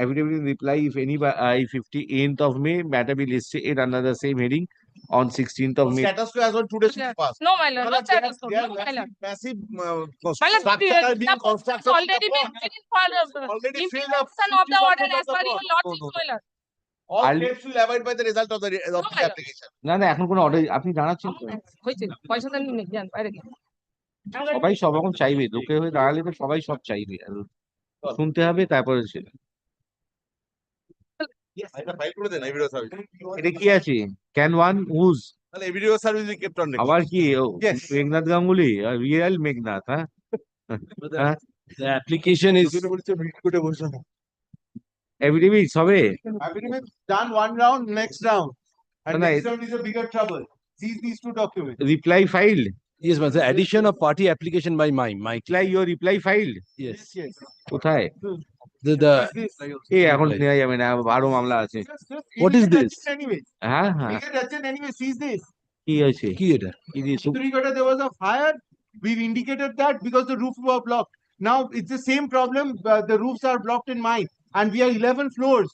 Affidavit in reply if any by 15th of May, matter be listed under the same heading on 16th of May. Status quo as on today's past. No, my lord, no status quo. No, my lord. Massive My lord, structure are being the post has constructed. already been given for Already filled up implementation of the order as per your lordship, my lord. All states will abide by the result of the application. না এখন কোনো order আপনি জানাচ্ছেন তো? হয়েছে পয়সা দেন নিয়ে যান বাইরে গিয়ে সবাই সব রকম চাইবে, লোকে হয়ে দাঁড়ালে তো সবাই সব চাইবে, শুনতে হবে তারপরে সেটা। এটা কি আছে? ক্যান ওয়ান উজ তাহলে video service we kept on record. আবার কি মেঘনাথ গাঙ্গুলি, রিয়েল মেঘনাথ? হ্যাঁ, The application is এভিডেভিট হবে। Affidavit done one round, next round. And No, next round is a bigger trouble. Seize these two documents. Reply file Yes, ma'am. The addition of party application by mime. My your reply filed. Yes. কোথায়? The এই এখন নেওয়া যাবে না, আরো মামলা আছে। What is this? হ্যাঁ হ্যাঁ, Anyway, sees this. কি হয়েছে? কি এটা? Trigoda, there was a fire. We've indicated that because the roof were blocked. Now it's the same problem. The roofs are blocked in mine, and we are 11 floors.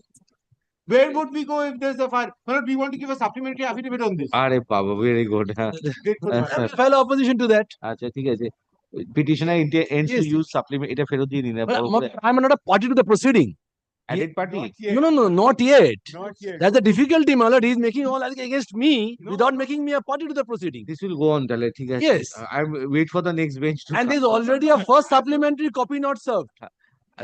Where would we go if there's a fire? Well, we want to give a supplementary affidavit on this. আরে বাবা, very good. File opposition to that. আচ্ছা ঠিক আছে। Petitioner intends to use supplement, এটা ফেরত দিয়ে দিন। I'm not a party to the proceeding. Added party? No, not yet. Not yet. That's the difficulty, my lord. He's making all against me without making me a party to the proceeding. This will go on, তাহলে ঠিক আছে। Yes. I wait for the next bench to And come. there's already a first supplementary copy not served.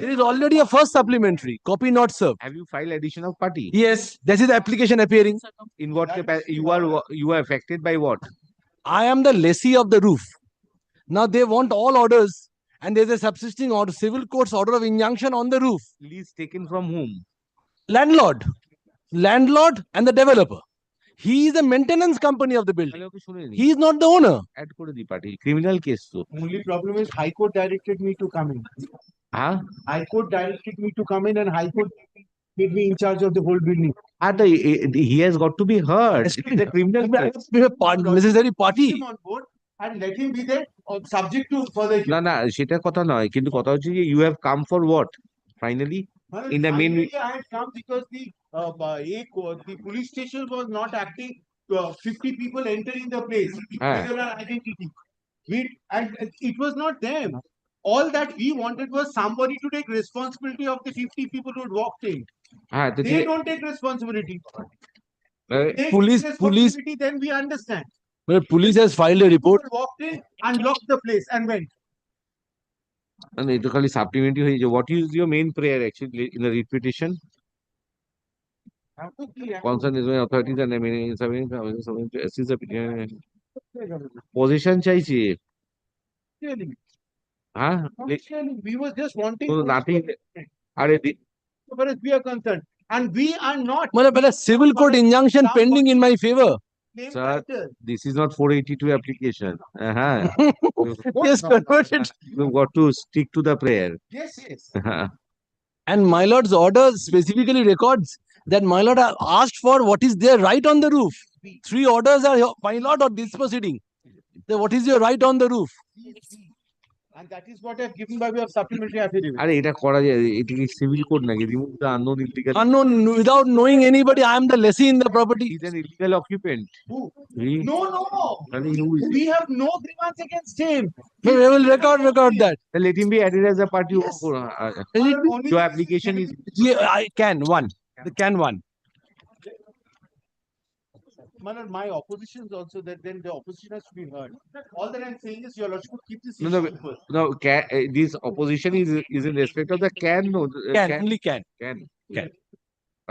There is already a first supplementary copy not served. Have you filed addition of party? Yes, this is the application appearing. In what capacity? You are affected by what? I am the lessee of the roof. Now they want all orders, and there's a subsisting order, civil court's order of injunction on the roof. Lease taken from whom? Landlord and the developer. He is the maintenance company of the building. He is not the owner. Add করে দি party. Criminal case তো। Only problem is High Court directed me to come in. Huh? High Court directed me to come in, and High Court made me in charge of the whole building. And he has got to be heard. It is a criminal case. Necessary party. Him on board and let him be there, subject to further. না না, সেটা কথা নয়, কিন্তু কথা হচ্ছে যে you have come for what? Finally, in the main. Finally, I had come because the police station was not acting. 50 people entering the place. With their identity. And it was not them. All that we wanted was somebody to take responsibility of the 50 people who had walked in. They don't take responsibility. Police, then we understand. Well, police has filed a report. People walked in and locked the place and went. And it খালি supplementary হয়ে যায়। What is your main prayer actually in the writ petition? Concern is when authorities and to assist the petition. Position চাইছি। হ্যাঁ, we were just wanting. So nothing. আরে as far as we are concerned, and we are not. But a civil court injunction pending in my favor. Sir, this is not 482 application. Yes, converted. You've got to stick to the prayer. Yes. And my lord's order specifically records that my lord asked for what is their right on the roof. 3 orders are my lord on this proceeding. What is your right on the roof? And that is what I've given by way of supplementary affidavit. আরে এটা করা যায়, এটা কি civil code নাকি? Remove the unknown illegal. Unknown, without knowing anybody, I am the lessee in the property. He's an illegal occupant. Who? He? No. We have no grievance against him. We will record that. Let him be added as a party. Yes. Your application is. I can one. My opposition is also that then the opposition has to be heard. All that I'm saying is your lordship would keep this No. issue first. This opposition is in respect of the can. No, only can.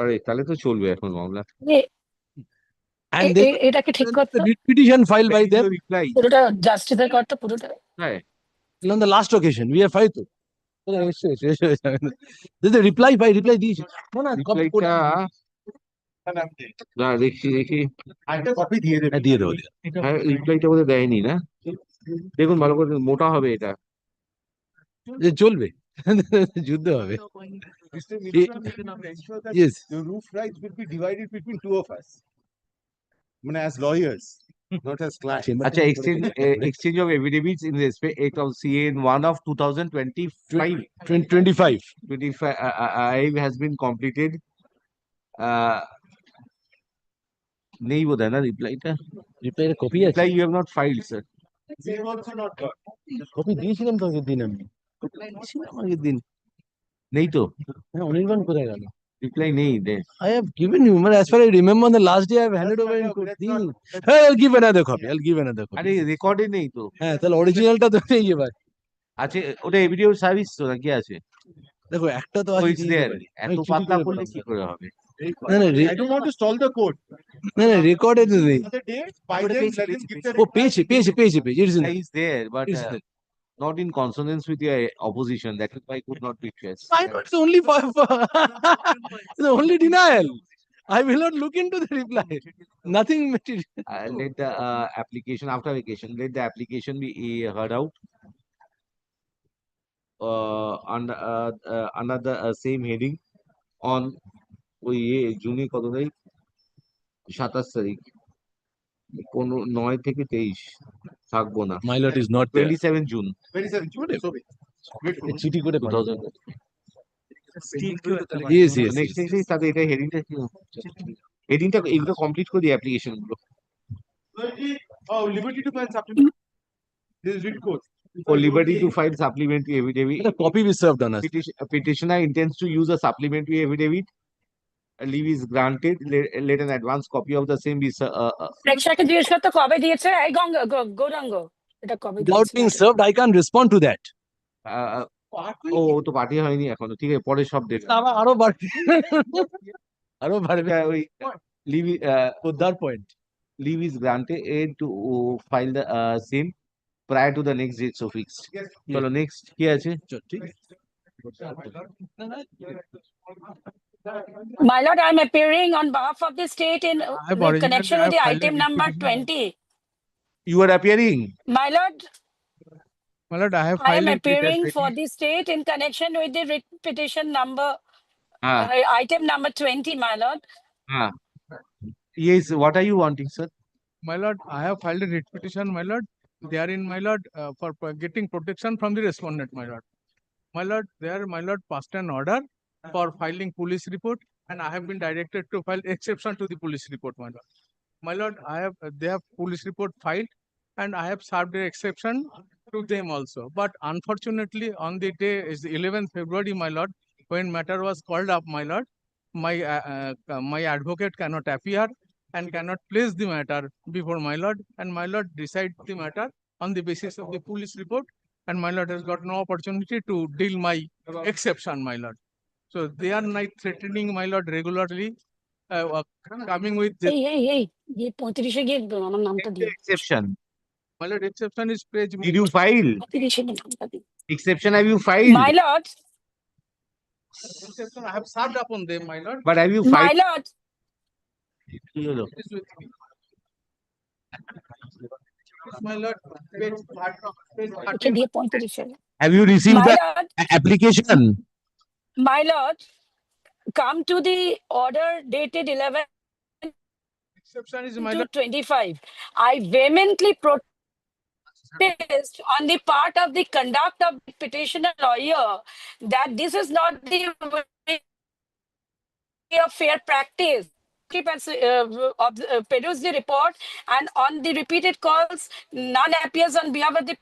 আরে তাহলে তো চলবে এখন মামলা। And এটাকে ঠিক করতে petition filed by them. পুরোটা জাস্টিফাই করতে পুরোটা। হ্যাঁ। On the last occasion, we have filed. There's a reply দিয়েছে। না দেখি একটা কপি দিয়ে দেবে। দিয়ে দেবো। হ্যাঁ, রিপ্লাইটা বোধহয় দেয়নি না। দেখুন ভালো করে, মোটা হবে এটা। চলবে, যুদ্ধ হবে। Yes. The roof rights will be divided between 2 of us. As lawyers, not as clients. আচ্ছা, exchange of affidavits in respect of CN 1 of 2025. 25 has been completed. নেই বোধহয় না রিপ্লাইটা। কপি আছে? Reply you have not filed, sir. We have also not got. Copy দিয়েছিলাম তো আগের দিন আমি। আগের দিন নেই তো। অনির্বাণ কোথায় গেল? Reply নেই there. I have given you, as far as I remember, on the last day I have handed over in court. I'll give another copy. আরে রেকর্ডে নেই তো। হ্যাঁ, তাহলে অরিজিনালটা তো নেই এবার। আছে ওটা এভিডেন্স সার্ভিস তো নাকি আছে? দেখো একটা তো আছে। এত পাতলা করলে কি করে হবে? I don't want to stall the court. No, record it. By then, let him give the. Oh, page. It is there, but not in consonance with your opposition. That is why I could not be traced. It's only it's only denial. I will not look into the reply. Nothing material. Let the application after vacation, let the application be heard out under the same heading on ওই জুনে কত তারিখ 27 তারিখ 9 থেকে 23 থাকবো না My lord is not there. 27 June 27 June. So, wait for চিঠি করে 2000 Yes, yes, next yes. Next তাতে এটা হেডিংটা কি হেডিংটা এগুলো কমপ্লিট করে দিই অ্যাপ্লিকেশন গুলো Oh, liberty to file supplement. This is written code. for liberty to file supplementary affidavit. The copy we served on us. Petitioner intends to use a supplementary affidavit. A leave is granted. Let an advance copy of the same be. প্রেক্ষাকে জিজ্ঞেস করতে কবে দিয়েছে এই গৌরাঙ্গ এটা কবে Without দিয়েছে being served, I can't respond to that. ও তো party হয়নি এখনো ঠিক আছে পরে সব ডেট আরো বাড়বে আরো বাড়বে ওই লিভ উদ্ধার point leave is granted to file the same prior to the next date so fixed. চলো next কি আছে ঠিক My lord, I'm appearing on behalf of the state in connection with the item number 20. You are appearing. My lord, My lord, I have I am filed it with appearing the for the state in connection with the writ petition number item number 20, my lord. Yes, what are you wanting, sir? My lord, I have filed a writ petition, my lord. Therein, my lord, for getting protection from the respondent, my lord. My lord, there, my lord, passed an order for filing police report, and I have been directed to file exception to the police report, my lord. My lord, they have police report filed, and I have served the exception to them also. But unfortunately, on the day is the 11th February, my lord, when matter was called up, my lord, my advocate cannot appear and cannot place the matter before my lord, and my lord decide the matter on the basis of the police report, and my lord has got no opportunity to deal my exception, my lord. So they are not threatening my lord regularly, coming with this. Hey, ये 35 গিয়ে আমার নামটা দিও Exception. My lord, exception is page. Did you file? 35 নামটা দিও Exception have you filed? My lord, Exception I have served upon them, my lord. But have you my filed? lord, It is with me. My lord, page 30. এটা দিয়ে 35 Have you received My the lord, application? my lord, come to the order dated 11 Exception is my to lord. 25. I vehemently protest on the part of the conduct of the petitioner lawyer that this is not the way of fair practice. Produce the report, and on the repeated calls, none appears on behalf of the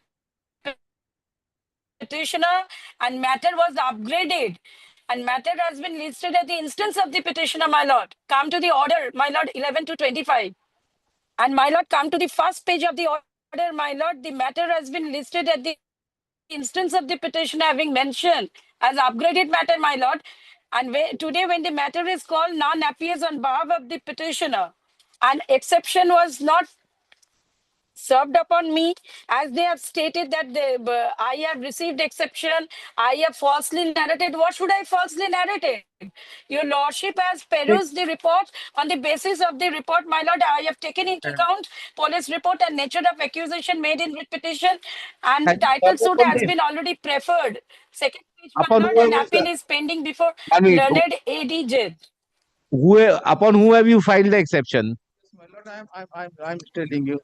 petitioner, and matter was upgraded. And matter has been listed at the instance of the petitioner, my lord. Come to the order, my lord, 11 to 25. And my lord, come to the first page of the order, my lord. The matter has been listed at the instance of the petitioner having mentioned as upgraded matter, my lord. And today, when the matter is called, none appears on behalf of the petitioner. An exception was not served upon me, as they have stated that I have received exception, I have falsely narrated. What should I falsely narrated? Your lordship has perused the report. On the basis of the report, my lord, I have taken into account police report and nature of accusation made in writ petition, and the title suit has been already preferred. Second page, my Upon lord, whom an is appeal the- is pending before I mean, learned ADJ. Upon who have you filed the exception? My lord, I'm telling you.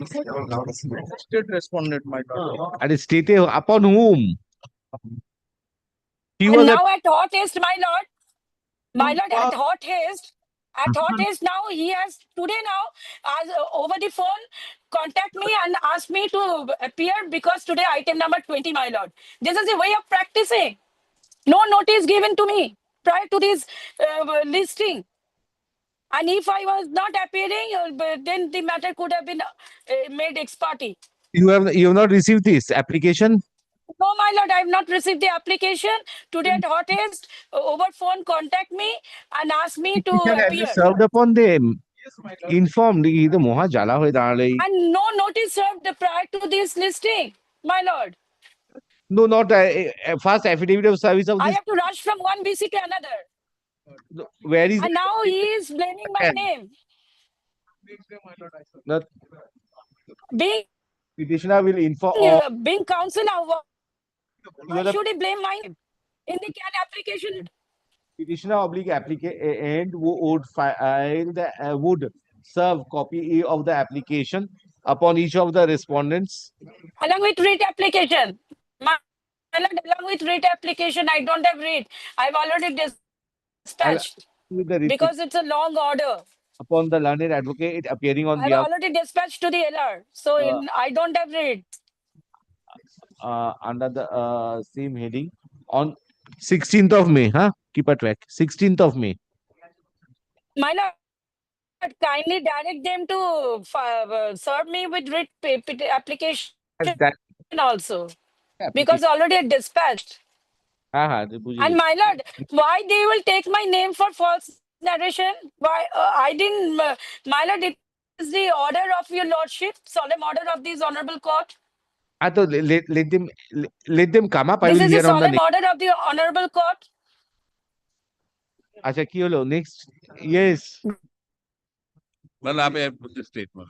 State respondent, my lord. And stated upon whom? He And was now at hot haste, my lord, at hot haste, now he has today now as over the phone contact me and ask me to appear because today item number 20, my lord. This is a way of practicing. No notice given to me prior to this listing. And if I was not appearing, then the matter could have been made ex parte. you have not received this application? No, my lord, I have not received the application. Today at hot haste, over phone contact me and ask me to Have you appear. served upon them? Informed এই তো মহা জ্বালা হয়ে দাঁড়ালে And no notice served prior to this listing, my lord. no not first affidavit of service of I this have to rush from one BC to another. Where is And now he is blaming my name. the Being petitioner will inform being counselor, why you are the should he blame my name? In the CAN application, petitioner oblique applicant who would file the would serve copy of the application upon each of the respondents. along with writ application. My lord, along with writ application, I don't have writ. I've already dispatched With the because it's a long order. upon the learned advocate appearing on I've behalf already dispatched to the LR. So I don't have writ. under the same heading on 16th of May, huh? Keep a track. 16th of May. My lord, kindly direct them to serve me with writ application That also. Because already I dispatched. And my lord, why they will take my name for false narration? Why I didn't, my lord, it is the order of your lordship, solemn order of this honorable court. let them come up. I This will is the hear on the solemn order of the honorable court. Acha ki holo next? Yes. Well, I have put the statement.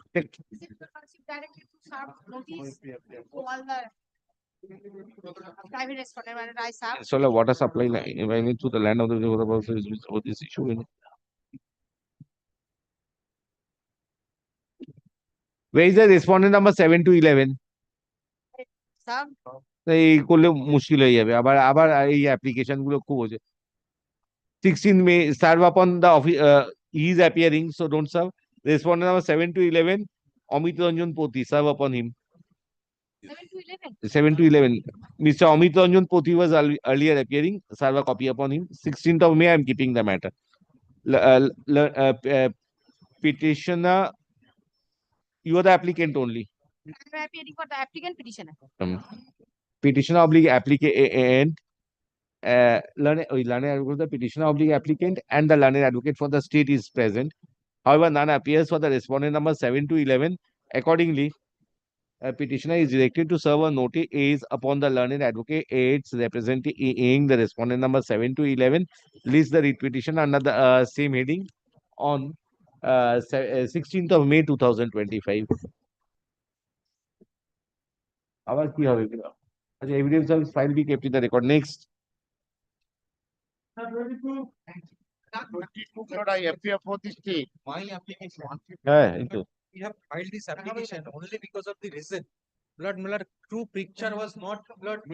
Private respondent, my lord, I serve. So water supply line to the land of the person is with this issue. Where is the respondent number 7 to 11? Serve. এই করলে মুশকিল হয়ে যাবে আবার আবার এই application গুলো খুব হচ্ছে 16 May serve upon the office he is appearing so don't serve respondent number 7 to 11 Amit Ranjan Poti serve upon him 7 to 11 Mr. Amit Ranjan Poti was earlier appearing serve a copy upon him 16th of May I am keeping the matter petitioner you are the applicant only I'm appearing for the applicant petitioner. petitioner oblique applicant learned advocate, the petitioner oblique applicant and the learned advocate for the state is present. However, none appears for the respondent number 7 to 11. Accordingly, a petitioner is directed to serve a notice upon the learned advocate aids representing the respondent number 7 to 11. List the writ petition under the same heading on 16th of May 2025. আবার কি হবে আচ্ছা evidence of file be kept in the record next I appear for the state. My application. হ্যাঁ এই তো We have filed this application only because of the reason. Blood true picture was not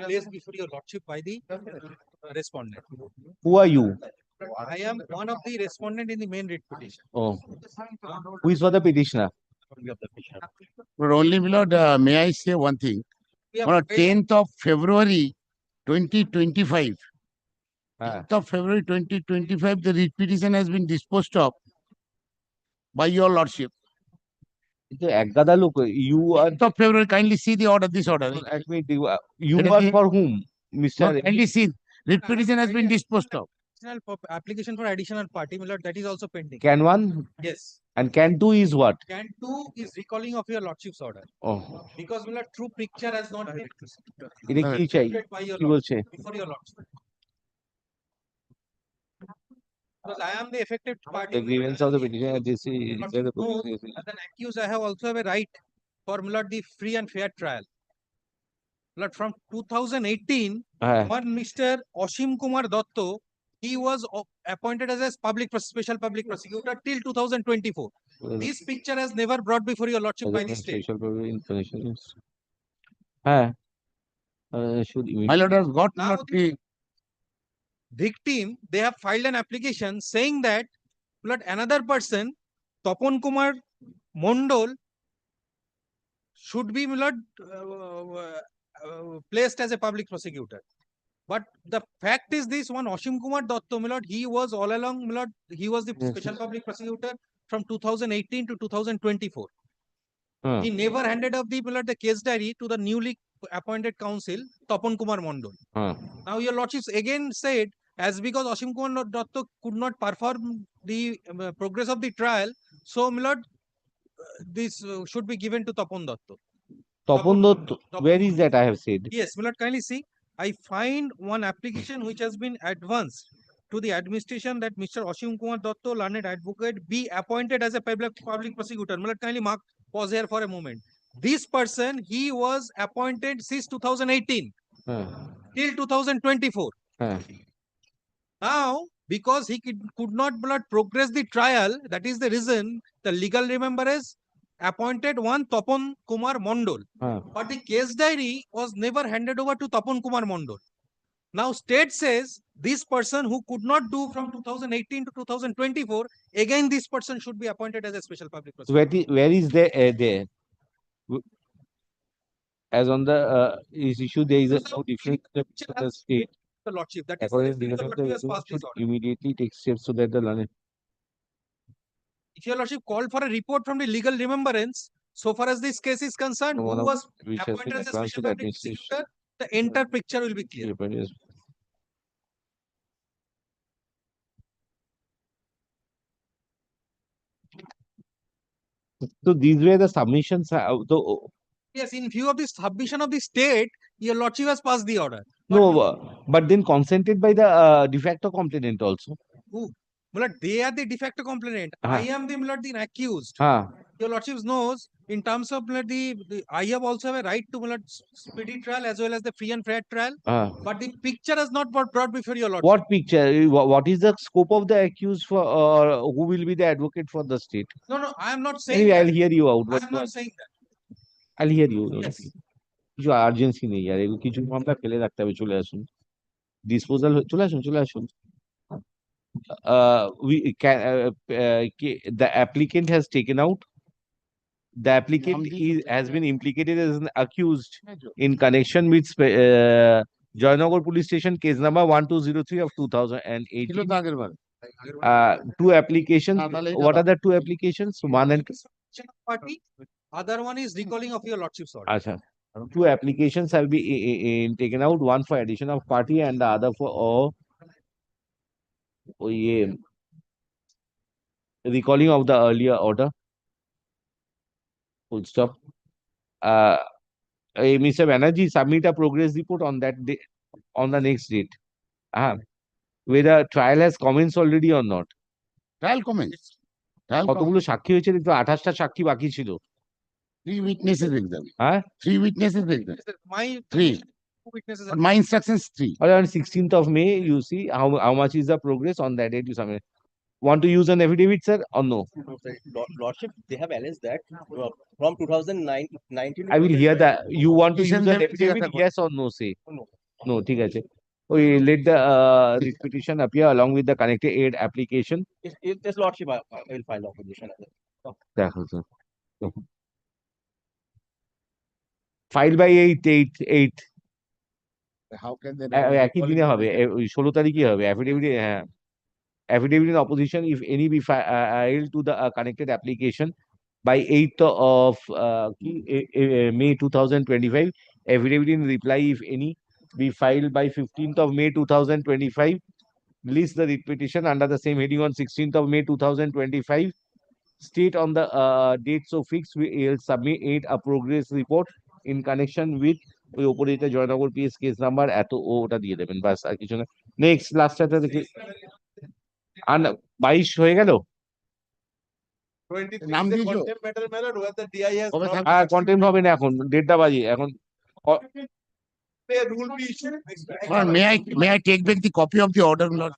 placed before your lordship by the respondent. who are you I am one of the respondent in the main writ petition. oh who is for the petitioner But only, my lord, may I say one thing? On 10th of February 2025, 10th of February 2025, the writ petition has been disposed of by your lordship. একগাদা লোক you are 10th of February, kindly see the order, this order. you work for whom Mr. No, kindly see, writ petition has been disposed of. Application for additional party, my lord, that is also pending. can one Yes. and can two is what Can 2 is recalling of your lordship's order. oh Because my lord, true picture has not been এটা কি চাই by your কি বলছে lordship, before your lordship. Because I am the affected party. the grievance of the petitioner this is As an accused, I have also have a right for my lord, the free and fair trial. My lord, from 2018, one Mr. Ashim Kumar Dotto, he was appointed as a special public prosecutor till 2024. This picture has never brought before your lordship by the state. My lord has got Now the victim, they have filed an application saying that blood another person, Topon Kumar Mondol, should be blood placed as a public prosecutor. But the fact is this one Ashim Kumar Dotto, my lord, he was all along, my lord, he was the special public prosecutor from 2018 to 2024. He never handed up the, my lord, the case diary to the newly appointed counsel, Topon Kumar Mondol. Now your lordships again said, as because Ashim Kumar Dotto could not perform the progress of the trial, so my lord, this should be given to Topon Dotto. Topon Dotto, where is that I have said Yes, my lord, kindly see. I find one application which has been advanced to the administration that Mr. Ashim Kumar Dotto, learned advocate, be appointed as a public prosecutor. Kindly mark, pause here for a moment. This person, he was appointed since 2018 till 2024. Now, because he could not progress the trial, that is the reason the legal remembrance appointed one Tapan Kumar Mondol. But the case diary was never handed over to Tapan Kumar Mondol. Now, state says this person who could not do from 2018 to 2024, again this person should be appointed as a special public prosecutor. Where is there there? As on the is issue, there is a no difference in the state. The Lordship, that is, According the to Lordship has passed this should order. immediately take steps so that the learned. If your Lordship called for a report from the legal remembrance, so far as this case is concerned, who was appointed as a special public prosecutor, the entire picture will be clear. So these were the submissions. Yes, in view of the submission of the state, your Lordship has passed the order. But then consented by the de facto complainant also. Who? They are the de facto complainant. I am the accused. Your Lordship knows, in terms of I have also have a right to speedy trial as well as the free and fair trial. But the picture has not brought before your Lordship. What picture? What is the scope of the accused for, or who will be the advocate for the state? No, I am not saying Anyway, that. I'll hear you out. I am not saying that. I'll hear you. Yes. কিছু urgency নেই আর এগুলো কিছু মামলা ফেলে রাখতে হবে চলে আসুন ডিসপোজাল চলে আসুন we can the applicant has taken out the applicant has been implicated as an accused in connection with Joynagar police station case number 1203 of 2018 two applications. What are the two applications? One and party, other one is recalling of your Lordship's order. Achha. Two applications have been taken out, one for addition of party and the other for recalling of the earlier order. Full stop. Mr. Banerjee, submit a progress report on that day, on the next date. Whether trial has commenced already or not. Trial commenced. কতগুলো সাক্ষী হয়েছে দেখতো 28টা সাক্ষী বাকি ছিল 3 witnesses exam. 3 witnesses exam. My 3 witnesses. But my instructions 3. On 16th of May, you see how much is the progress on that date you submit. Want to use an affidavit, sir, or no? Lordship, they have alleged that from 2019. I will hear that. You want to use an affidavit, yes or no, say? No. No, ঠিক আছে. Let the writ petition appear along with the connected aid application. Yes, Lordship, I will file opposition. দেখো sir. Filed by 8. How can they? একই দিনে হবে 16 তারিখই হবে affidavit. Affidavit in opposition, if any, be filed to the connected application by 8th of May 2025. Affidavit in reply, if any, be filed by 15th of May 2025. List the writ petition under the same heading on 16th of May 2025. State on the date so fixed, we will submit a progress report in connection with ওই ওপরে এটা Joynagar PS case number এত ওটা দিয়ে দেবেন বাস আর কিছু না next লাস্টটা দেখি আর 22 হয়ে গেল নাম দিয়েছো হ্যাঁ কন্টেন্ট হবে না এখন 1:30 বাজে এখন May I take back the copy of the order, Lord?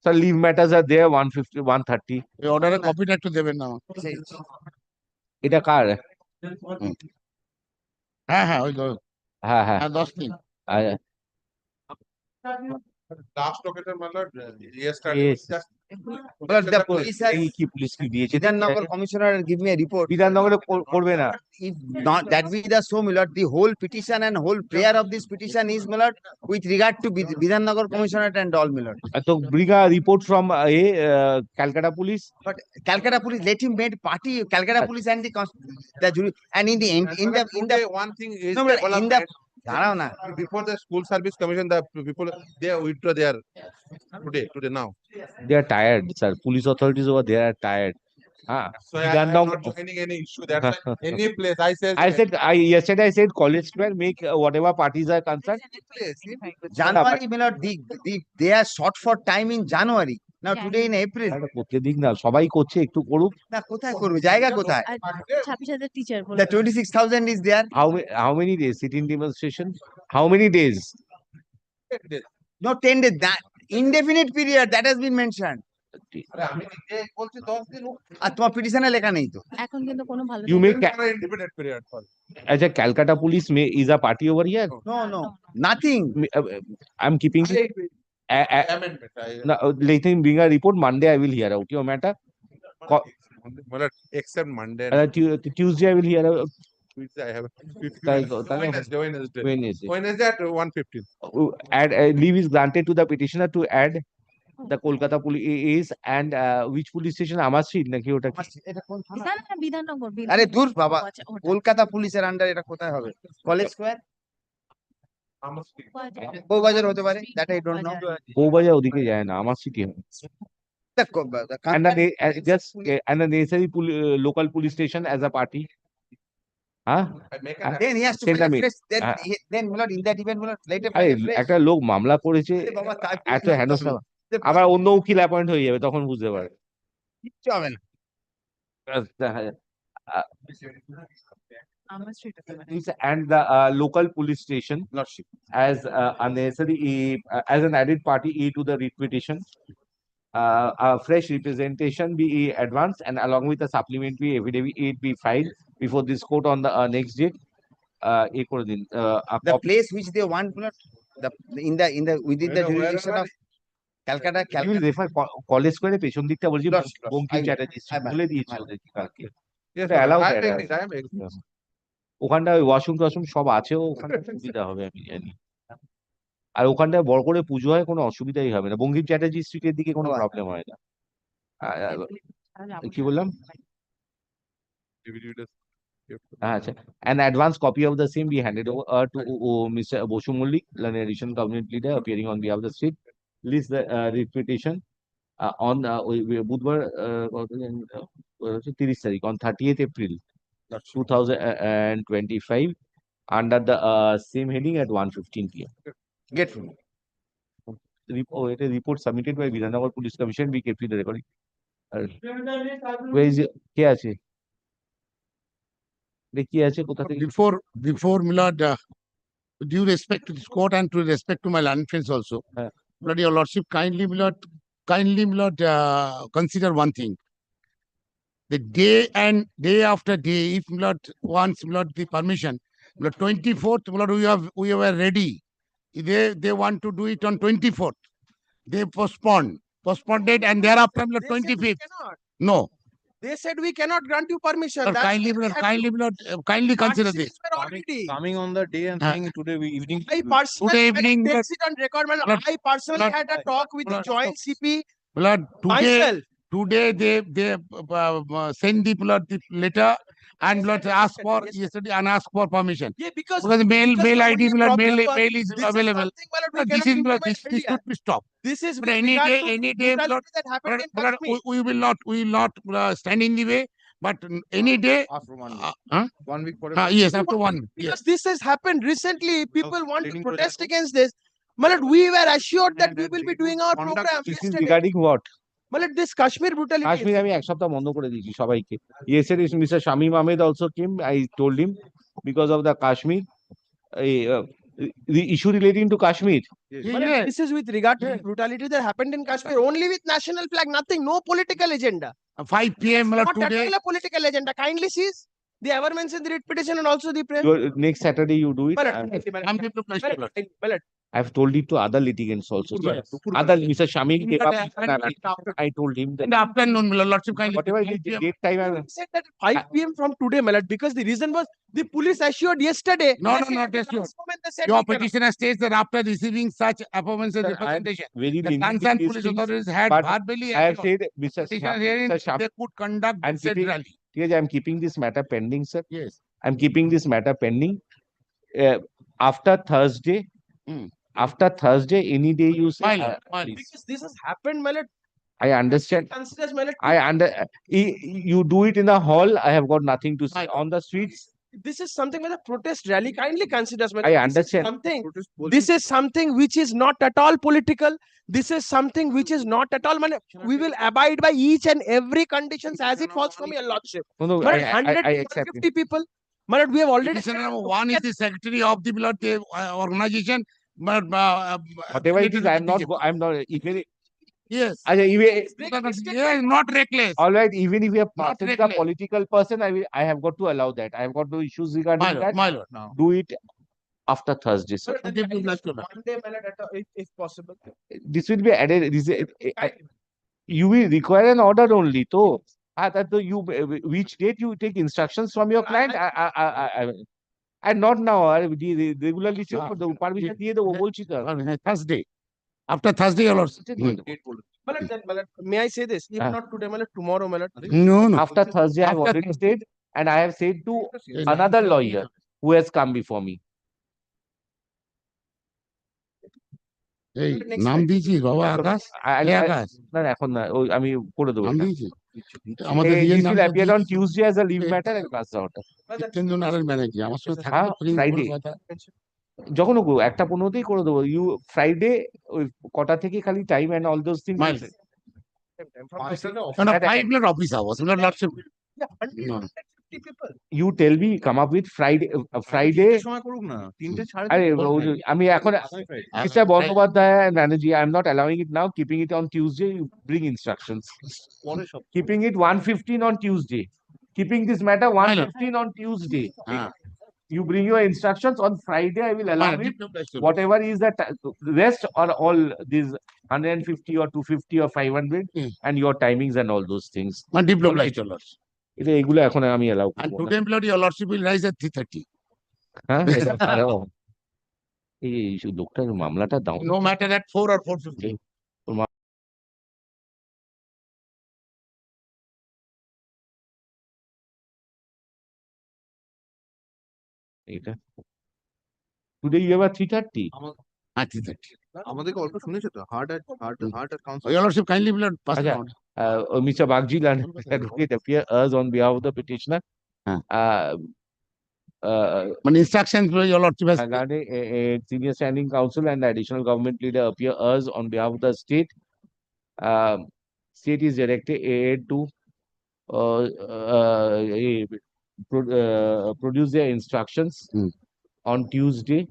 Sir, leave matters are there 150 130 The order copy টা একটু দেবেন না এটা কার হ্যাঁ ওই হ্যাঁ 10 দিন Last located, my lord, yesterday. Yes. But the police has কি পুলিশ কি দিয়েছে Vidhannagar commissioner give me a report. বিধাননগরে করবে না If not that be the so, my lord, the whole petition and whole prayer of this petition is, my lord, with regard to Vidhannagar commissioner and all, my lord. So bring a report from Calcutta police. But Calcutta police let him made party. Calcutta police and the jury, and in the end, in the one thing is no, in the before the school service commission, the people they withdraw their today now. They are tired, sir. Police authorities over there are tired. So I am not joining any issue. That's why any place I said. Yesterday I said College Square, make whatever parties are concerned. January, my lord, they are short for time in January. Now today in April. করতে দিক না, সবাই করছে, একটু করুক। না কোথায় করবে, জায়গা কোথায়? 26,000 teacher. The 26,000 is there. How many days sit-in demonstration? How many days? No, 10 days. That indefinite period that has been mentioned. আর তোমার পিটিশনে লেখা নেই তো। এখন কিন্তু কোনো ভালো You make independent period for. as a Calcutta police is a party over here. No, nothing. I'm keeping Amendment. let him bring a report Monday. I will hear out your matter. Except Monday. Tuesday I will hear out. Tuesday I have Wednesday. Wednesday at 1:15. Add leave is granted to the petitioner to add the Kolkata police and which police station? Amar Street নাকি ওটা কি? এটা কোন থানা? বিধাননগর। আরে দূর বাবা, কলকাতা পুলিশের আন্ডার এটা কোথায় হবে? College square? বউবাজার হতে পারে, that I don't know. Bowbazar ওদিকে যায় না, আমার সিটি হয়। And the necessary local police station as a party. Then he has to send a mail. then Milord, in that event Milord, later একটা লোক মামলা করেছে এত হেনস্থা, আবার অন্য উকিল অ্যাপয়েন্ট হয়ে যাবে, তখন বুঝতে পারে কিচ্ছু হবে না। And the local police station as unnecessary as an added party to the writ petition. A fresh representation be advanced and along with a supplementary affidavit be filed before this court on the next date. The place which they want, in the within the jurisdiction of Calcutta. You will refer College Square পেছন দিকটা বলছি বঙ্কিম চ্যাটার্জি বলে দিয়েছি ওদেরকে কালকে। ওখানটা washroom টাশরুম সব আছে, ওখানে সুবিধা হবে আমি জানি। আর ওখানটায় বড় করে পুজো হয়, কোনো অসুবিধাই হবে না। বঙ্কিম চ্যাটার্জি স্ট্রিটের দিকে কোনো প্রবলেম হয় না। কি বললাম? আচ্ছা, an advance copy of the same be handed over to Mr. Boshu Mullik, an additional government leader appearing on behalf of the state. List the writ petition on বুধবার 30 তারিখ on 30th April 2025 under the same heading at 1:15 p.m. Get from it is report submitted by Vidhanagar Police Commission. We kept the recording. Where is it? কে আছে? কি আছে কোথা থেকে? Before Milord, due respect to this court and to respect to my learned friends also, Milord, your lordship, kindly Milord, consider one thing. The day after day, if Milord wants Milord the permission, Milord 24th, Milord, we were ready. They want to do it on 24th. They postponed it, and thereafter Milord 25th. No. They said we cannot grant you permission. Milord, kindly consider this. Coming on the day and saying today evening. I personally Today evening, takes it on record. I personally had a talk with the joint CP. Milord, myself. Today they send the letter and ask for yesterday and ask for permission. Yeah, because mail ID, mail is available. This should be stopped. This is any day, that happened in Kashmir. we will not stand in the way. But any day, after 1 week for yes, after 1 week. Because this has happened recently. People want to protest against this. Malad, we were assured that we will be doing our program. This is regarding what? Malad, this Kashmir brutality. Kashmir, আমি এক সপ্তাহ বন্ধ করে দিয়েছি সবাইকে। Yesterday, Mr. Shamim Ahmed also came. I told him because of the Kashmir, the issue relating to Kashmir. Malad, this is with regard to the brutality that happened in Kashmir. Only with national flag, nothing, no political agenda. 5 p.m. Not today. a political agenda. Kindly cease. They ever mentioned the writ petition and also the press. Next Saturday you do it. I've told it to other litigants also. Other Mr. Shamim gave up. I told him that. In the afternoon, lordship, kindly. Whatever date time I said that 5 p.m. from today, Malad, because the reason was the police assured yesterday. No, not assured. Your petitioner states that after receiving such aforementioned representation, the concerned police authorities had verbally I have said, Mr. they could conduct said rally. Yes, I'm keeping this matter pending, sir. Yes. I'm keeping this matter pending. After Thursday, any day you say. Because this has happened, Malad. I understand. Considers, my lord, You do it in the hall. I have got nothing to say. On the streets, this is something with a protest rally. Kindly considers, my I lord, this is understand. something. This is something which is not at all political. This is something which is not at all. My lord, we will abide by each and every conditions as it falls from your lordship. No, My lord, I 100 to accept it. 150 people. My lord, we have already. Petitioner number one is the secretary of the organization, but Whatever it is, I'm not. I'm not. Even yes, even yeah, not reckless. all right. Even if you have Not passed the reckless. political person, I have got to allow that. I have got no issues regarding that. My lord, now. Do it after Thursday, sir. One day, my lord, if possible. This will be added. You will require an order only, so. Which date you take instructions from your client? And not now. Regularly, permission দিয়ে দেবো বলছি তো। Thursday. After Thursday, your lord. My lord, then, my lord, may I say this? If not today, my lord, tomorrow, my lord. No, no. After Thursday, I have already said, and I have said to another lawyer who has come before me. এই নাম দিয়েছি বাবা আকাশ আকাশ না এখন না আমি করে দেবো নাম এটা। দিয়েছি আমাদের This will appear on Tuesday as a leave matter and pass out. Jitendra Narayan Banerjee আমার সাথে থাকা ফ্রাইডে যখন একটা 15তেই করে দেবো। ইউ ফ্রাইডে ওই কটা থেকে খালি time and all those things. Office hours lordship You tell me, come up with Friday. আমি এখন Mr. Bandyopadhyay and Banerjee, I'm not allowing it now. Keeping it on Tuesday, you bring instructions. Keeping it 1:15 on Tuesday. Keeping this matter 1:15 on Tuesday. You bring your instructions on Friday. I will allow it. Whatever is that rest or all these 150 or 250 or 500 and your timings and all those things. এটা এগুলো এখন আমি allow and today employee your lordship will rise at 3:30 হ্যাঁ এই লোকটার মামলাটা দাও no matter at 4 or 4:50এটা today you have a 3:30 আমাদেরকে অল্প শুনেছে তো হার্ট আর counsel your lordship kindly will pass আচ্ছা Mr. Bagji and advocate appear us on behalf of the petitioner মানে instructions your lordship has regarding a senior standing counsel and the additional government leader appear us on behalf of the state. State is directed to produce their instructions on Tuesday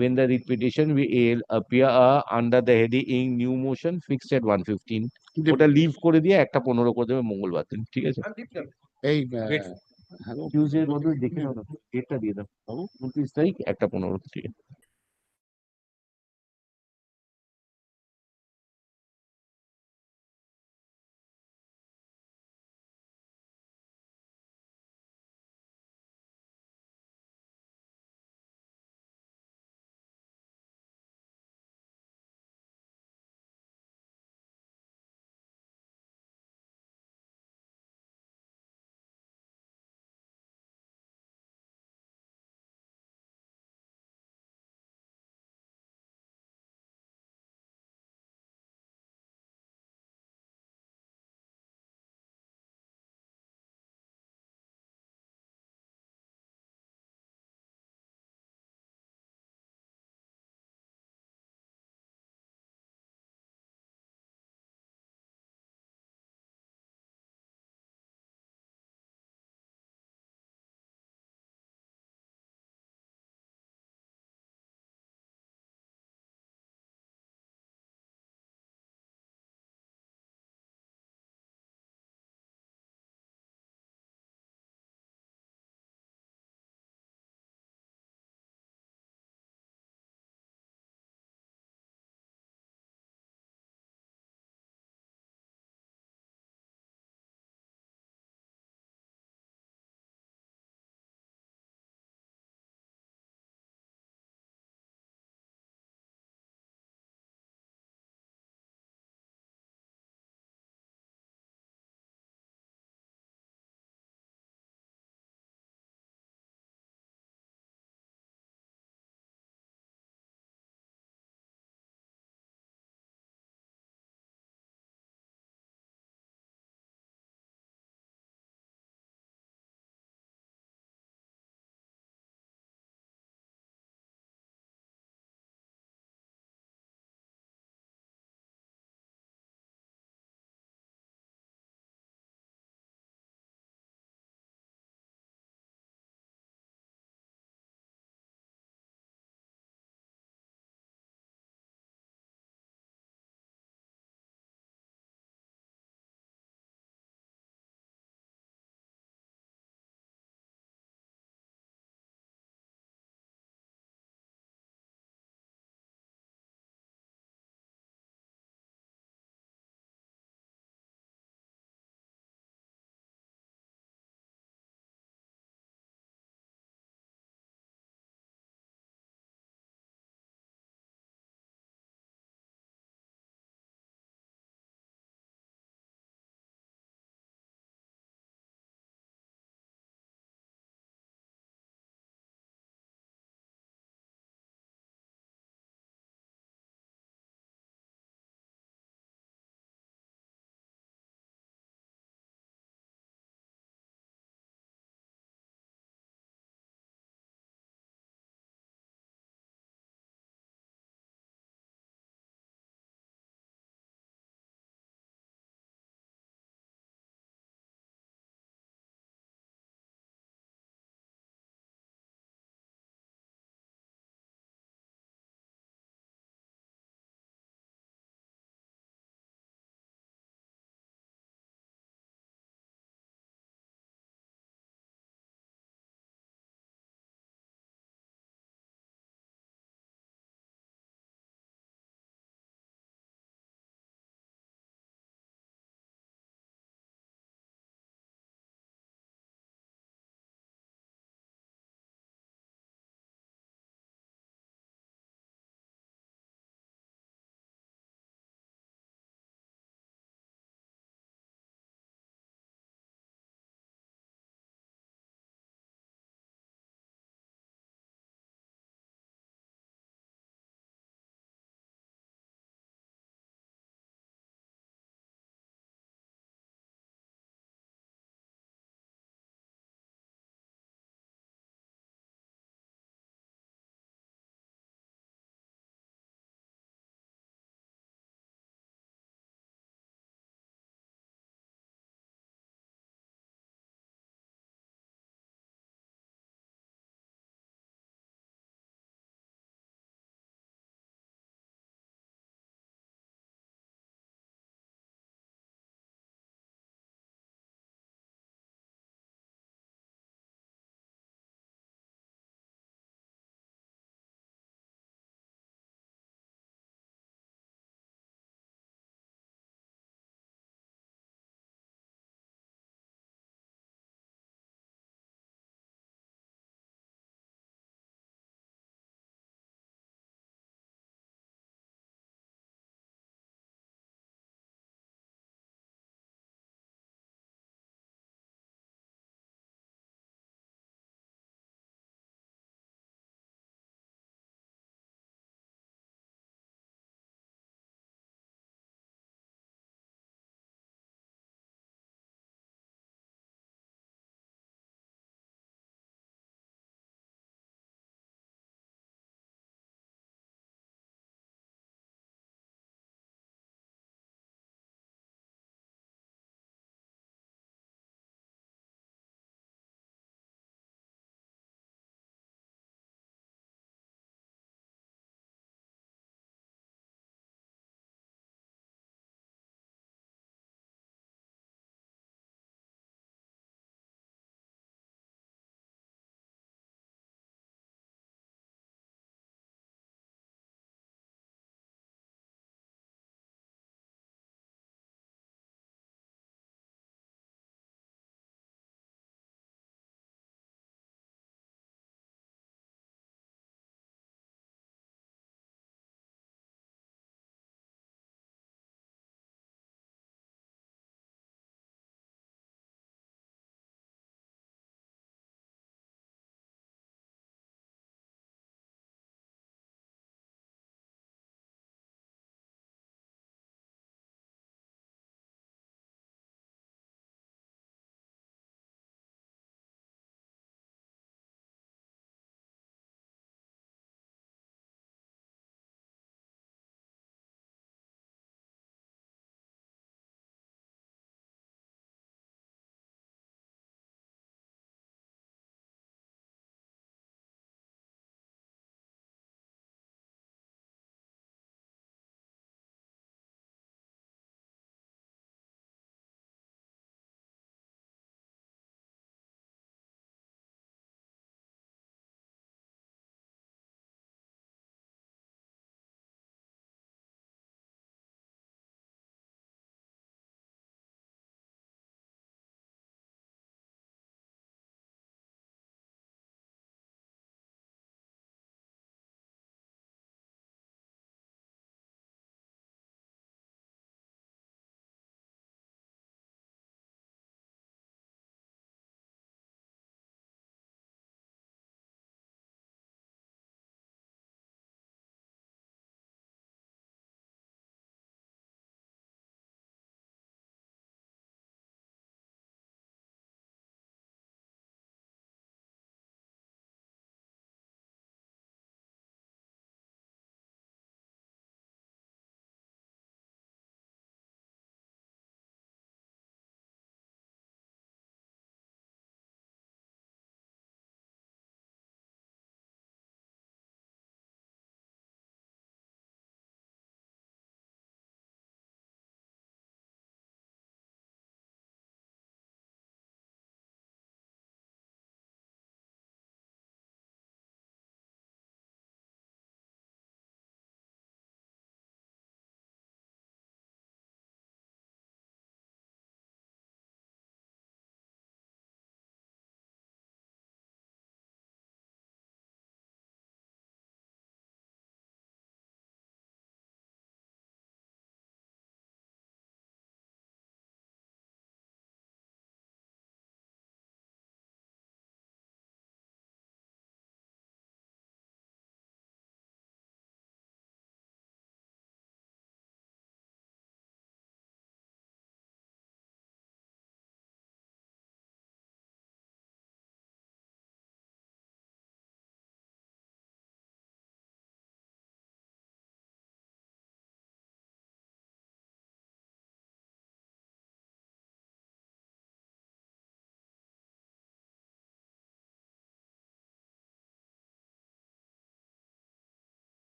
when the writ petition will appear under the heading new motion fixed at 1:15. ওটা leave করে দিয়ে একটা 15 করে দেবে মঙ্গলবার দিন, ঠিক আছে? এই টিউসডে এর মধ্যে দেখে নাও, ডেটটা দিয়ে দাও 29 তারিখ একটা 15, ঠিক আছে?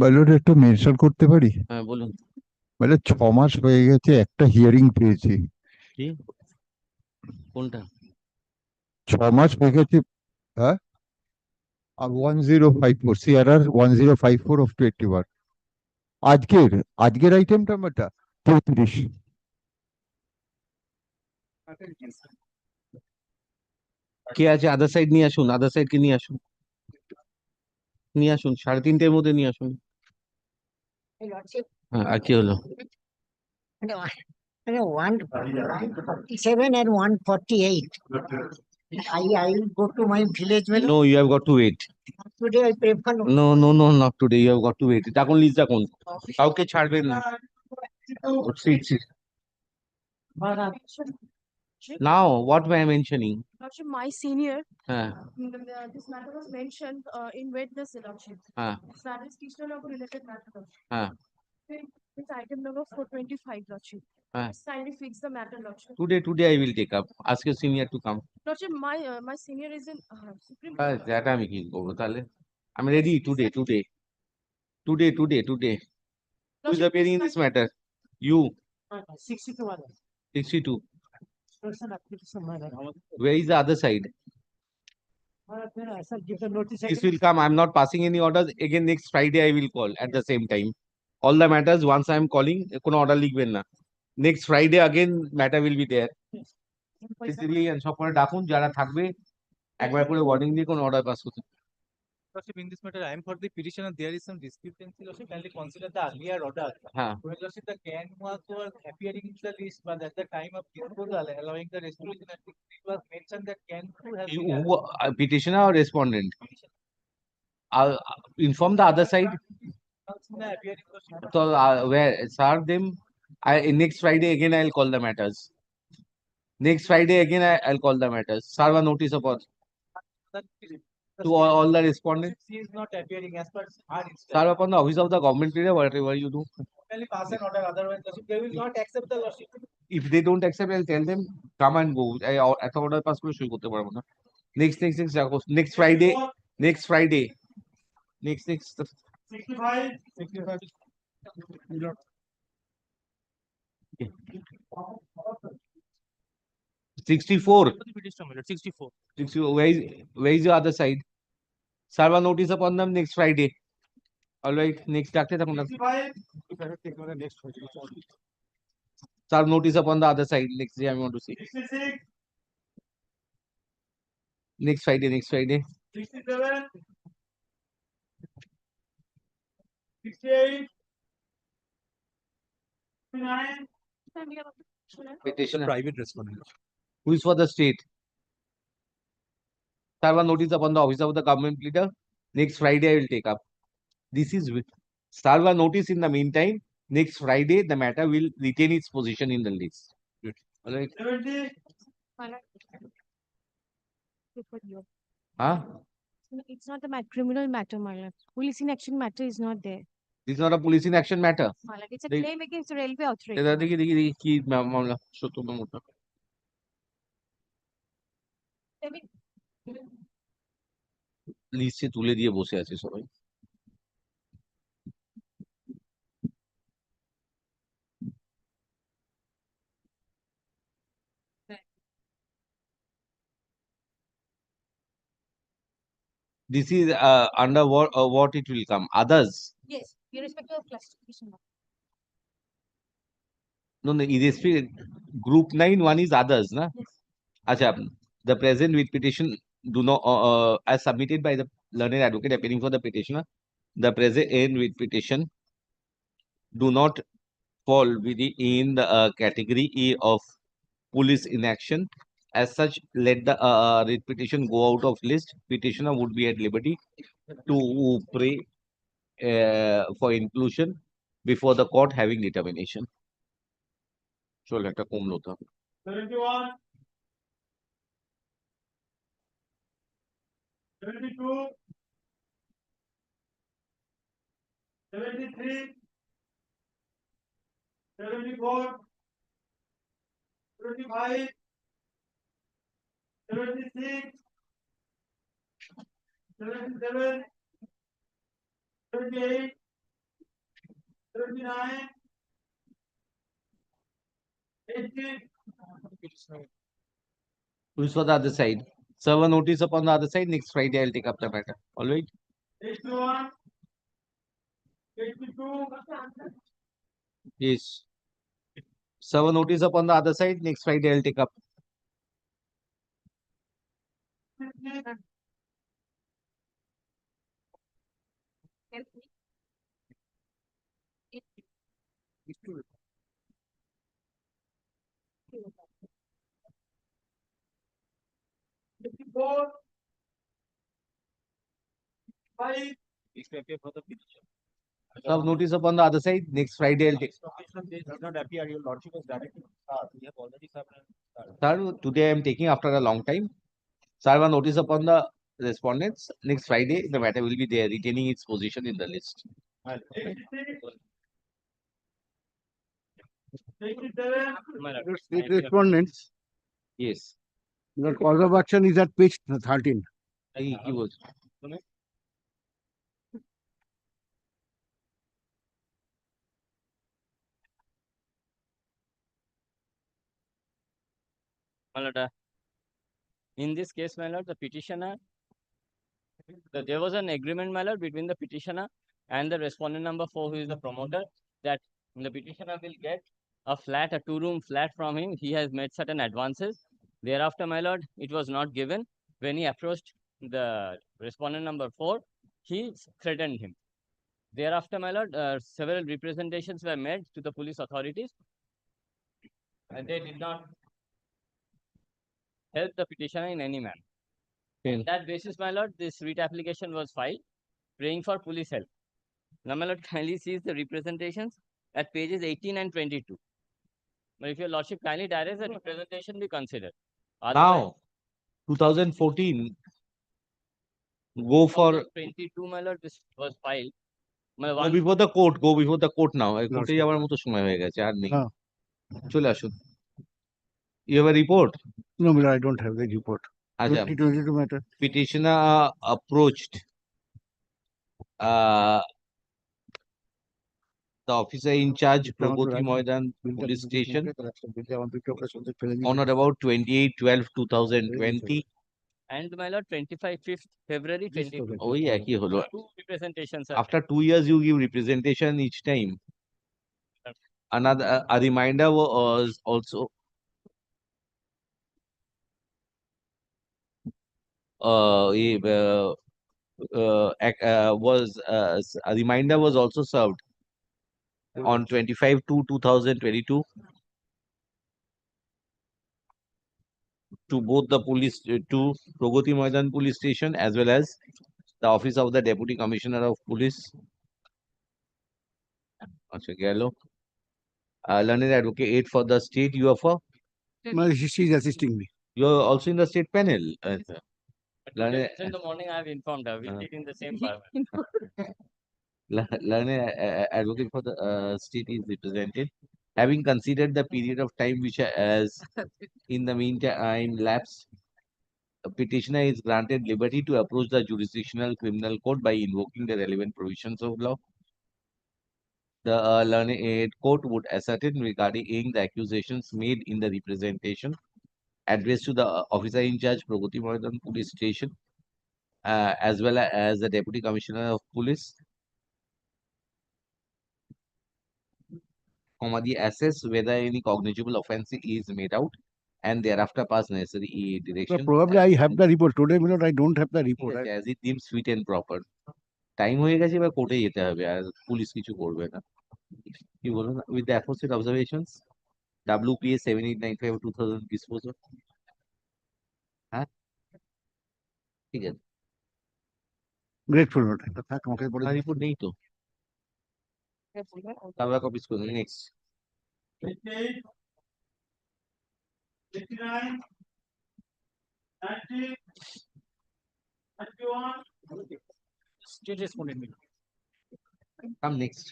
বাইলট একটু মেনশন করতে পারি? হ্যাঁ বলুন মানে 6 মাস হয়ে গেছে, একটা হিয়ারিং পেয়েছি। কি কোনটা 6 মাস হয়ে গেছে। হ্যাঁ, 1054 CRR 1054 of 21। আজকের আইটেম নাম্বারটা 34। কে আছে আদার সাইড নিয়ে আসুন, আদার সাইড কে নিয়ে আসুন, নিয়ে আসুন 3:30-এর মধ্যে নিয়ে আসুন। হ্যাঁ আর কি হলো? 147 and 148. I go to my village. No, you have got to wait. Today I prefer No, not today. You have got to wait. তখন লিস্ট রাখুন, কাউকে ছাড়বেন না। Sit. Now, what am I mentioning? My senior, হ্যাঁ this matter was mentioned in witness election. হ্যাঁ That is Krishna related matter. হ্যাঁ It's item number 425, Lordship. হ্যাঁ Kindly fix the matter, Lordship. Today I will take up. Ask your senior to come. Lordship, my senior is in Supreme That আমি কি করবো তাহলে? I'm ready today. Who is appearing in this matter? You. 62. Where is the other side? This will come. I'm not passing any orders. Again, next Friday I will call at the same time. All the matters, once I am calling, কোনো order লিখবেন না। Next Friday again, matter will be there. Physically and সকলে ডাকুন যারা থাকবে, একবার করে warning দিয়ে কোনো order pass করতে। Lordship, in this matter, I am for the petitioner. There is some discrepancy. Lordship, kindly consider the earlier order. হ্যাঁ When Lordship, the can was appearing in the list, but at the time of disposal, allowing the restoration, it was mentioned that can has been petitioner or respondent? I'll inform the other side. appearing. So where serve them. Next Friday again I'll call the matters. Next Friday again I'll call the matters. Serve a notice of all to all the respondents. She is not appearing as per our instance. Serve upon the office of the government leader, whatever you do. Only pass an order, otherwise Lordship, they will not accept the Lordship. If they don't accept, I'll tell them come and go. এত order pass করে সই করতে পারবো না। Next Friday. Next 65. 64. Petitioner, 64. 64. Where is your other side? Serve a notice upon them next Friday. All right. Next ডাকতে থাকুন না। Serve notice upon the other side. Next day I want to see. 66. Next Friday. 67. 68. 69. Petitioner. Private respondent. Who is for the state? Serve a notice upon the office of the government leader. Next Friday I will take up. This is serve a notice in the meantime. Next Friday the matter will retain its position in the list. All right. 70. Huh? It's not a criminal matter, my lord. Police in action matter is not there. This is not a police in action matter. My lord, it's a They- claim against the railway authority. এটা দেখি কি মামলা সত্য মামলা। লিস্টে তুলে দিয়ে বসে আছে সবাই। This is under what it will come. Others. Yes, irrespective of classification. No, group 9, one is others, na? Acha, the present with petition do not as submitted by the learned advocate appearing for the petitioner, the present with petition do not fall within the category E of police inaction. As such, let the writ petition go out of list. Petitioner would be at liberty to pray for inclusion before the court having determination. চল একটা কমলো তো। 71. 72. 73. 74. 75. 76. 77. 78. 79, 80. Who's for the other side? Serve a notice upon the other side. Next Friday, I'll take up the matter. All right. 81, 82. Yes. Serve a notice upon the other side. Next Friday, I'll take up. Four, five, Serve notice upon the other side. Next Friday, I'll take. Does not appear, your lordship is directing. We have already served. Sir, today I'm taking after a long time. Serve a notice upon the respondents. Next Friday, the matter will be there, retaining its position in the list. 87, State respondents, Yes. the cause of action is at page 13. He was. My lord, in this case, my lord, the petitioner, there was an agreement, my lord, between the petitioner and the respondent number 4, who is the promoter, that the petitioner will get a flat, a 2-room flat from him. He has made certain advances. Thereafter, my lord, it was not given. When he approached the respondent number 4, he threatened him. Thereafter, my lord, several representations were made to the police authorities, and they did not help the petitioner in any manner. On that basis, my lord, this writ application was filed, praying for police help. Now, my lord, kindly sees the representations at pages 18 and 22. But if your lordship kindly directs that representation be considered. Now, 2014, go for 22, my lord, this was filed. My go one, before the court. Go before the court now. কোর্টে যাওয়ার মতো সময় হয়ে গেছে আর নেই চলে আসুন You have a report? No, I don't have the report. Acha. 2022 matter. Petitioner approached the officer in charge, Pragati Moidan Police Station, on or about 28/12/2020. and my lord, 5th February 22. ওই একই হলো। Two representations, sir. After 2 years, you give representation each time. Another a reminder was also a reminder was also served on 25/2/2022 to both the police to Pragati Moidan Police Station as well as the office of the Deputy Commissioner of Police. Acha gelo. Learned advocate 8 for the state. You are for? She is assisting me. You are also in the state panel. Today, in the morning, I have informed her. We sit in the same parliament. Learned advocate for the state is represented. Having considered the period of time which has in the meantime lapsed, a petitioner is granted liberty to approach the jurisdictional criminal court by invoking the relevant provisions of law. The learned court would ascertain regarding the accusations made in the representation addressed to the officer in charge, Pragati Moidan Police Station, as well as the Deputy Commissioner of Police, the assess whether any cognizable offence is made out and thereafter pass necessary direction. Probably I have the report. Today, I don't have the report. As it deems fit and proper. Time হয়ে গেছে এবার কোর্টে যেতে হবে আর police কিছু করবে না কি বলুন with the aforesaid observations WPA 7895/2000 disposal হ্যাঁ ঠিক আছে Grateful. রিপোর্ট নেই তো তারপর কপিস করুন next 58, 59, 90, 91. State respondent. Come next.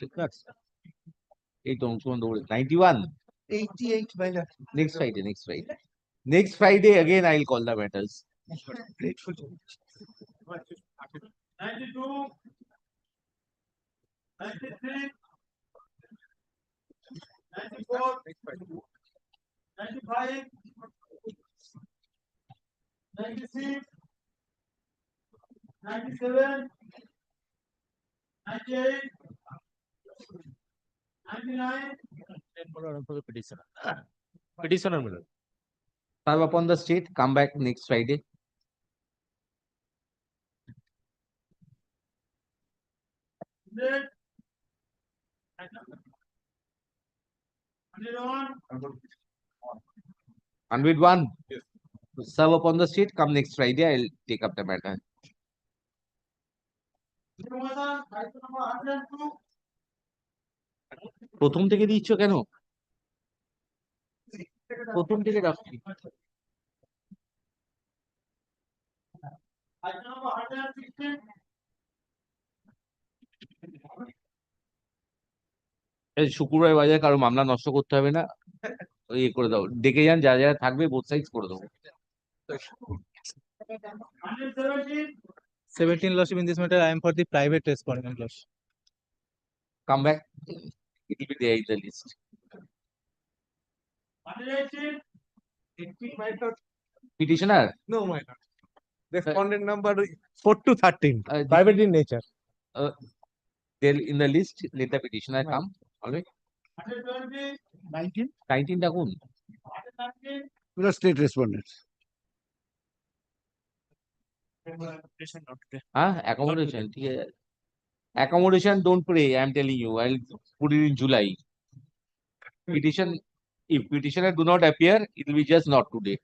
Eight on 91. 88 by that. Next Friday. Next Friday again I'll call the matters. Grateful. 92, 93, 94, 95, 96, 97, 98, 99. For the petitioner. Petitioner, my lord. Serve upon the state, come back next Friday. Hundred. 101. Serve upon the state, come next Friday. I'll take up the matter. প্রথম থেকে দিচ্ছ কেন? প্রথম থেকে রাখছি। শুক্রবার বাজারে কারো মামলা নষ্ট করতে হবে না, ইয়ে করে দাও, ডেকে যান, যা যা থাকবে বোথ সাইড করে দেবো। 17 lordship in this matter, I am for the private respondent lordship. Come back. It will be there in the list. Petitioner? No, my lord. Respondent number 4 to 13, private in nature. There in the list, let the petitioner come. All right. 19 ডাকুন। State respondents. Accommodation, ঠিক আছে। Accommodation, don't pray, I am telling you, I'll put it in July. Petition, if petitioner do not appear, it will be just not today.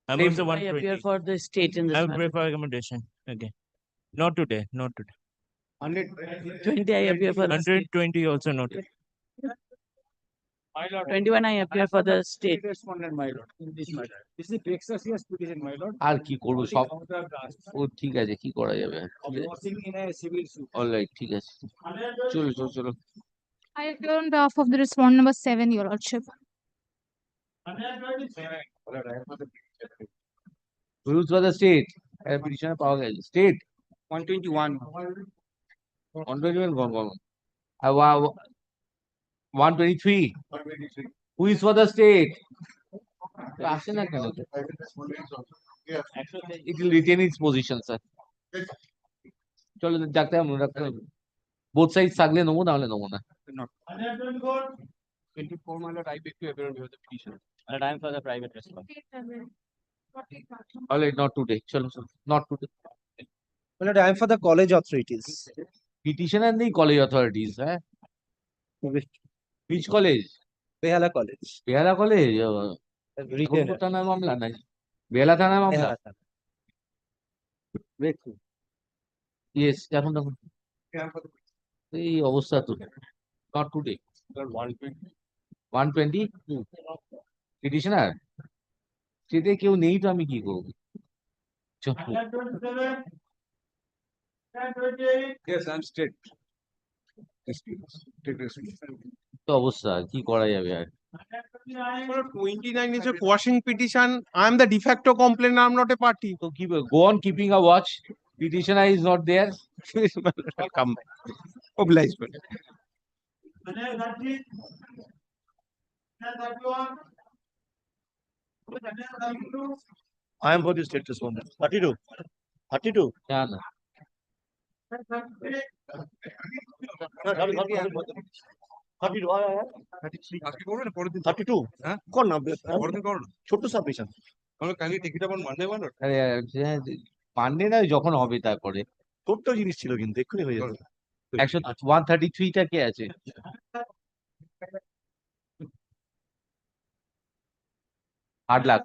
I'm also I appear for the state in this I matter. pray for accommodation. Okay. Not today, not today. 120 I appear for the state. 120 also not. 21 I appear for the state. Respondent, my lord, in this matter. This is a vexatious petition, my lord. আর কি করবো সব, ও ঠিক আছে, কি করা যাবে? Forcing in a civil suit. Alright, ঠিক আছে, চলো চলো চলো। I appear on behalf of the respondent number 7, Your Lordship. Rules for the state. Petitioner পাওয়া গেছে। State 121. 121 gone. 123. Who is for the state? আসে না কেন? It will retain its position, sir. চলো ডাকতে হবে, ডাকতে হবে। Both sides থাকলে নেবো, নাহলে নেবো না। 24, my lord, I beg to appear on behalf of the petitioner. And I am for the private response. All right, not today. চলো চলো, not today. My lord, I am for the college authorities. Petitioner নেই college authorities, হ্যাঁ? Which college? Behala College. Behala college? Retainer. থানার মামলা নাই, বেহালা থানার মামলা। Yes, এখন দেখুন এই অবস্থা তো। Not today. 120? Petitioner? সেটা কেউ নেই তো আমি কি করবো? Yes, I'm state. তো অবস্থা কি করা যাবে আর? 29 is a quashing petition. I am the de facto complainant. I am not a party. So keep go on keeping a watch. Petitioner is not there. I'll come back. Obliged. I am for the state respondent. 32. 32. না না, 32. কর না, ছোট্ট submission. মানলে না, যখন হবে তারপরে। ছোট্ট জিনিস ছিল কিন্তু এক্ষুনি হয়ে যাবে। 133 টা কে আছে? আট লাখ।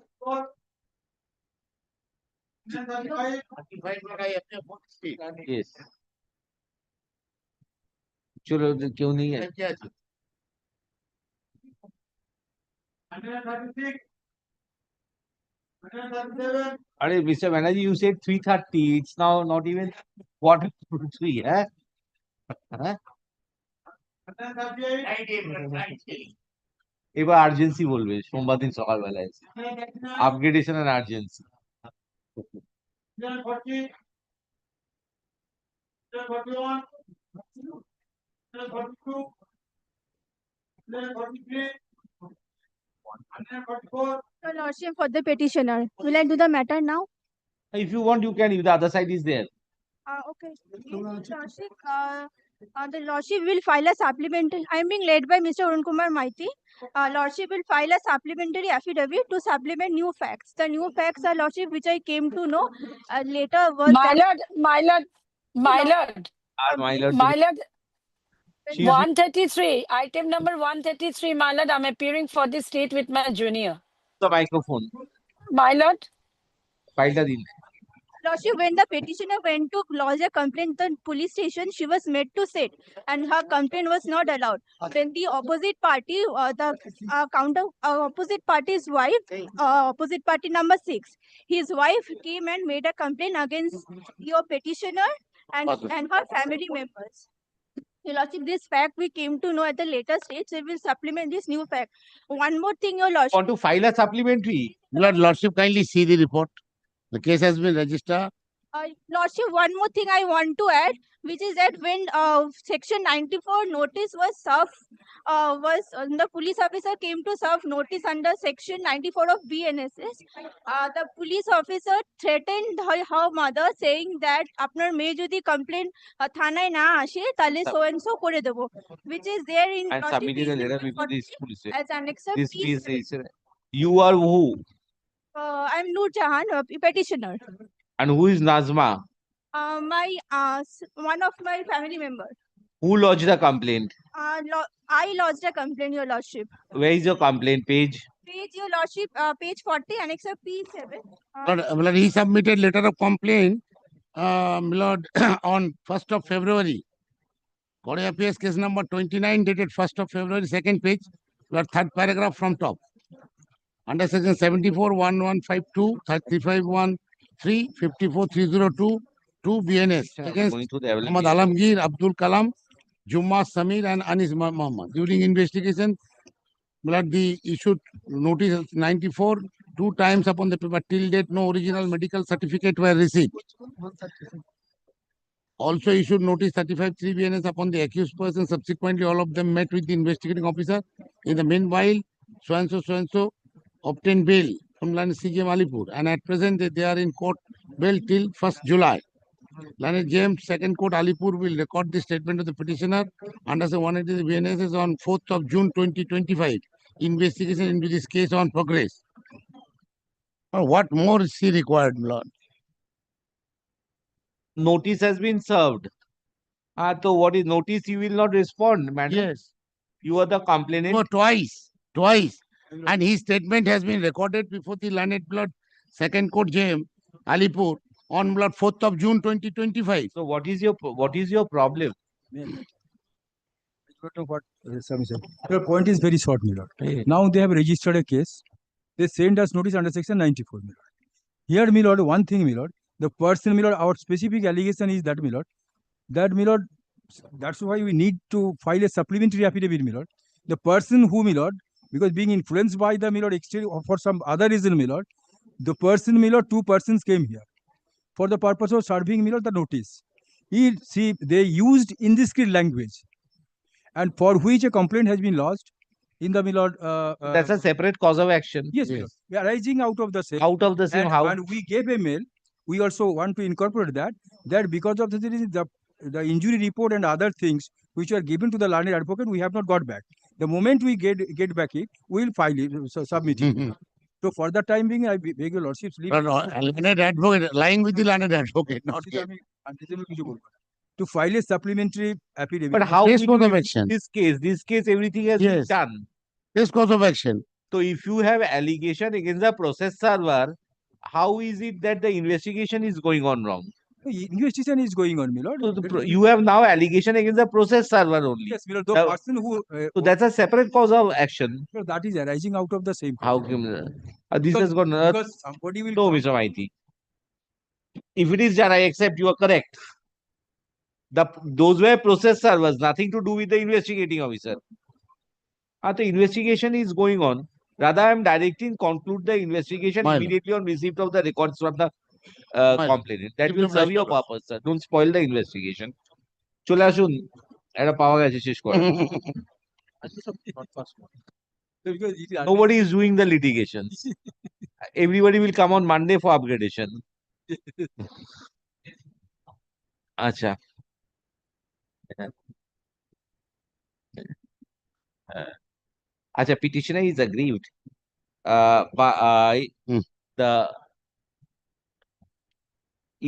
Yes. চলো, কেউ নেই। আরে mister Banerjee, you said 330. It's now not even quarter to 3, হ্যাঁ? এবার আর্জেন্সি বলবে সোমবার দিন সকালবেলায়। Upgradation R urgency. 41, 42, 43, 144. Your Lordship, for the petitioner, will I do the matter now? If you want, you can. If the other side is there. Okay. Lordship, the Lordship will file a supplementary. I am being led by Mr. Arun Kumar Maiti. Lordship will file a supplementary affidavit to supplement new facts. The new facts are, Lordship, which I came to know later was My that. lord, my lord, my lord, My lord. my lord. She's- 133, item number 133, my lord, I'm appearing for the state with my junior. The microphone. My lord, File the deal. Lordship, when the petitioner went to lodge a complaint at the police station, she was made to sit, and her complaint was not allowed. Then the opposite party, opposite party's wife, opposite party number 6, his wife came and made a complaint against your petitioner and her family members. Your Lordship, this fact we came to know at the later stage, so we will supplement this new fact. One more thing, Your Lordship. Want to file a supplementary? Lordship, kindly see the report. The case has been registered. Lordship, one more thing I want to add, which is that when Section 94 notice was served, the police officer came to serve notice under Section 94 of BNSS. The police officer threatened her mother, saying that আপনার মেয়ে যদি complaint থানায় না আসে তাহলে so and so করে দেবো, which is there in And Lordship, submitted a letter before P7 this police. as annexed This P7. piece is. You are who? I'm Noor Jahan, petitioner. And who is Nazma? One of my family members. Who lodged the complaint? I lodged a complaint, Your Lordship. Where is your complaint page? Page, Your Lordship, page 40, annex of P7. Lord, he submitted letter of complaint, Lord, on 1st of February. Court of Appeals case number 29 dated 1st of February, second page, Lord, third paragraph from top. Under section 74-1152, 3513, 54-302, 2 BNS against Going to the Muhammad evaluation. Alamgir, Abdul Kalam, Jumma Samir and Anis Muhammad. During investigation, Lord, the issued notice 94 2 times upon the paper till date no original medical certificate were received. Also issued notice 35-3 BNS upon the accused person. Subsequently, all of them met with the investigating officer. In the meanwhile, so and so obtained bail from Lane CGM Alipur, and at present they are in court bail till 1st July. Lane James, second court Alipur will record the statement of the petitioner under the 180 BNSS on 4th of June 2025. Investigation into this case on progress. What more is she required, Lord? Notice has been served. So what is notice? You will not respond, madam. Yes. You are the complainant. No, twice. And his statement has been recorded before the Learned Blood Second Court JM, Alipur, on blood 4th of June 2025. So what is your problem? Your point is very short, my lord. Now they have registered a case. They sent us notice under section 94, my lord. Here, my lord, one thing, my lord, the person, my lord, our specific allegation is that, my lord, that's why we need to file a supplementary affidavit, my lord. The person who, my lord, because being influenced by the, my lord, exterior or for some other reason, my lord, the person, my lord, 2 persons came here for the purpose of serving, my lord, the notice. They used indiscreet language, and for which a complaint has been lodged in the, my lord. That's a separate cause of action. Yes, yes. We are arising out of the same. Out of the same, how? And we gave a mail. We also want to incorporate that because of the injury report and other things which were given to the learned advocate, we have not got back. The moment we get back it, we will file it, submit it. So for the time being, I beg your lordship's leave. Learned advocate, lying with the learned advocate, not here. To file a supplementary affidavit. But how Case course of action. This case, everything has been done. Case course of action. So if you have allegation against the process server, how is it that the investigation is going on wrong? Investigation is going on, my lord. So you have now allegation against the process server only. Yes, my lord. The person who. So that's a separate cause of action. So that is arising out of the same. How come this has got because somebody will. No, Mr. Maiti. If it is done, I accept you are correct. Those were process servers, nothing to do with the investigating officer. The investigation is going on. Rather, I am directing conclude the investigation immediately on receipt of the records from the complainant. That will serve your purpose, sir. Don't spoil the investigation. চলে আসুন এটা পাওয়া গেছে শেষ করে nobody is doing the litigation. Everybody will come on Monday for upgradation. আচ্ছা আচ্ছা petitioner is aggrieved by the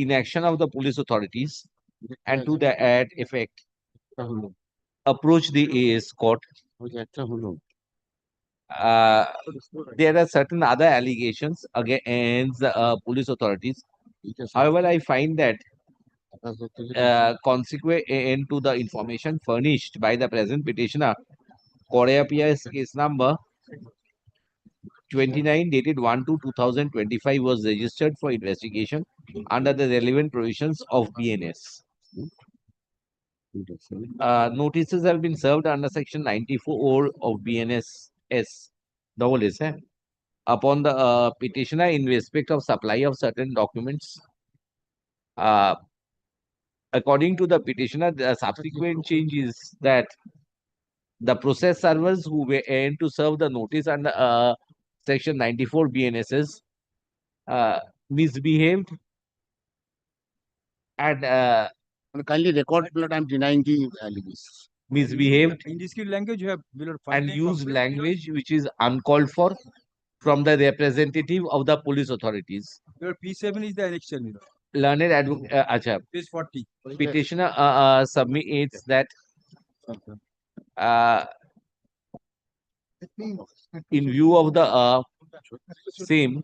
inaction of the police authorities and to that effect approach the AS court. There are certain other allegations against the police authorities. However, I find that consequent to the information furnished by the present petitioner, Korea PS case number 29 dated 1/2/2025 was registered for investigation under the relevant provisions of BNS. Notices have been served under section 94 of BNS S. Double S, upon the petitioner in respect of supply of certain documents. According to the petitioner, the subsequent change is that the process servers who were aimed to serve the notice under section 94 BNSS misbehaved and kindly record that I'm denying the allegations. Misbehaved In this language, you have and used language which is uncalled for from the representative of the police authorities. Your P7 is the election. Learned advocate, Page 40. petitioner submits that in view of the same,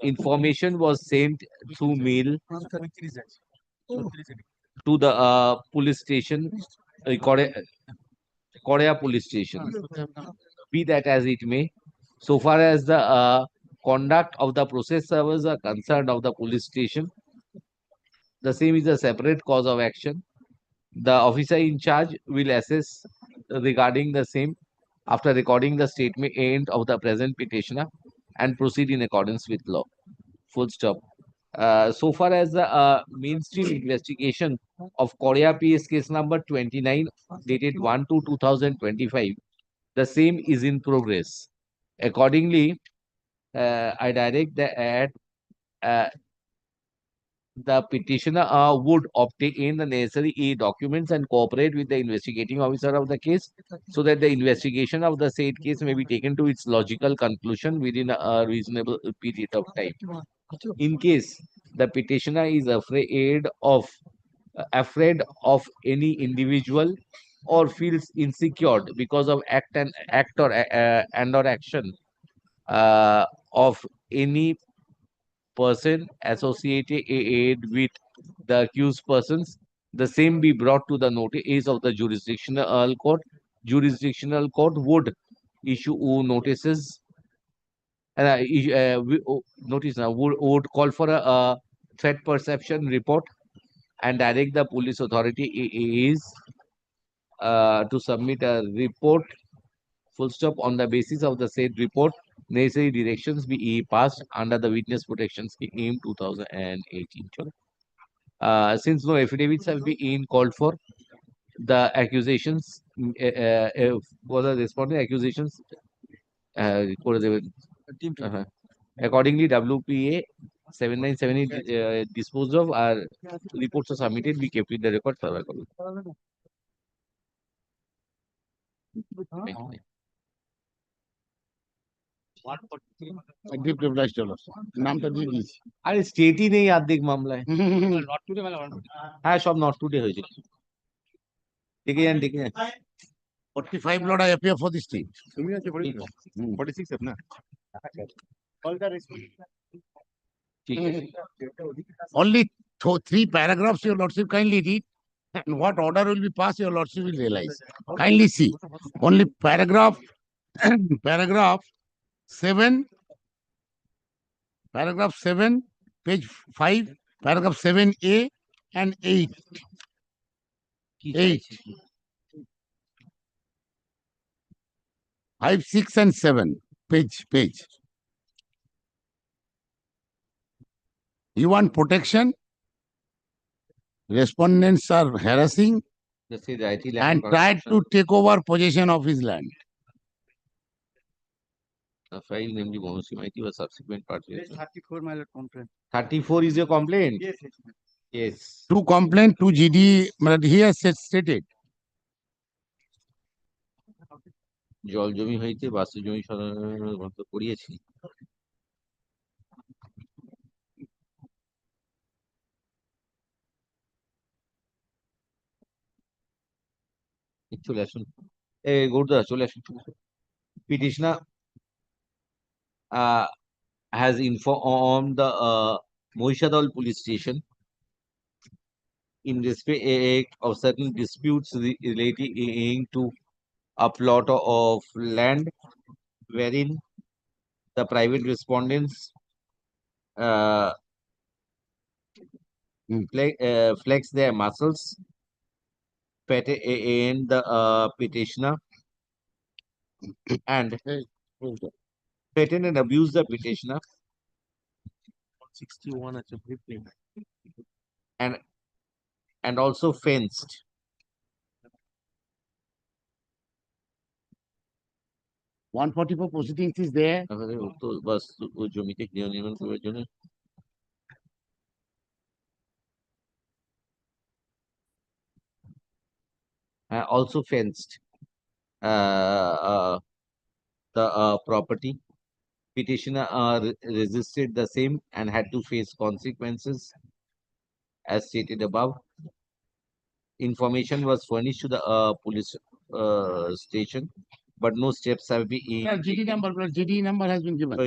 information was sent through mail to the police station, Korea police station. Be that as it may, so far as the conduct of the process servers are concerned of the police station, the same is a separate cause of action. The officer in charge will assess regarding the same after recording the statement of the present petitioner and proceed in accordance with law. Full stop. So far as the mainstream investigation of Korea PS case number 29 dated 1/2/2025, the same is in progress. Accordingly, I direct that the petitioner would obtain the necessary documents and cooperate with the investigating officer of the case so that the investigation of the said case may be taken to its logical conclusion within a reasonable period of time. In case the petitioner is afraid of any individual or feels insecure because of act or action of any person associated with the accused persons, the same be brought to the notice of the jurisdictional court. Jurisdictional court would issue notices would call for a threat perception report and direct the police authority is to submit a report, full stop, on the basis of the said report. Necessary directions be passed under the Witness Protection Scheme 2018. Since no affidavits have been called for, the accusations for the responding accusations accordingly WPA 7978 disposed of, our reports are submitted, we kept in the record. নামটা দিয়ে দিয়েছি আরে স্টেটই নেই অর্ধেক মামলায় হ্যাঁ সব not today হয়েছে ডেকে যান 45 Lord, I appear for the state. 46 है ना? Only 3 paragraphs, your lordship, kindly read, and what order will be passed, your lordship will realize. Kindly see, only paragraph 7, page 5, paragraph 7A and 8. 5, 6 and 7, page. You want protection? Respondents are harassing Just say the IT and tried to take over possession of his land. The file namely Monosi Maiti was subsequent party. 34 my lord complaint. 34 is your complaint? Yes. Yes. To complain to GD, but he has stated. জল জমি হইতে বাস্তু জমি মতো করিয়েছি। চলে আসুন গৌরদা চলে আসুন। Petitioner has informed the Mohishadal police station in respect of certain disputes relating to a plot of land wherein the private respondents flex their muscles, and the petitioner and threaten and abuse the petitioner 61 and also fenced. $144 proceedings is there. Also fenced the property. Petitioner resisted the same and had to face consequences as stated above. Information was furnished to the police station, but no steps have been GD number, GD number has been given.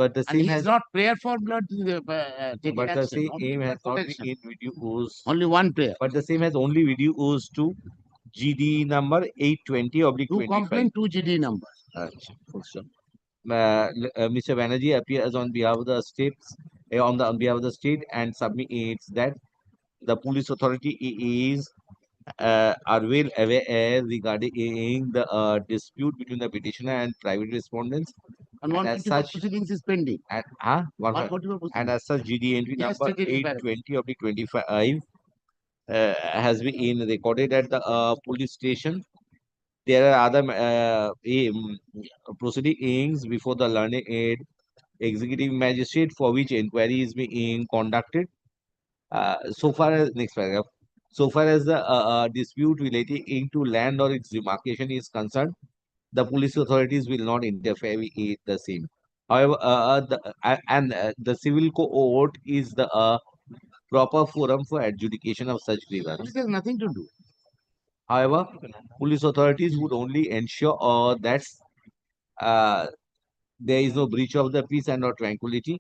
but the And same he is has not prayer for blood taking but the action. same has not Protection. been reduced. Only one prayer. But the same has only reduced to GD number 820/25. To complain to GD number. Full stop. Mr. Banerjee appears on behalf of the states on behalf of the state and submits that the police authority is are well aware regarding the dispute between the petitioner and private respondents. And And as 144 such, proceedings is pending. and, 144 and as such, GD entry Yes, number stated in paragraph. 820/25 has been recorded at the police station. There are other proceedings before the learned executive magistrate for which inquiry is being conducted. So far as next paragraph, so far as the dispute relating to land or its demarcation is concerned, the police authorities will not interfere with the same. However, the civil court is the proper forum for adjudication of such grievances. It has nothing to do. However, police authorities would only ensure that there is no breach of the peace and or tranquility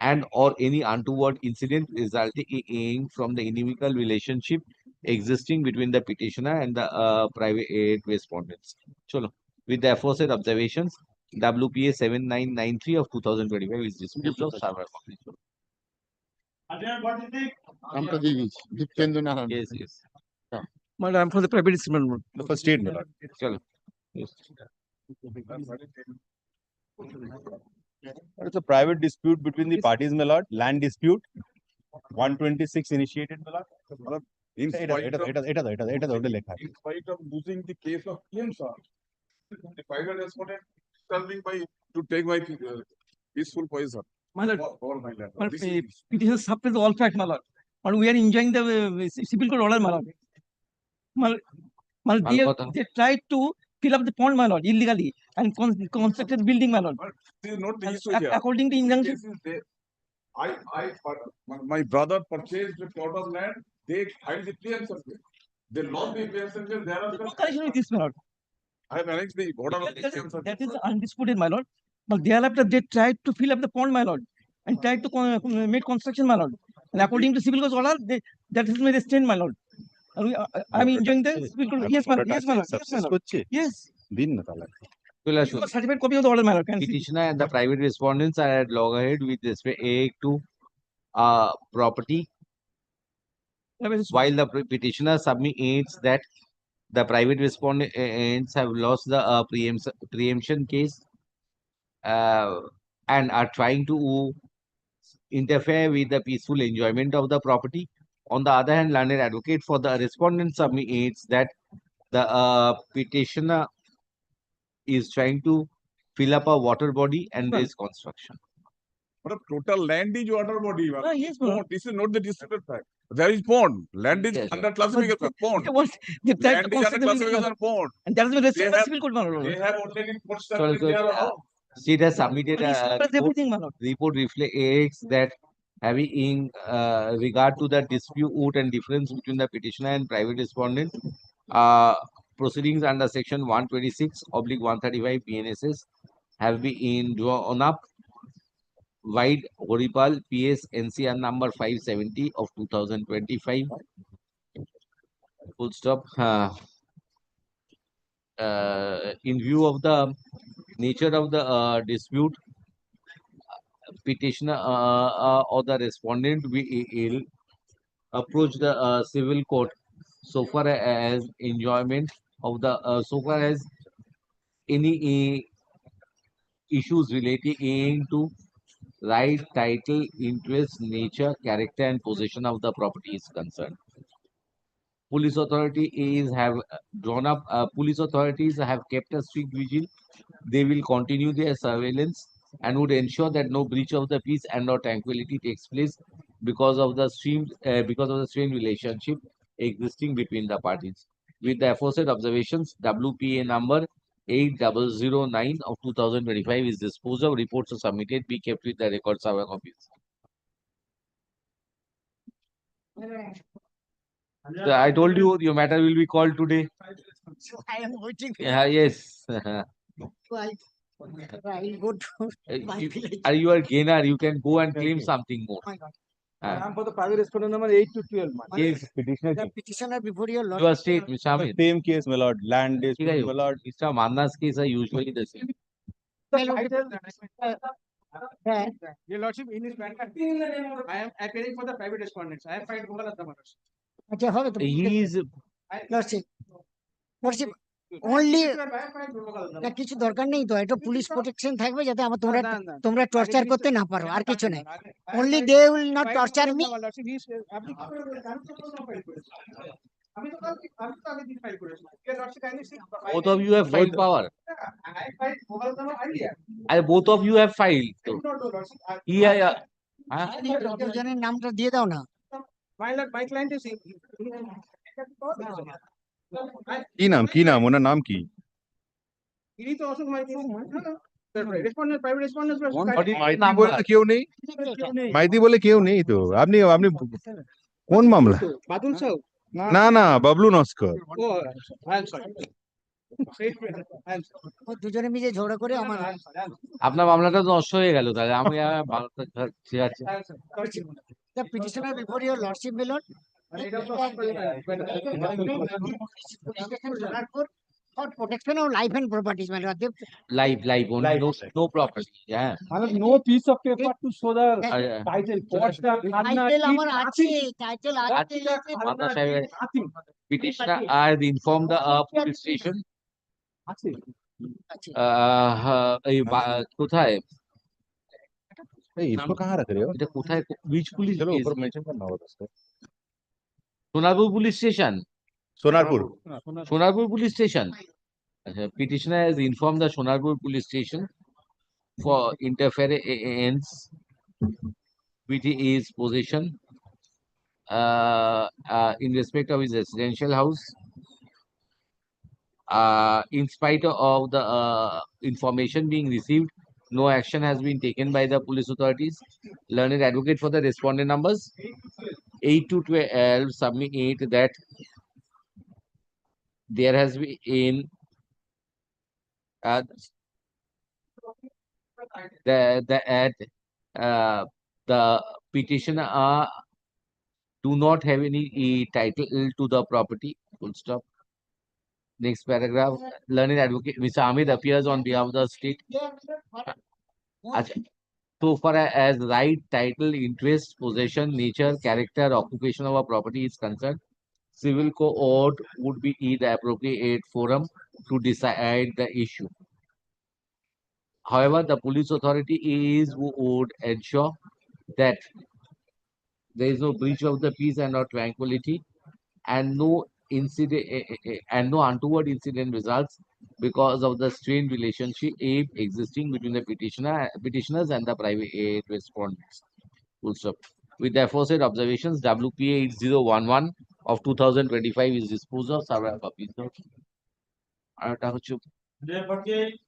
and or any untoward incident resulting from the inimical relationship existing between the petitioner and the private respondents. Chalo. With the aforesaid observations, WPA 7993 of 2025 is disposed of. Come to the Yes, yes. Madam, I'm for the private respondent. For state, my lord. Chalo. Yes. It's a private dispute between the parties, my lord. Land dispute. 126 initiated, my lord. In spite of It losing the case of PM, sir, the private respondent serving to take my peaceful poison. My lord, My lord. my This is- petition suppress all facts, my lord. And we are enjoying the civil court order, my lord. My lord, they tried to fill up the pond, my lord, illegally and constructed building, my lord. This is not the issue here. According to injunction. This is the- my brother purchased a plot of land. They filed the clearance certificate. They lost the clearance certificate. There are No connection with this, my lord. I have annexed the order of the clearance certificate. That is undisputed, my lord. But thereafter, they tried to fill up the pond, my lord, and tried to make construction, my lord. And according to civil court order, that is made a stand, my lord. And I'm enjoying the civil court. Yes, my lord. Yes, my lord. Yes, my lord. Yes. Certified copy of the order, my lord. Can see. Petitioner and the private respondents are at loggerhead with respect to property, while the petitioner submits that the private respondents have lost the preemption case and are trying to interfere with the peaceful enjoyment of the property. On the other hand, learned advocate for the respondent submits that the petitioner is trying to fill up a water body and raise construction. But total land is water body. Yes, ma'am. Pond. This is not the disputed fact. There is pond. Land is Yes, under classification of pond. They tried Land to is under construct the building, classification of pond. and that has been They restricted by have, civil code, my lord. they have already put So, stuff in their state has submitted Police a suppress everything, my lord. report reflects that having regard to the dispute and difference between the petitioner and private respondent, proceedings under section 126/135 BNSS have been drawn up. Wide Horipal PS NCR number 570 of 2025. Full stop. In view of the nature of the dispute, petitioner or the respondent will approach the civil court so far as enjoyment of the so far as any issues relating to right, title, interest, nature, character, and possession of the property is concerned. Police authorities have drawn up. Police authorities have kept a strict vigil. They will continue their surveillance and would ensure that no breach of the peace and/or tranquility takes place because of the strained relationship existing between the parties. With the aforesaid observations, WPA number 8009 of 2025 is disposed of. Reports are submitted. Be kept with the records of our copies. So I told you your matter will be called today. So I am waiting. Yes. So I'll go to my village. Are you a gainer? You can go and claim something more. I am for the private respondent number 8 to 12. Yes, The petitioner before your lord. your state, Mr. Amit. Same case, my lord. Land is, ठीक है, my lord. Mr. Manna's case are usually the same. Your lordship, in his matter, I am appearing for the private respondents. I have filed Google at the matters. আচ্ছা হবে তো He is lordship lordship only না কিছু দরকার নেই তো এটা police protection থাকবে যাতে আমার তোমরা তোমরা টর্চার করতে না পারো আর কিছু নেই only they will not torture me আমি তো আগে দিন ফাইল করেছি your lordship kindly see both of you have filed power. I filed Google number idea. And both of you have filed. So, yeah. দুজনের নামটা দিয়ে দাও না My client is কি নাম ওনার নাম কি ইনি তো Ashok Maiti respondent private respondent Maiti বলে তো কেউ নেই মাইতি বলে কেউ নেই তো আপনি আপনি কোন মামলা বাদুল সাউ না বাবলু নস্কর ও আই এম সরি দুজনে মিলে ঝগড়া করে আমার আপনার মামলাটা তো নষ্ট হয়ে গেল তাহলে আমি ঠিক আছে the petitioner before your lordship my lord for protection of life and properties my lord live only no property. Yeah. no piece of paper to show the title title আমার আছে title আছে Manna Sahib, petitioner has informed the police station. আছে কোথায় इसको कहाँ रख रहे हो এটা কোথায় which police चलो case? ऊपर मेंशन करना होगा उसको Sonarpur police station Sonarpur Sonarpur police station petitioner has informed the Sonarpur police station for interference with his possession in respect of his residential house. In spite of the information being received, no action has been taken by the police authorities. Learned advocate for the respondent numbers 8 to 12 submit that there has been the petitioner do not have any title to the property. Full stop. Next paragraph. Learned advocate Mr. Amit appears on behalf of the state. So far as right, title, interest, possession, nature, character, occupation of a property is concerned, civil court would be the appropriate forum to decide the issue. However, the police authority would ensure that there is no breach of the peace and or tranquility, and no and no untoward incident results because of the strained relationship existing between the petitioners and the private respondents. Full stop. With the aforesaid observations, WPA 8011 of 2025 is disposed of. Sarah copies.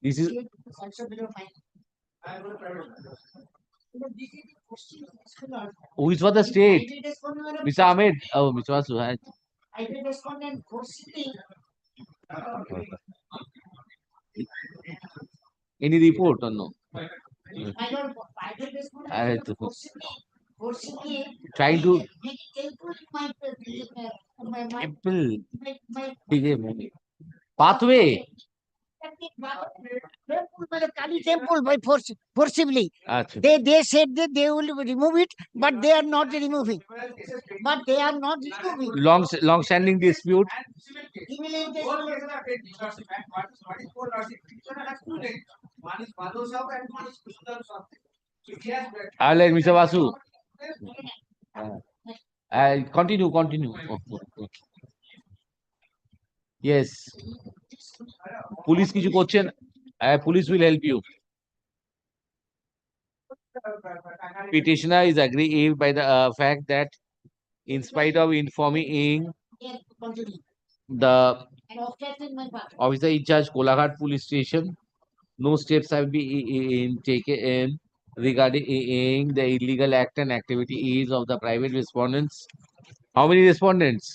This is who is for the state? Mr. Ahmed. Oh, Mr. Vasu. Any report or no? Trying to temple pathway. Temple by forcibly. They said that they will remove it, but they are not removing. Long-standing dispute. I'll let Mr. Vasu. Continue. Yes. Police কিছু করছেন? Police will help you. Petitioner is aggrieved by the fact that in spite of informing the officer in charge Kolaghat Police Station, no steps have been taken regarding the illegal act and activities of the private respondents. How many respondents?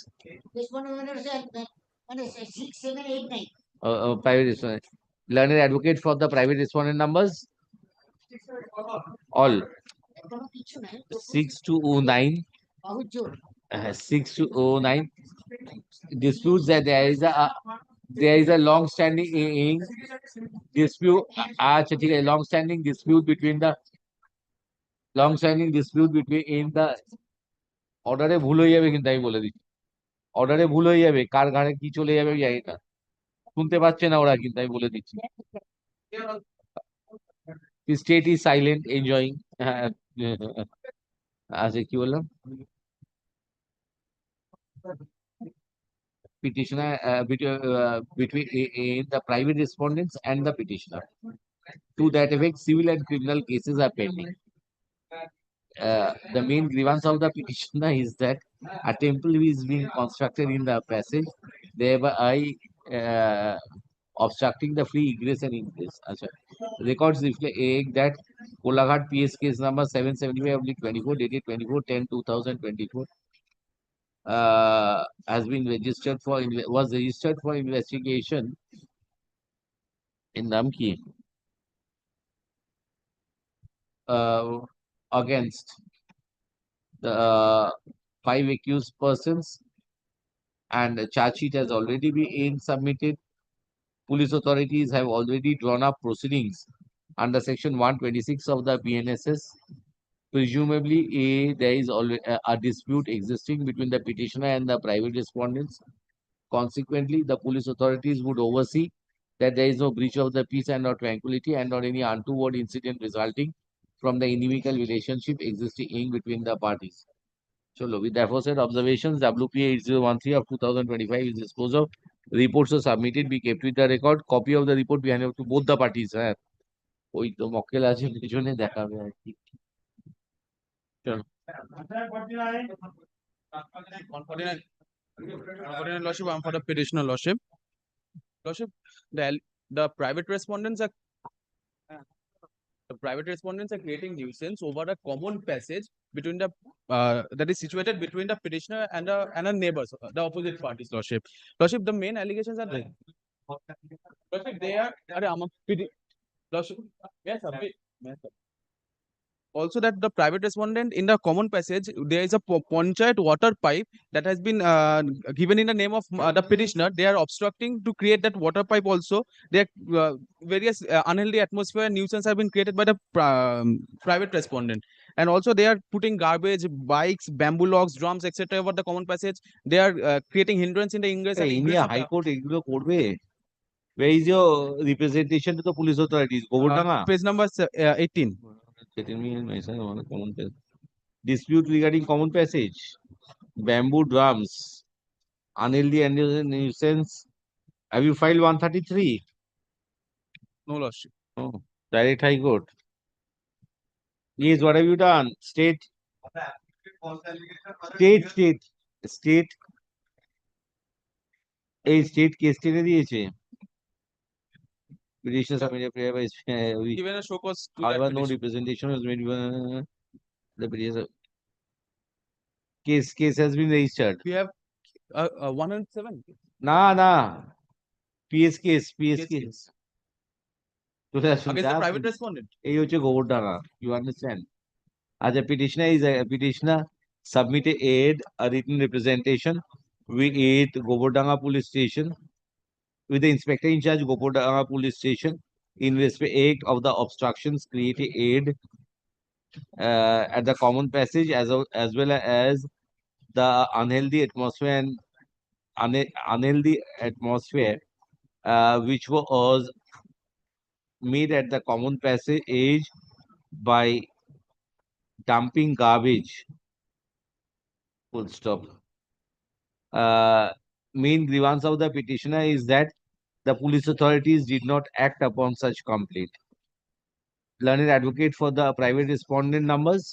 Private respondent. Learned advocate for the private respondent numbers? All. 6209. 6209 disputes that there is a long-standing dispute. Long-standing dispute between the অর্ডারে ভুল হয়ে যাবে, কিন্তু আমি বলে দিচ্ছি অর্ডারে ভুল হয়ে যাবে, কার ঘাড়ে কি চলে যাবে জানি না, শুনতে পাচ্ছে না ওরা, কিন্তু আমি বলে দিচ্ছি স্টেট ইজ সাইলেন্ট এনজয়িং। আচ্ছা, কি বললাম? Petitioner between the private respondents and the petitioner. To that effect, civil and criminal cases are pending. The main grievance of the petitioner is that a temple is being constructed in the passage, thereby obstructing the free egress and ingress. Records reflect that Kolaghat PS case number 775/24 dated 24/10/2024 has been was registered for investigation in Namki against the 5 accused persons, and a charge sheet has already been submitted. Police authorities have already drawn up proceedings under section 126 of the BNSS. Presumably, there is already a dispute existing between the petitioner and the private respondents. Consequently, the police authorities would oversee that there is no breach of the peace and or tranquility and or any untoward incident resulting from the inimical relationship existing between the parties. Chalo, with the aforesaid observations, WPA 8013 of 2025 is disposed of. Reports are submitted, be kept with the record. Copy of the report be handed to both the parties. ওই তো মক্কেল আছে পিছনে দেখাবে আর কি। চলো। Lordship, I'm for the petitioner, Lordship. Lordship, the private respondents are creating nuisance over a common passage between the that is situated between the petitioner and the neighbors, the opposite parties, Lordship. Lordship, the main allegations are that Lordship, they are Lordship, yes, sir. Yes, sir. Also, that the private respondent in the common passage, there is a Panchayat water pipe that has been given in the name of the petitioner. They are obstructing to create that water pipe also. There are various unhealthy atmosphere and nuisance have been created by the private respondent. And also they are putting garbage, bikes, bamboo logs, drums, etc. over the common passage. They are creating hindrance in the ingress and egress of the- High Court এগুলো করবে। Where is your representation to the police authorities? Govardhana? Page number 18. Dispute regarding common passage, bamboo drums, unhealthy and nuisance. Have you filed 133? No lordship. Oh, direct high court. Yes, what have you done? State. State. এই state case টেনে দিয়েছে petition submitted prayer by Given a show cause to that however no petition. representation was made the petition case has been registered. We have 107. না PS case চলে আসুন Against the private respondent. এই হচ্ছে Gobardanga, you understand? As a petitioner submitted a written representation with Govardhana Police Station, with the inspector in charge Govardhana Police Station, in respect of the obstructions created at the common passage as well as the unhealthy atmosphere and unhealthy atmosphere which was made at the common passage by dumping garbage. Full stop. Main grievance of the petitioner is that the police authorities did not act upon such complaint. Learned advocate for the private respondent numbers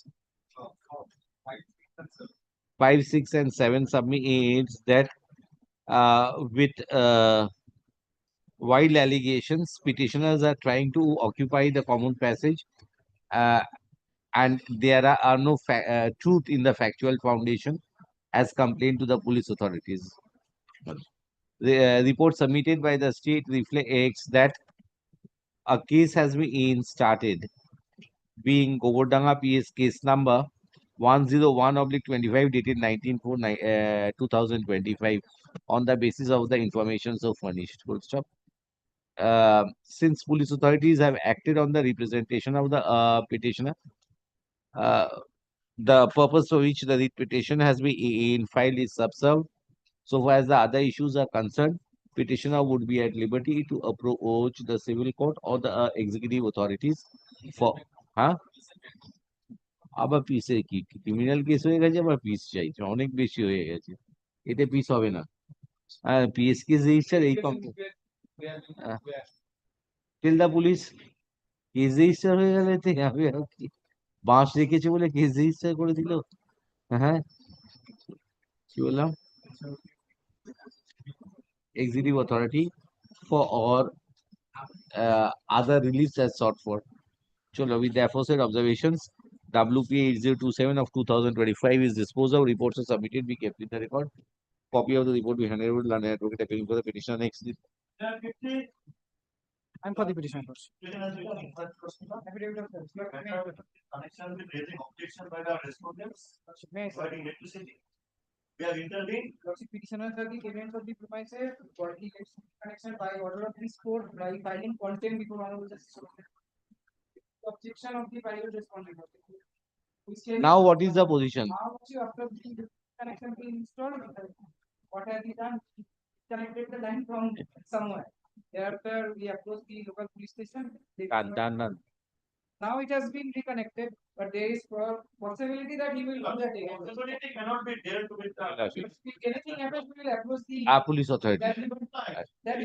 5, 6, and 7 submits that with wild allegations, petitioners are trying to occupy the common passage and there are no truth in the factual foundation as complained to the police authorities. The report submitted by the state reflects that a case has been started, being Govardhana PS case number 101/25 dated 19/4/2025 on the basis of the information so furnished. Full stop. Since police authorities have acted on the representation of the petitioner, the purpose for which the writ petition has been filed is subserved. So far as the other issues are concerned, petitioner would be at liberty to approach the civil court or the executive authorities for আবার পিসে কি criminal case হয়ে গেছে আবার piece চাইছে, অনেক বেশি হয়ে গেছে, এটা পিস হবে না। পিএস কেস রেজিস্টার এই টেল দা পুলিশ কেস রেজিস্টার হয়ে গেলে হবে আর কি, বাঁশ রেখেছে বলে কেস রেজিস্টার করে দিল। হ্যাঁ কি বললাম, executive authority for or other reliefs as sought for. Cholo, with the aforesaid observations, WPA 8027 of 2025 is disposed of. Reports are submitted, be kept in the record. Copy of the report be handed over to Learned Advocate appearing for the petitioner next. I'm for the petition first. Connection with raising objection by the respondents regarding electricity. We have intervened. Petitioners have the events of the premises for the connection by order of this court by filing content before honorable justice. Objection of the private respondent. Now what is the position? Now after the connection being installed, what have we done? Connected the line from somewhere. Thereafter we approach the local police station. Done. Now it has been reconnected, but there is possibility that he will lose that again. Possibility cannot be there to be done. If anything happens, we will approach the police authority. That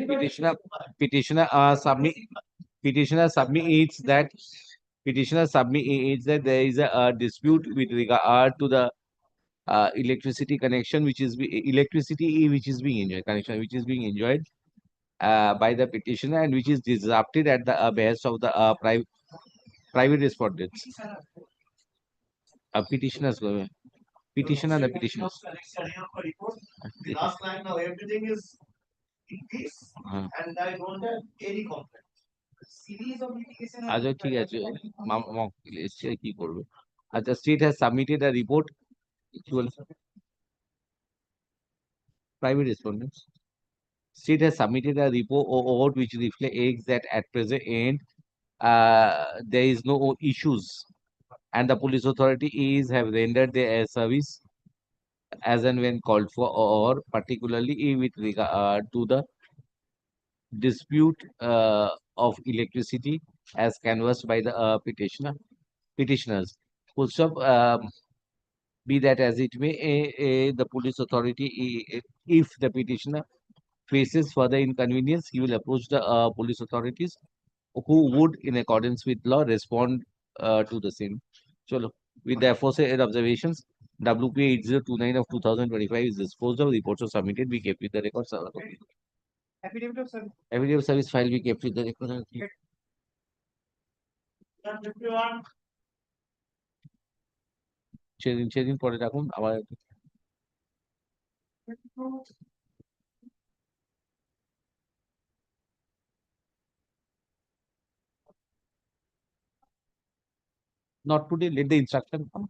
Petitioner submits that there is a dispute with regard to the electricity connection which is being enjoyed, connection which is being enjoyed by the petitioner and which is disrupted at the behest of the private respondents. Petitioners go away. Petitioner and the petitioners. The last line now everything is in peace and I don't have any complaint. series of litigation. আচ্ছা ঠিক আছে, কি করবে? আচ্ছা, state has submitted a report. Private respondents. State has submitted a report which reflects that at present there is no issues and the police authorities have rendered their service as and when called for, or particularly with regard to the dispute of electricity as canvassed by the petitioners. Full stop. Be that as it may, the police authority, if the petitioner faces further inconvenience, he will approach the police authorities who would, in accordance with law, respond to the same. Chalo. With the aforesaid observations, WPA 8029 of 2025 is disposed of. Reports are submitted. We kept with the records. Affidavit of service. Affidavit of service file we kept with the records. সেদিন পরে রাখুন আবার not today, let the instruction come.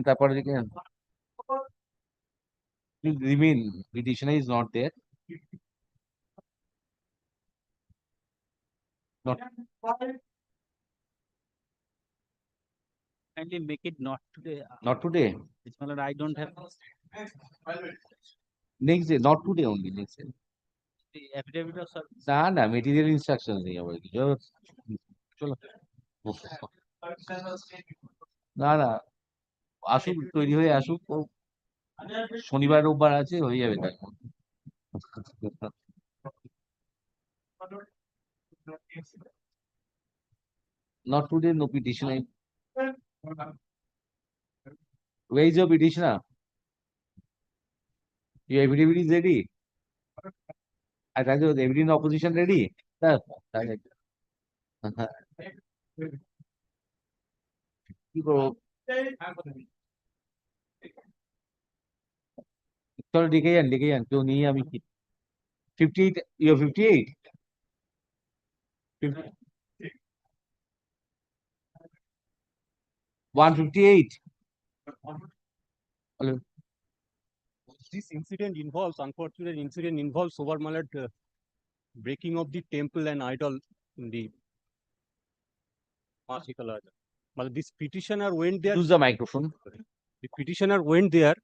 তারপরে remain, petitioner is not there. Not Kindly make it not today. Not today. It's not that I don't have Next day, not today only, next day. the affidavit of service. না material instructions নেই আবার কিছু চলো না আসুক তৈরি হয়ে আসুক ও শনিবার রোববার আছে হয়ে যাবে তারপর not today, no petitioner. Where is your petitioner? Your affidavit is ready. I thought you everybody in opposition ready. Sir, চলো ডেকে যান কেউ নেই আমি 58 you're 58 158 This incident involves, unfortunate incident involves overmallet breaking of the temple and idol in the Masikala. But this petitioner went there. Use the microphone. The petitioner went there.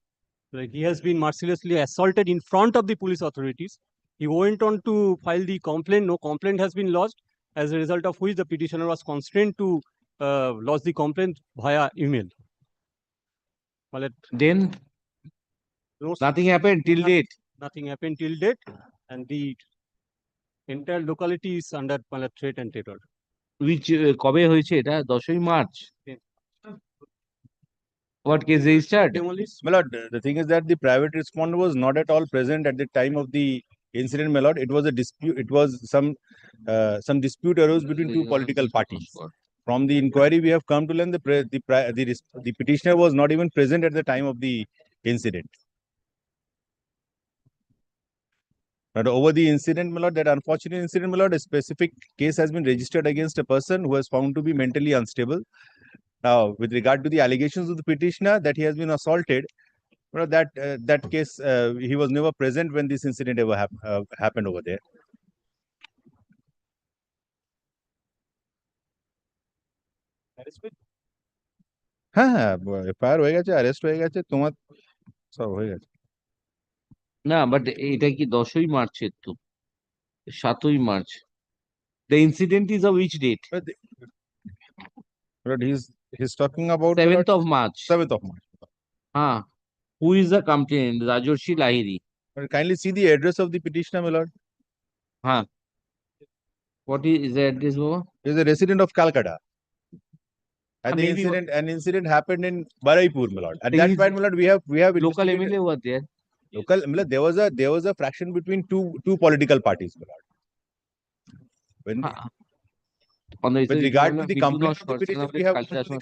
Like he has been mercilessly assaulted in front of the police authorities. He went on to file the complaint. No complaint has been lodged, as a result of which the petitioner was constrained to lodge the complaint via email. Then nothing happened till date. Nothing happened till date, and the entire locality is under threat and terror. Which কবে হয়েছে এটা 10ই March What case registered? My lord, the thing is that the private respondent was not at all present at the time of the incident, my lord. It was a dispute. It was some dispute arose between two political parties. From the inquiry, we have come to learn the petitioner was not even present at the time of the incident. But over the incident, my lord, that unfortunate incident, my lord, a specific case has been registered against a person who was found to be mentally unstable. Now, with regard to the allegations of the petitioner that he has been assaulted, well, that case, he was never present when this incident ever happened over there. হ্যাঁ FIR হয়ে গেছে, arrest হয়ে গেছে, তোমার সব হয়ে গেছে। না বাট এটা কি 10ই মার্চের তো 7ই March The incident is of which date? But he's talking about 7th of March. 7th of March. Who is the complainant? Rajarshi Lahiri. But kindly see the address of the petitioner, my lord. What is the address? He is a resident of Calcutta. And the incident happened in Baraipur, my lord. At that point, my lord, we have local MLA over there. Local, there was a fraction between two political parties, my lord. With regard to the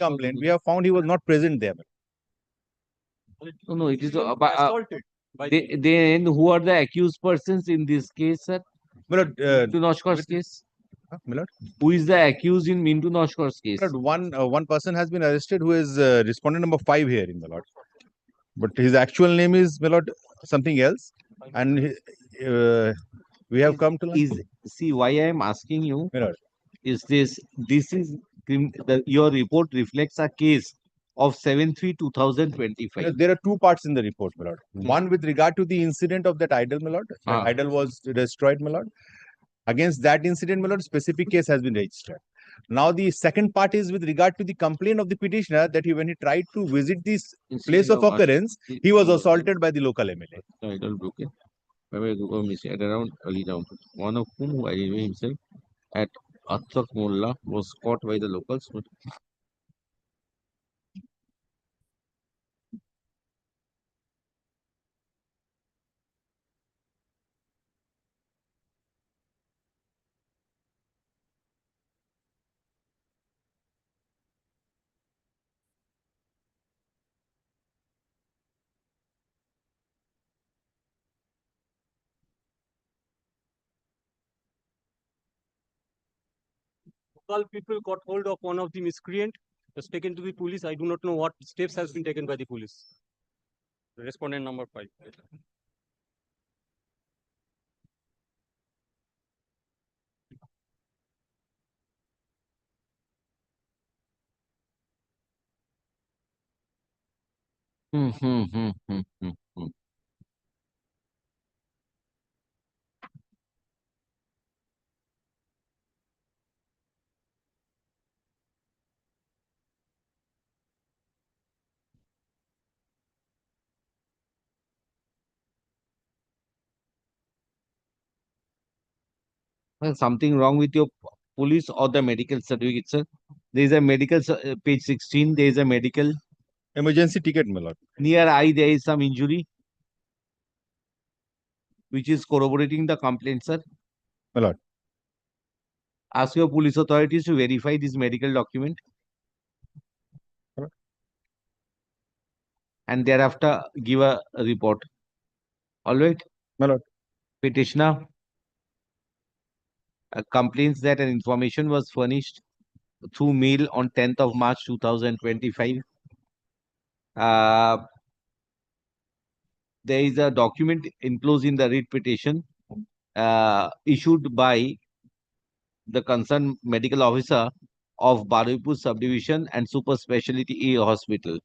complaint, we have found he was not present there. No, it is then who are the accused persons in this case, sir? Mintu Noshkor's case. Who is the accused in Mintu Noshkor's case? One person has been arrested who is respondent number 5 here in my lord. But his actual name is, my lord, something else. And we have come to see why I am asking you. Is this is your report reflects a case of 7/3/2025. There are two parts in the report, my lord. One with regard to the incident of that idol, my lord. Idol was destroyed, my lord. Against that incident, my lord, specific case has been registered. Now, the second part is with regard to the complaint of the petitioner that when he tried to visit this place of occurrence, he was assaulted by the local MLA. Title broken by a group of missing at around early down. One of whom, who identified himself at Atak Mullah, was caught by the locals. Local people got hold of one of the miscreant, was taken to the police. I do not know what steps has been taken by the police. Respondent number 5. Something wrong with your police or the medical certificate, sir? There is a medical, page 16, there is a medical. Emergency ticket, my lord. Near eye, there is some injury, which is corroborating the complaint, sir. My lord. Ask your police authorities to verify this medical document. And thereafter give a report. All right? My lord. Petitioner complains that an information was furnished through mail on 10th of March 2025. There is a document enclosed in the writ petition issued by the concerned medical officer of Baripur subdivision and super specialty A hospital,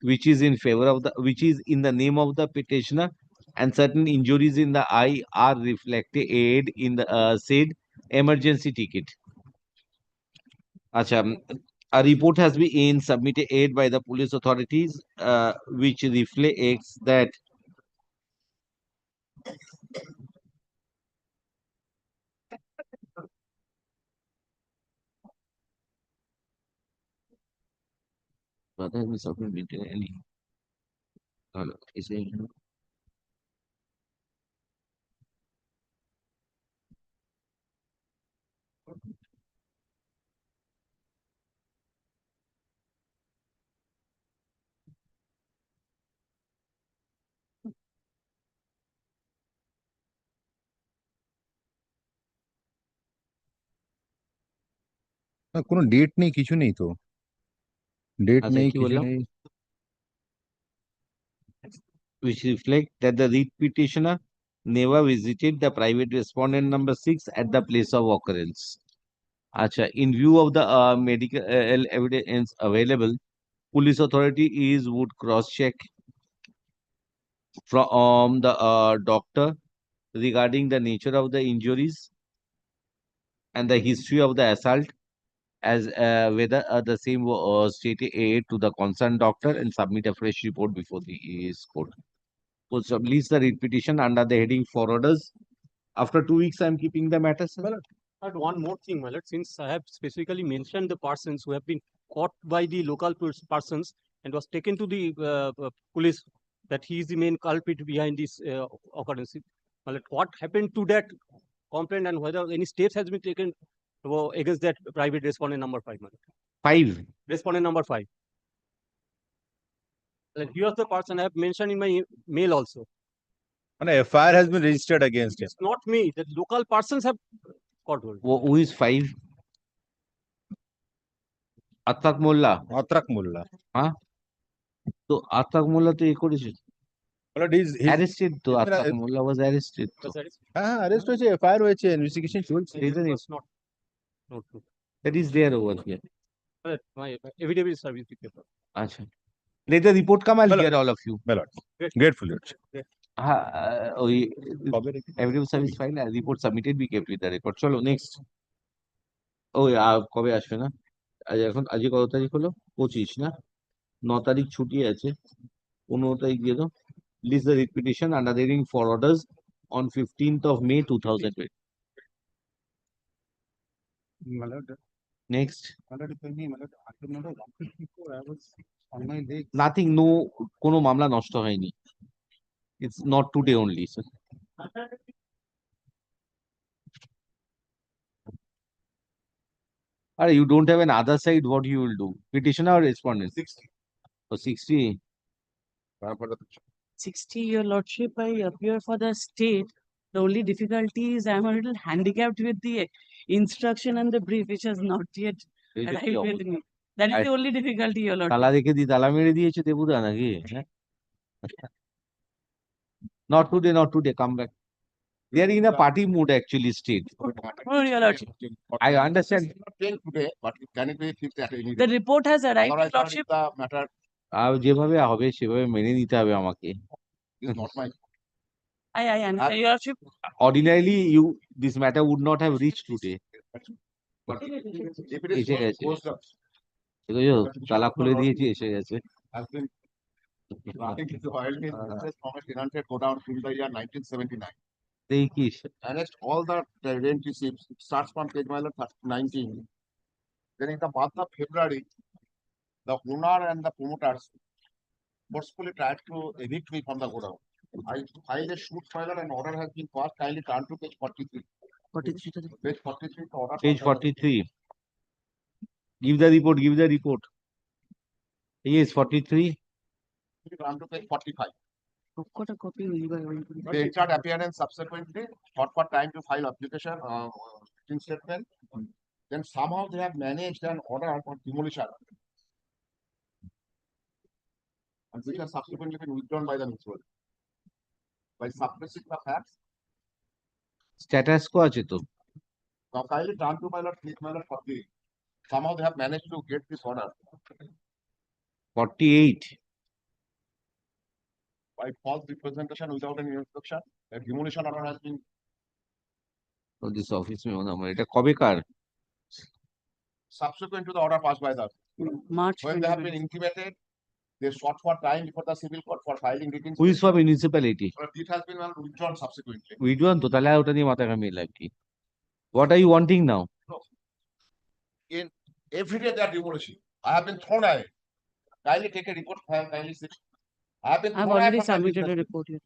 which is in favor of which is in the name of the petitioner, and certain injuries in the eye are reflected in the said emergency ticket. Achha, a report has been submitted by the police authorities, which reflects that whether we submit any. Is it? কোনো date নেই, কিছু নেই তো। Date আচ্ছা, নেই, কি কিছু বললাম? নেই। Which reflect that the writ petitioner never visited the private respondent number 6 at the place of occurrence. Achha, in view of the medical evidence available, police authority would cross-check from the doctor regarding the nature of the injuries and the history of the assault, as whether the same was stated to the concerned doctor, and submit a fresh report before the court. Release the writ petition under the heading for orders. After 2 weeks, I am keeping the matter, sir. But one more thing, my lord, since I have specifically mentioned the persons who have been caught by the local persons and was taken to the police, that he is the main culprit behind this occurrence. My lord, what happened to that complaint and whether any steps has been taken against that private respondent number 5, my lord? 5. Respondent number 5. Like, here's the person I have mentioned in my mail also. An FIR has been registered against him. It's not me. The local persons have got hold. Who is 5? Atak Mullah. Atrak Mullah. Huh? So Atak Mullah to করেছে। Well, he's arrested to Atak Mullah was arrested. Arrest হয়েছে, FIR হয়েছে, investigation চলছে। Not true. That is there over here. My affidavit is service paper. Acha. Let the report come, I'll hear all of you. My lord. Grateful. ওই evidence service file and report submitted we kept with the record. চলো next. ওই কবে আসবে না? আজকে কত তারিখ হলো? 25 না? 9 তারিখ ছুটি আছে। 15 তারিখ দিয়ে দাও। List the repetition under the heading for orders on 15th of May 2020. Next. Nothing, no, কোনো মামলা নষ্ট হয়নি. It's not today only, sir. You don't have an other side, what you will do? Petitioner or respondent? 60. Oh, 60. 60, your lordship, I appear for the state. The only difficulty is I'm a little handicapped with the instruction and the brief, which has not yet arrived with me. That is the only difficulty, your lordship. তালা রেখে তালা মেরে দিয়েছে দেবুদা নাকি? Not today, not today, come back. They are in a party mood actually, state. Oh, your lordship. I understand. Today, but can it be fixed at any The report has arrived, your Otherwise, lordship. the matter যেভাবে হবে সেভাবে মেনে নিতে হবে আমাকে. is not my. I understand, your lordship. Ordinarily, this matter would not have reached today. If it is এসে গেছে। closed up, তালা খুলে দিয়েছি এসে গেছে। has been granting to wildly Thomas Tenanted go down in the year 1979. দেখিস। Annexed all the rent receipts, it starts from page 19. Then in the month of February, the owner and the promoters forcefully tried to evict me from the godown. I filed a shoot file and order has been passed. Kindly turn to page 43. 43. Page 43. The order Page 43. Give the report, give the report. Yes, 43. Turn to page 45. Got a copy. They entered appearance subsequently, sought for time to file application, written statement. Then somehow they have managed an order for demolition. And which has subsequently been withdrawn by the mutual. By suppressing the facts. Status quo আছে তো। Now kindly turn to my lord, please my lord 40. Somehow they have managed to get this order. 48. By false representation without any instruction, a demolition order has been. So this office में होना हमारे এটা কবেকার? Subsequent to the order passed by the. March. When they have been intimated, they sought for time before the civil court for filing written. Who is for municipality? It has been withdrawn subsequently. Withdrawn তো তাহলে ওটা নিয়ে মাথা ঘামিয়ে লাভ কি? What are you wanting now? No. In every day they are demolishing. I have been thrown away. Kindly take a report file, kindly sit. I have been I've thrown away already from my submitted a business. report here.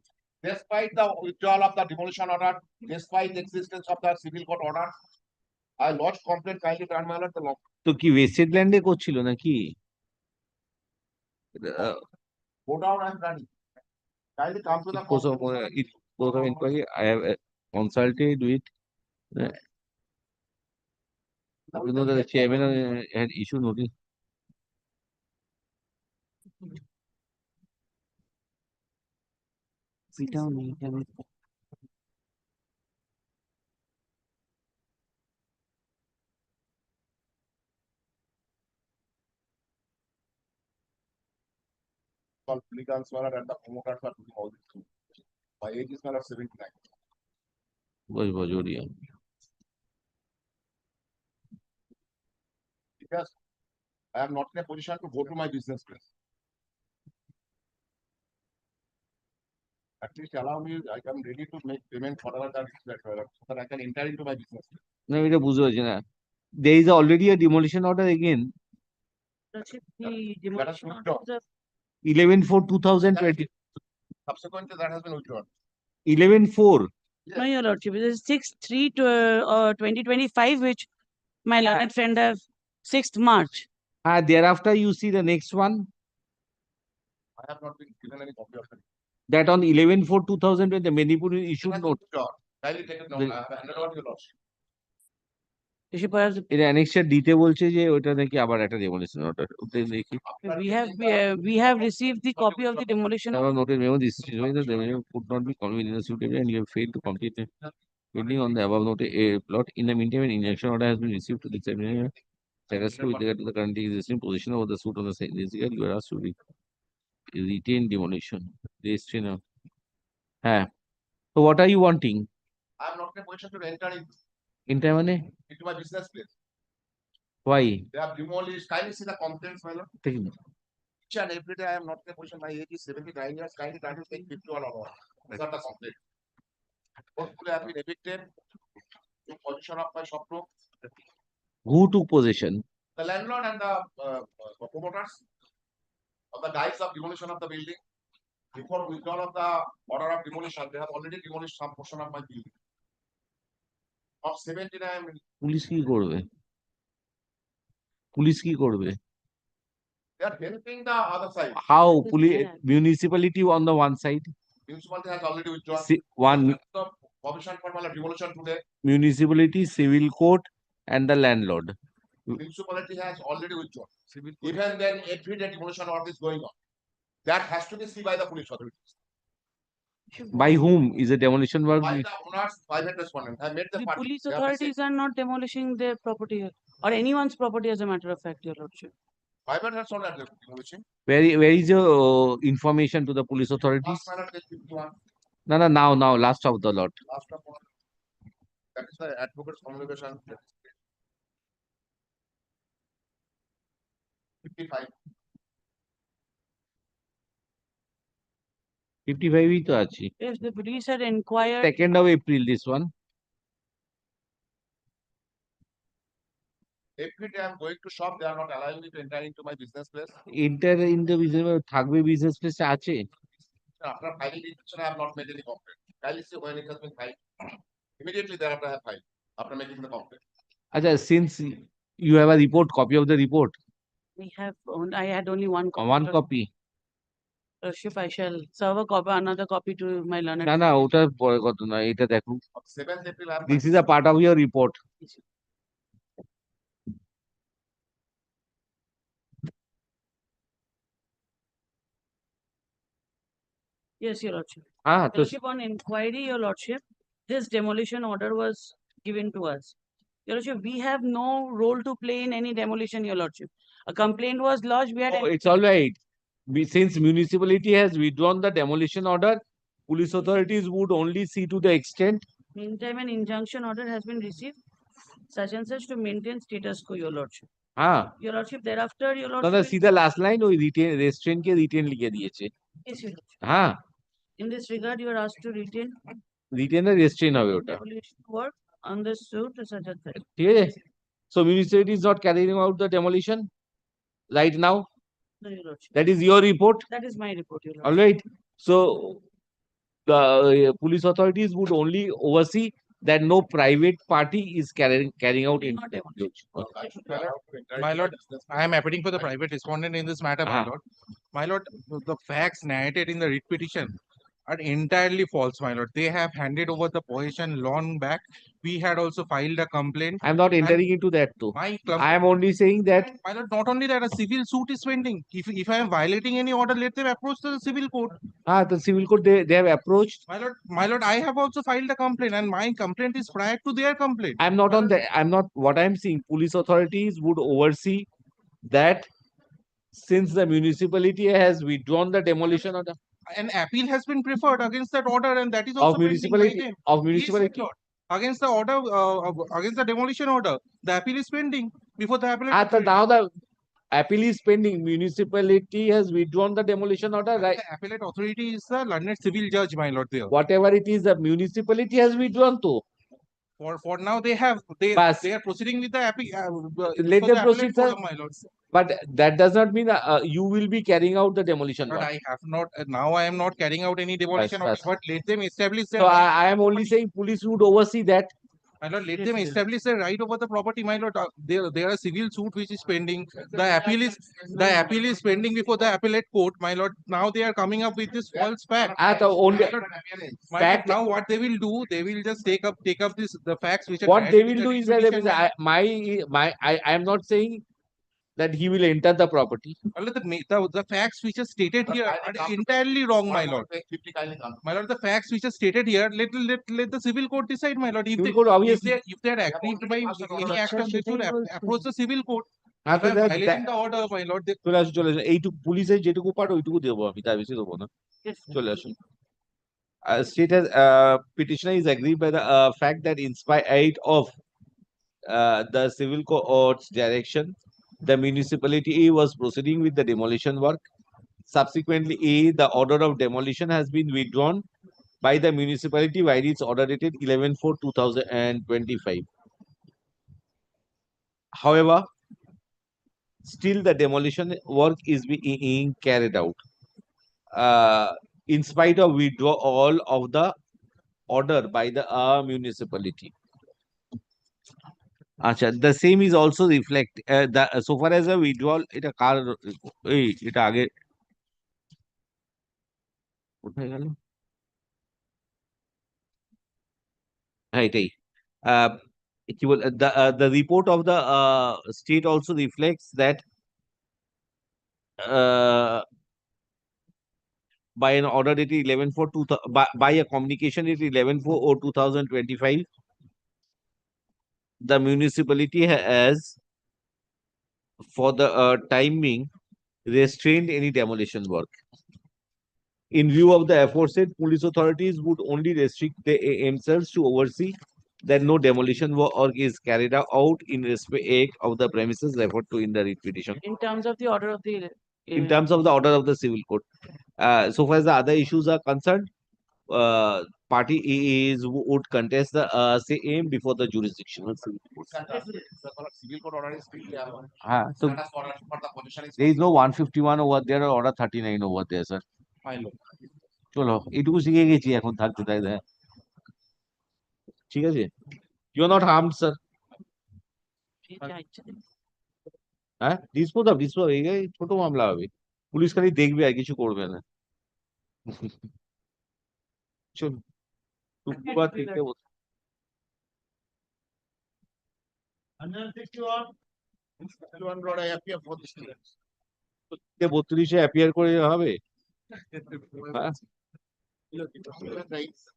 Despite the withdrawal of the demolition order, despite the existence of the civil court order, I lodged complaint kindly turn my lord the law. তো কি wasted ল্যান্ডে করছিল নাকি? Go down and ready. Kindly come to the Course of inquiry, I have consulted with you know that the chairman had issued notice. All litigants were and the promoters are doing all this thing. My age is now 79. Was Bajoria. Because I am not in a position to go to my business place. At least allow me, I am ready to make payment for that so that I can enter into my business. না এটা বুঝতে পারছি না। There is already a demolition order again. Lordship, the demolition order. 11/4/2020. Subsequently, that has been withdrawn. 11/4. No, your lordship, it is 6/3/2025, which my learned friend have 6th March. Thereafter, you see the next one. I have not been given any copy of it. That on 11/4/2020, the Manipur issued note. Kindly take it down. I have handed over to your lordship. এটা annexure দিতে বলছে যে ওটা নাকি আবার একটা demolition order ওটা দেখি We have received the copy of the demolition our noted memo this is why the memo could not be conveniently suitable and you have failed to complete it building on the above noted a plot. In the meantime an inaction order has been received to the examiner status with regard to the currently existing position of the suit on the same you are asked to retain demolition restrain হ্যাঁ, so what are you wanting? I am not in a position to enter Interim মানে into my business place. why? They have demolished. Kindly see the complaints, my lord. Each and every day I am not in a position. My age is 79 years. Kindly try to take 51 or more. These are the complaints. Hopefully, I have been evicted in possession of my shop room. Who took possession? The landlord and the promoters of the guys of demolition of the building. Before withdrawal of the order of demolition, they have already demolished some portion of my building. Of 17, I am in. Police কি করবে? Police কি করবে? They are helping the other side. How? Police municipality on the one side, Municipality has already withdrawn. one The permission for my demolition today. municipality, civil court, and the landlord. Municipality has already withdrawn. Even then, every day demolition order is going on. That has to be seen by the police authorities. By whom is a demolition work? By the owners, private respondent. I made the The party. police They have authorities are not demolishing their property or anyone's property, as a matter of fact, your lordship. private has not had demolition. Where is your information to the police authorities? Last minute, they 51. No, now, last of the lot. Last of all. That is the advocate's communication. 55. 55 ই তো আছি। If the police had inquired, 2nd of April, this one. Every day I'm going to shop, they are not allowing me to enter into my business place. Enter in the business, থাকবে business place এ আছে। After filing the petition, I have not made any complaint. Kindly see when it has been filed. Immediately thereafter, I have filed after making the complaint. আচ্ছা, since you have a report, copy of the report, I had only one copy. one copy. Lordship, I shall serve a copy, another copy to my learned. না, ওটা পরে কথা না, এটা দেখো। 7th April, I have. This is a part of your report. Yes, your lordship. তো Lordship, on inquiry, your lordship, this demolition order was given to us. Your lordship, we have no role to play in any demolition, your lordship. A complaint was lodged, we had. it's all right. Since municipality has withdrawn the demolition order, police authorities would only see to the extent. Meantime, an injunction order has been received, such and such, to maintain status quo, your lordship. Your lordship, thereafter, your lordship. See the last line, ওই restraint কে retain লিখে দিয়েছে। Yes, your lordship. In this regard, you are asked to retain. Retain R restrain হবে ওটা। Demolition work on the suit, such as that. ঠিক আছে? So municipality is not carrying out the demolition right now. No, your lordship. That is your report. That is my report, your lordship. All right. So the police authorities would only oversee that no private party is carrying out in. My lord, I am appealing for the private respondent in this matter, my lord. My lord, the facts narrated in the writ petition are entirely false, my lord. They have handed over the possession long back. We had also filed a complaint. I'm not entering into that too. I am only saying that. My lord, not only that, a civil suit is pending. If I am violating any order, let them approach the civil court. The civil court, they have approached. My lord, I have also filed a complaint, and my complaint is prior to their complaint. I'm not on that. I'm not. What I'm saying, police authorities would oversee that. Since the municipality has withdrawn the demolition order. An appeal has been preferred against that order, and that is also of municipality. Of municipality. Yes, against the order, against the demolition order, the appeal is pending before the appellate. Now the appeal is pending. Municipality has withdrawn the demolition order, right? The appellate authority is the learned civil judge, my lord. There. Whatever it is, the municipality has withdrawn too. For now, they are proceeding with the appeal. Let them proceed, sir. My lord. But that does not mean you will be carrying out the demolition. But I have not. Now I am not carrying out any demolition order. But let them establish. So I am only saying police would oversee that. My lord, let them establish a right over the property, my lord. There are civil suit which is pending. The appeal is pending before the appellate court, my lord. Now they are coming up with this false fact. Fact. Now what they will do, they will just take up the facts which. What they will do is that I am not saying that he will enter the property. The facts which are stated here are entirely wrong, my lord. My lord, the facts which are stated here, let the civil court decide, my lord. If they are aggrieved by any action, they should approach the civil court. Violating the order, my lord. চলে আসুন, চলে আসুন। এইটুকু পুলিশের যেটুকু পাঠ ওইটুকু দেবো আমি, তার বেশি দেবো না। চলে আসুন। State has petitioner is aggrieved by the fact that in spite of the civil court's direction, the municipality was proceeding with the demolition work. Subsequently, the order of demolition has been withdrawn by the municipality by its order dated 11/4/2025. However, still the demolition work is being carried out. In spite of withdrawal of the order by the municipality. Acha, the same is also reflect so far as a withdrawal এটা কার এই এটা আগে কোথায় গেল হ্যাঁ এটাই কি বল the report of the state also reflects that by an order dated 11/4 by a communication dated 11/4/2025, the municipality has for the timing restrained any demolition work. In view of the aforesaid, police authorities would only restrict themselves to oversee that no demolition work is carried out in respect of the premises referred to in the writ petition. In terms of the order of the In terms of the order of the civil court. So far as the other issues are concerned, party would contest the same before the jurisdictional civil court. Civil court order is still there. So there is no 151 over there or order 39 over there, sir. চলো এটুকু শিখে গেছি এখন থাকতে তাই ঠিক আছে you are not harmed sir হ্যাঁ ডিসপোজ এই ছোট মামলা হবে পুলিশ খালি দেখবে আর কিছু করবে না চল শুক্রবার থেকে 32 অ্যাপিয়ার করে হবে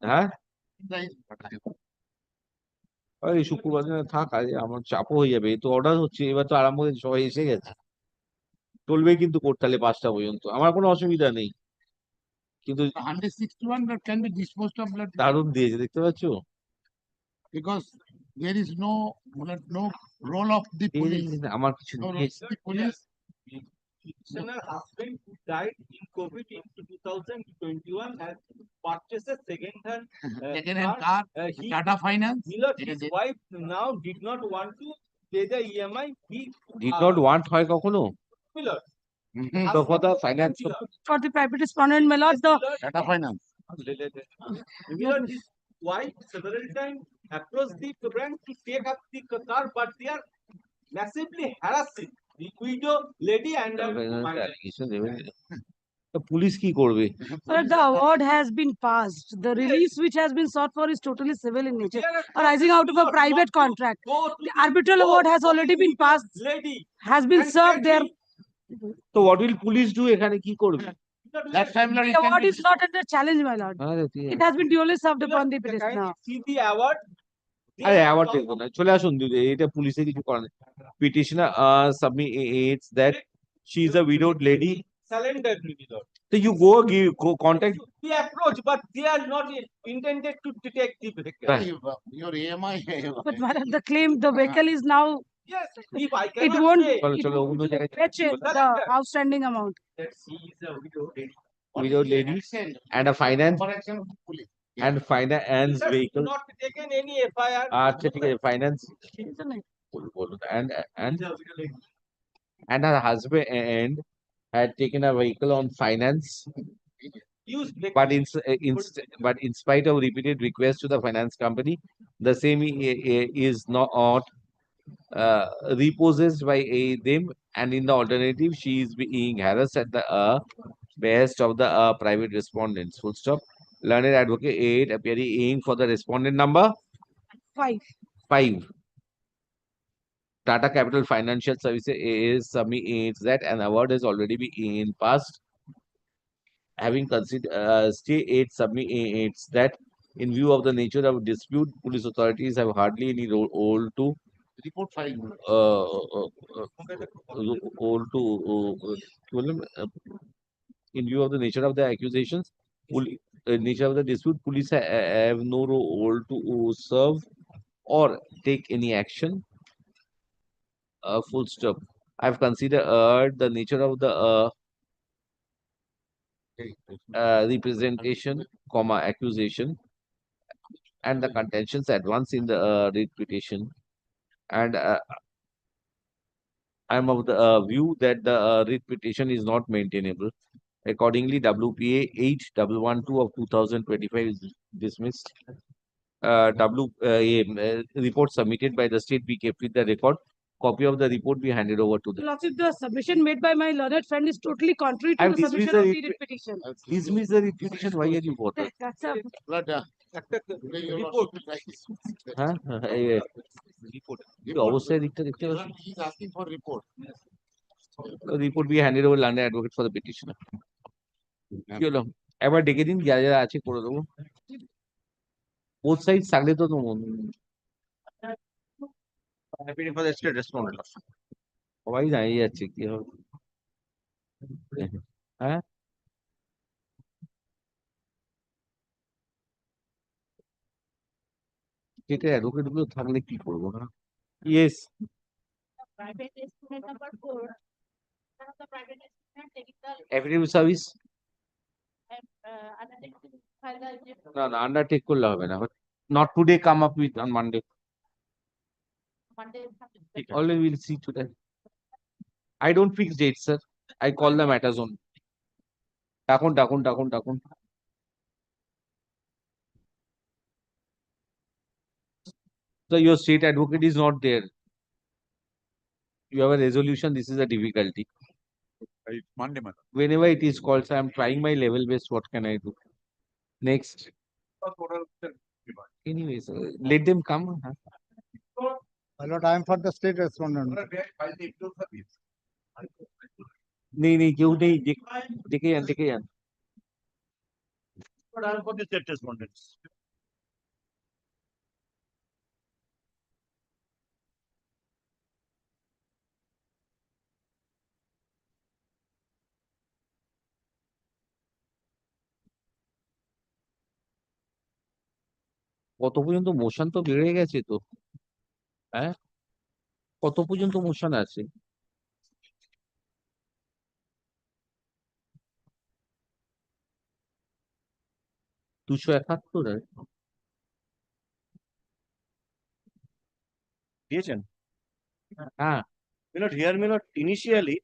হ্যাঁ এই শুক্রবার দিনে থাক আজ আমার চাপও হয়ে যাবে তো অর্ডার হচ্ছে এবার তো আরম্ভ হয়ে সবাই এসে গেছে চলবে কিন্তু কোর্ট তাহলে 5টা পর্যন্ত আমার কোনো অসুবিধা নেই কিন্তু 161 that can be disposed of blood দারুণ দিয়েছে দেখতে পাচ্ছ because there is no role of the police. আমার কিছু No role of the police. Her husband who died in COVID in 2021 has purchased a second-hand car, Tata Finance. Millard, his wife now did not want to pay the EMI. He did not want হয় কখনো Millard. So for the finance for the private respondent, my lord, the Tata Finance. Millard, his wife several times approached the brand to take up the car, but they are massively harassing the widow lady and the police কি করবে but the award has been passed. The release which has been sought for is totally civil in nature, arising out of a private contract. The arbitral award has already been passed, has been served there. So what will police do এখানে কি করবে That time The award is not under challenge, my lord. It has been duly served upon the petitioner. see the award. আরে award দেখবো না চলে আসুন দিদি এটা পুলিশে কিছু করে না petitioner submits that she is a widowed lady Surrendered, Millard. so you go contact We approach, but they are not intended to take the vehicle. your EMI. But madam, the claim, the vehicle is now, Yes, if I it cannot won't, pay, চলো it চলো অন্য won't জায়গায় fetch it, the outstanding amount. that she is a widow lady. widowed lady and a finance and finance Sir, vehicle not taken any FIR. আচ্ছা ঠিক আছে finance বলুন and her husband had taken a vehicle on finance Use but in spite of repeated requests to the finance company the same is not repossessed by them and in the alternative she is being harassed at the behest of the private respondents full stop learned advocate 8 appearing for the respondent number 5 Tata Capital Financial Services is submits that an award has already been passed. Having considered state 8 submits that in view of the nature of dispute, police authorities have hardly any role to report file. Role to in view of the nature of the accusations, nature of the dispute, police have no role to serve or take any action. Full stop. I've considered the nature of the representation, comma, accusation, and the contentions advanced in the writ petition, and I'm of the view that the writ petition is not maintainable. Accordingly, WPA 8112 of 2025 is dismissed. Report submitted by the state, we kept with the record. Copy of the report be handed over to the. Lordship, the submission made by my learned friend is totally contrary to I've the dismissed submission the of the writ petition. Dismiss the writ petition. Why are you bothered? That's a হ্যাঁ অবশ্যই রিটটা দেখতে পাচ্ছি report B handed over land advocate for the petitioner কি হলো একবার ডেকে দিন যারা যারা আছে করে দেবো বোথ সাইড থাকলে তো সবাই দাঁড়িয়ে যাচ্ছে কি হবে হ্যাঁ এটা অ্যাডভোকেট গুলো থাকলে কি করবো না yes Private estimate number 4. One of the private estimate taking the affidavit service undertaking to file the না না আন্ডারটেক করলে হবে না not today come up with on Monday Monday. always we'll see today I don't fix dates sir I call the matters on ডাকুন so your state advocate is not there you have a resolution this is a difficulty Monday, whenever it is called so I'm trying my level best what can I do next anyways let them come huh? My lord, I am for the state respondent. नहीं क्यों नहीं देखे जान But I am for the state respondents. কত পর্যন্ত motion তো বেড়ে গেছে তো হ্যাঁ কত পর্যন্ত মোশন আছে দুশো একাত্তর দিয়েছেন হ্যাঁ Milord, here Milord, initially,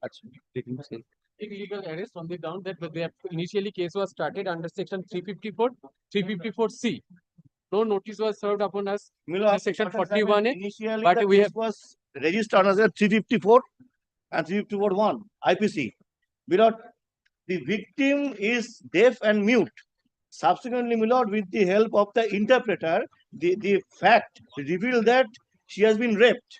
Illegal arrest on the ground that they have initially case was started under section 354, 354C. No notice was served upon us Milord, under section 41A, initially but the we case have was registered as a 354 and 354(1) IPC. Milord, the victim is deaf and mute. Subsequently, Milord, with the help of the interpreter, the fact revealed that she has been raped.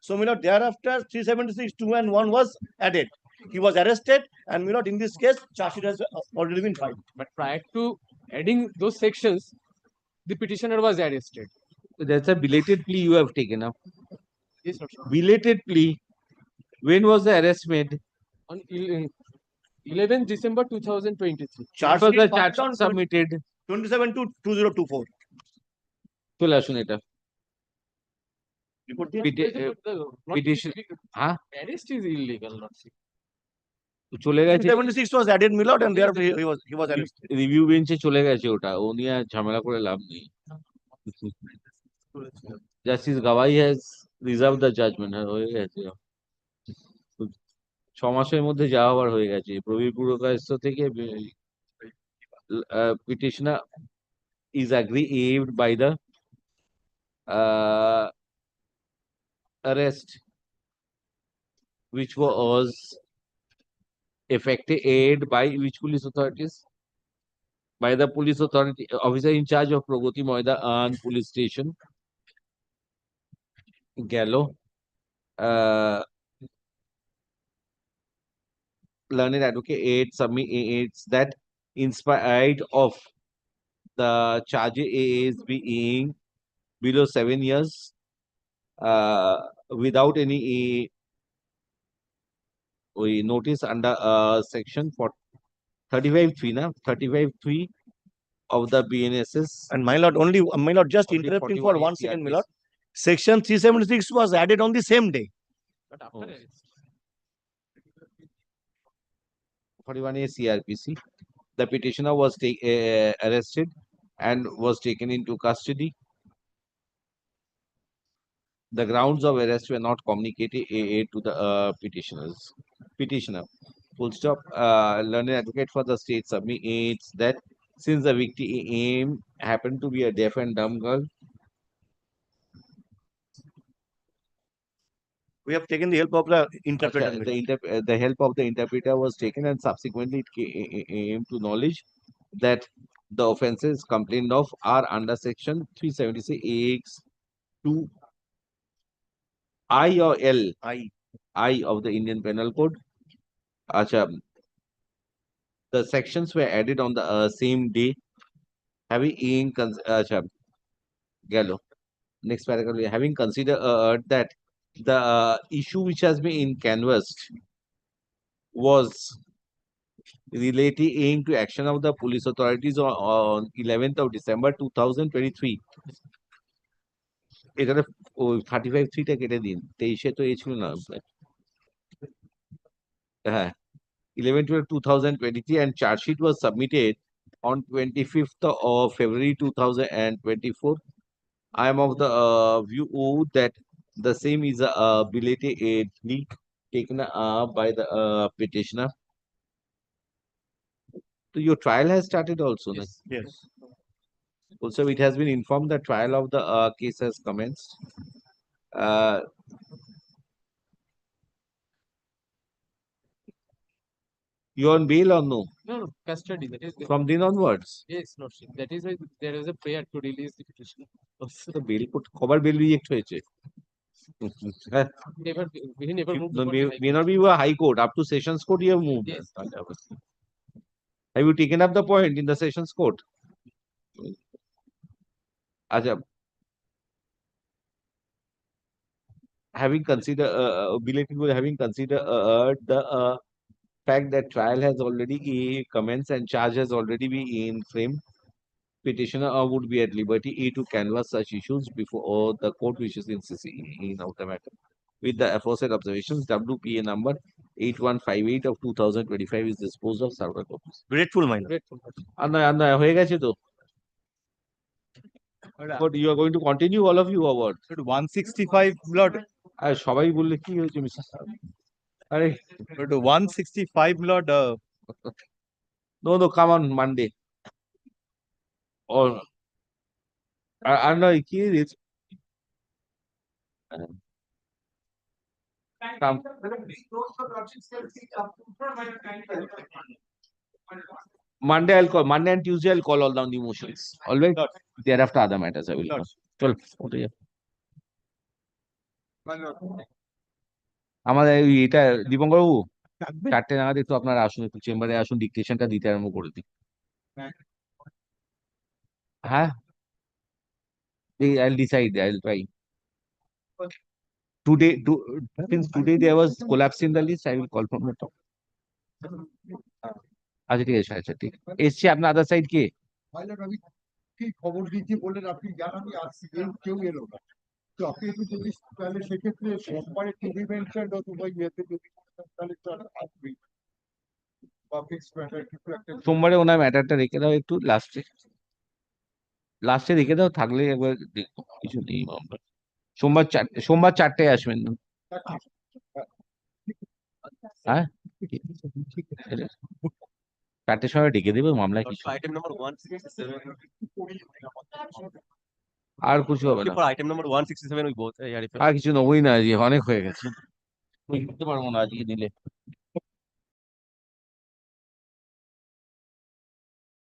So, Milord, thereafter 376(2) and 1 was added. He was arrested, and Milord, in this case, charge sheet has already been filed. but prior to adding those sections, the petitioner was arrested. that's a belated plea you have taken up Yes, sir. belated plea when was the arrest made On 11th December 2023. Charge was sheet the filed charge on submitted 27 to 2024. চলে আসুন এটা Report দিয়ে petition হ্যাঁ Arrest is illegal, Lordship. চলে গেছে 76 was added, Milord, and thereafter he was arrested. Review বেঞ্চে চলে গেছে ওটা ও নিয়ে আর ঝামেলা করে লাভ নেই justice Gavai has reserve the judgment হয়ে গেছে 6 মাসের মধ্যে যা হওয়ার হয়ে গেছে প্রবীর পুরকায়স্থ থেকে petitioner is aggrieved by the arrest which was effected by which police authorities by the police authority officer in charge of Pragati Moida police station Gallo learned advocate submits that in spite of the charge is being below 7 years without any notice under section 35(3) 35(3) of the BNSS. And my lord, only, my lord, just Only interrupting 41 for 1 ACRPC. second, my lord. Section 376 was added on the same day. 41A CRPC. The petitioner was arrested and was taken into custody. The grounds of arrest were not communicated to the petitioner. Full stop. Learned advocate for the state submits that since the victim happened to be a deaf and dumb girl, We have taken the help of the interpreter. the help of the interpreter was taken, and subsequently it came to knowledge that the offences complained of are under section 376 to I or L. I of the Indian Penal Code. Acha. The sections were added on the same day. Having Gallo. Next paragraph. Having considered that the issue which has been canvassed was relating to action of the police authorities on 11th of December 2023. এখানে 35(3) টা কেটে দিন, 23-এ তো ছিল না। হ্যাঁ, 11/12/2023, and charge sheet was submitted on 25th of February 2024. I am of the view that the same is a belated plea taken by the petitioner. So your trial has started also. Yes. Also, it has been informed that trial of the case has commenced. You on bail or no? No, custody. That is From then onwards? Yes, Lordship. That is why there is a prayer to release the petitioner. The bail put cover bail reject হয়েছে. He never moved. May not be a high court. Up to sessions court you have moved. Yes. Have you taken up the point in the sessions court? Ajab. Having considered the fact that trial has already commenced and charge has already been in frame, petitioner would be at liberty to canvass such issues before the court wishes in the matter. With the aforesaid observations, WPA number 8158 of 2025 is disposed of several copies. Grateful, my lord. Grateful. Anna, হয়ে গেছে তো? But you are going to continue, all of you, or what? 165, Lord. সবাই বললে কি হয়েছে mister sir? আরে 165, Lord. No, come on Monday. Or I know কি is come. Monday I'll call. Monday and Tuesday I'll call all down the motions. All right. Thereafter other matters I will call. চল ওঠে যা। আমাদের এটা দীপঙ্কর বাবু 4টে নাগাদ একটু আপনারা আসুন, একটু চেম্বারে আসুন, ডিকটেশনটা দিতে আরম্ভ করে দিই। হ্যাঁ, I'll decide. I'll try. Since today there was collapse in the list, I will call from the top. আচ্ছা ঠিক আছে, আচ্ছা ঠিক এসছে। আপনার আদার সাইড কে? আমি কি খবর দিচ্ছি বললেন, আপনি জানাবি আসছি, কেউ এলো না। তো আপনি একটু যদি তাহলে সেক্ষেত্রে সোমবারে টু বি মেনশনড অথবা ইয়েতে যদি তাহলে তো আসবে বা ফিক্সড ম্যাটার কিছু একটা। সোমবারে ওনার ম্যাটারটা রেখে দাও একটু, লাস্টে রেখে দাও, থাকলে একবার দেখো, কিছু নেই মামলা। সোমবার 4টায় আসবেন না? হ্যাঁ, 4টের সময় ডেকে দেবে, মামলায় কিছু Item number 167. আর কিছু হবে না। For item number 167 we both. আর কিছু নেবই না, অনেক হয়ে গেছে, বুঝতে পারবো না আজকে দিলে।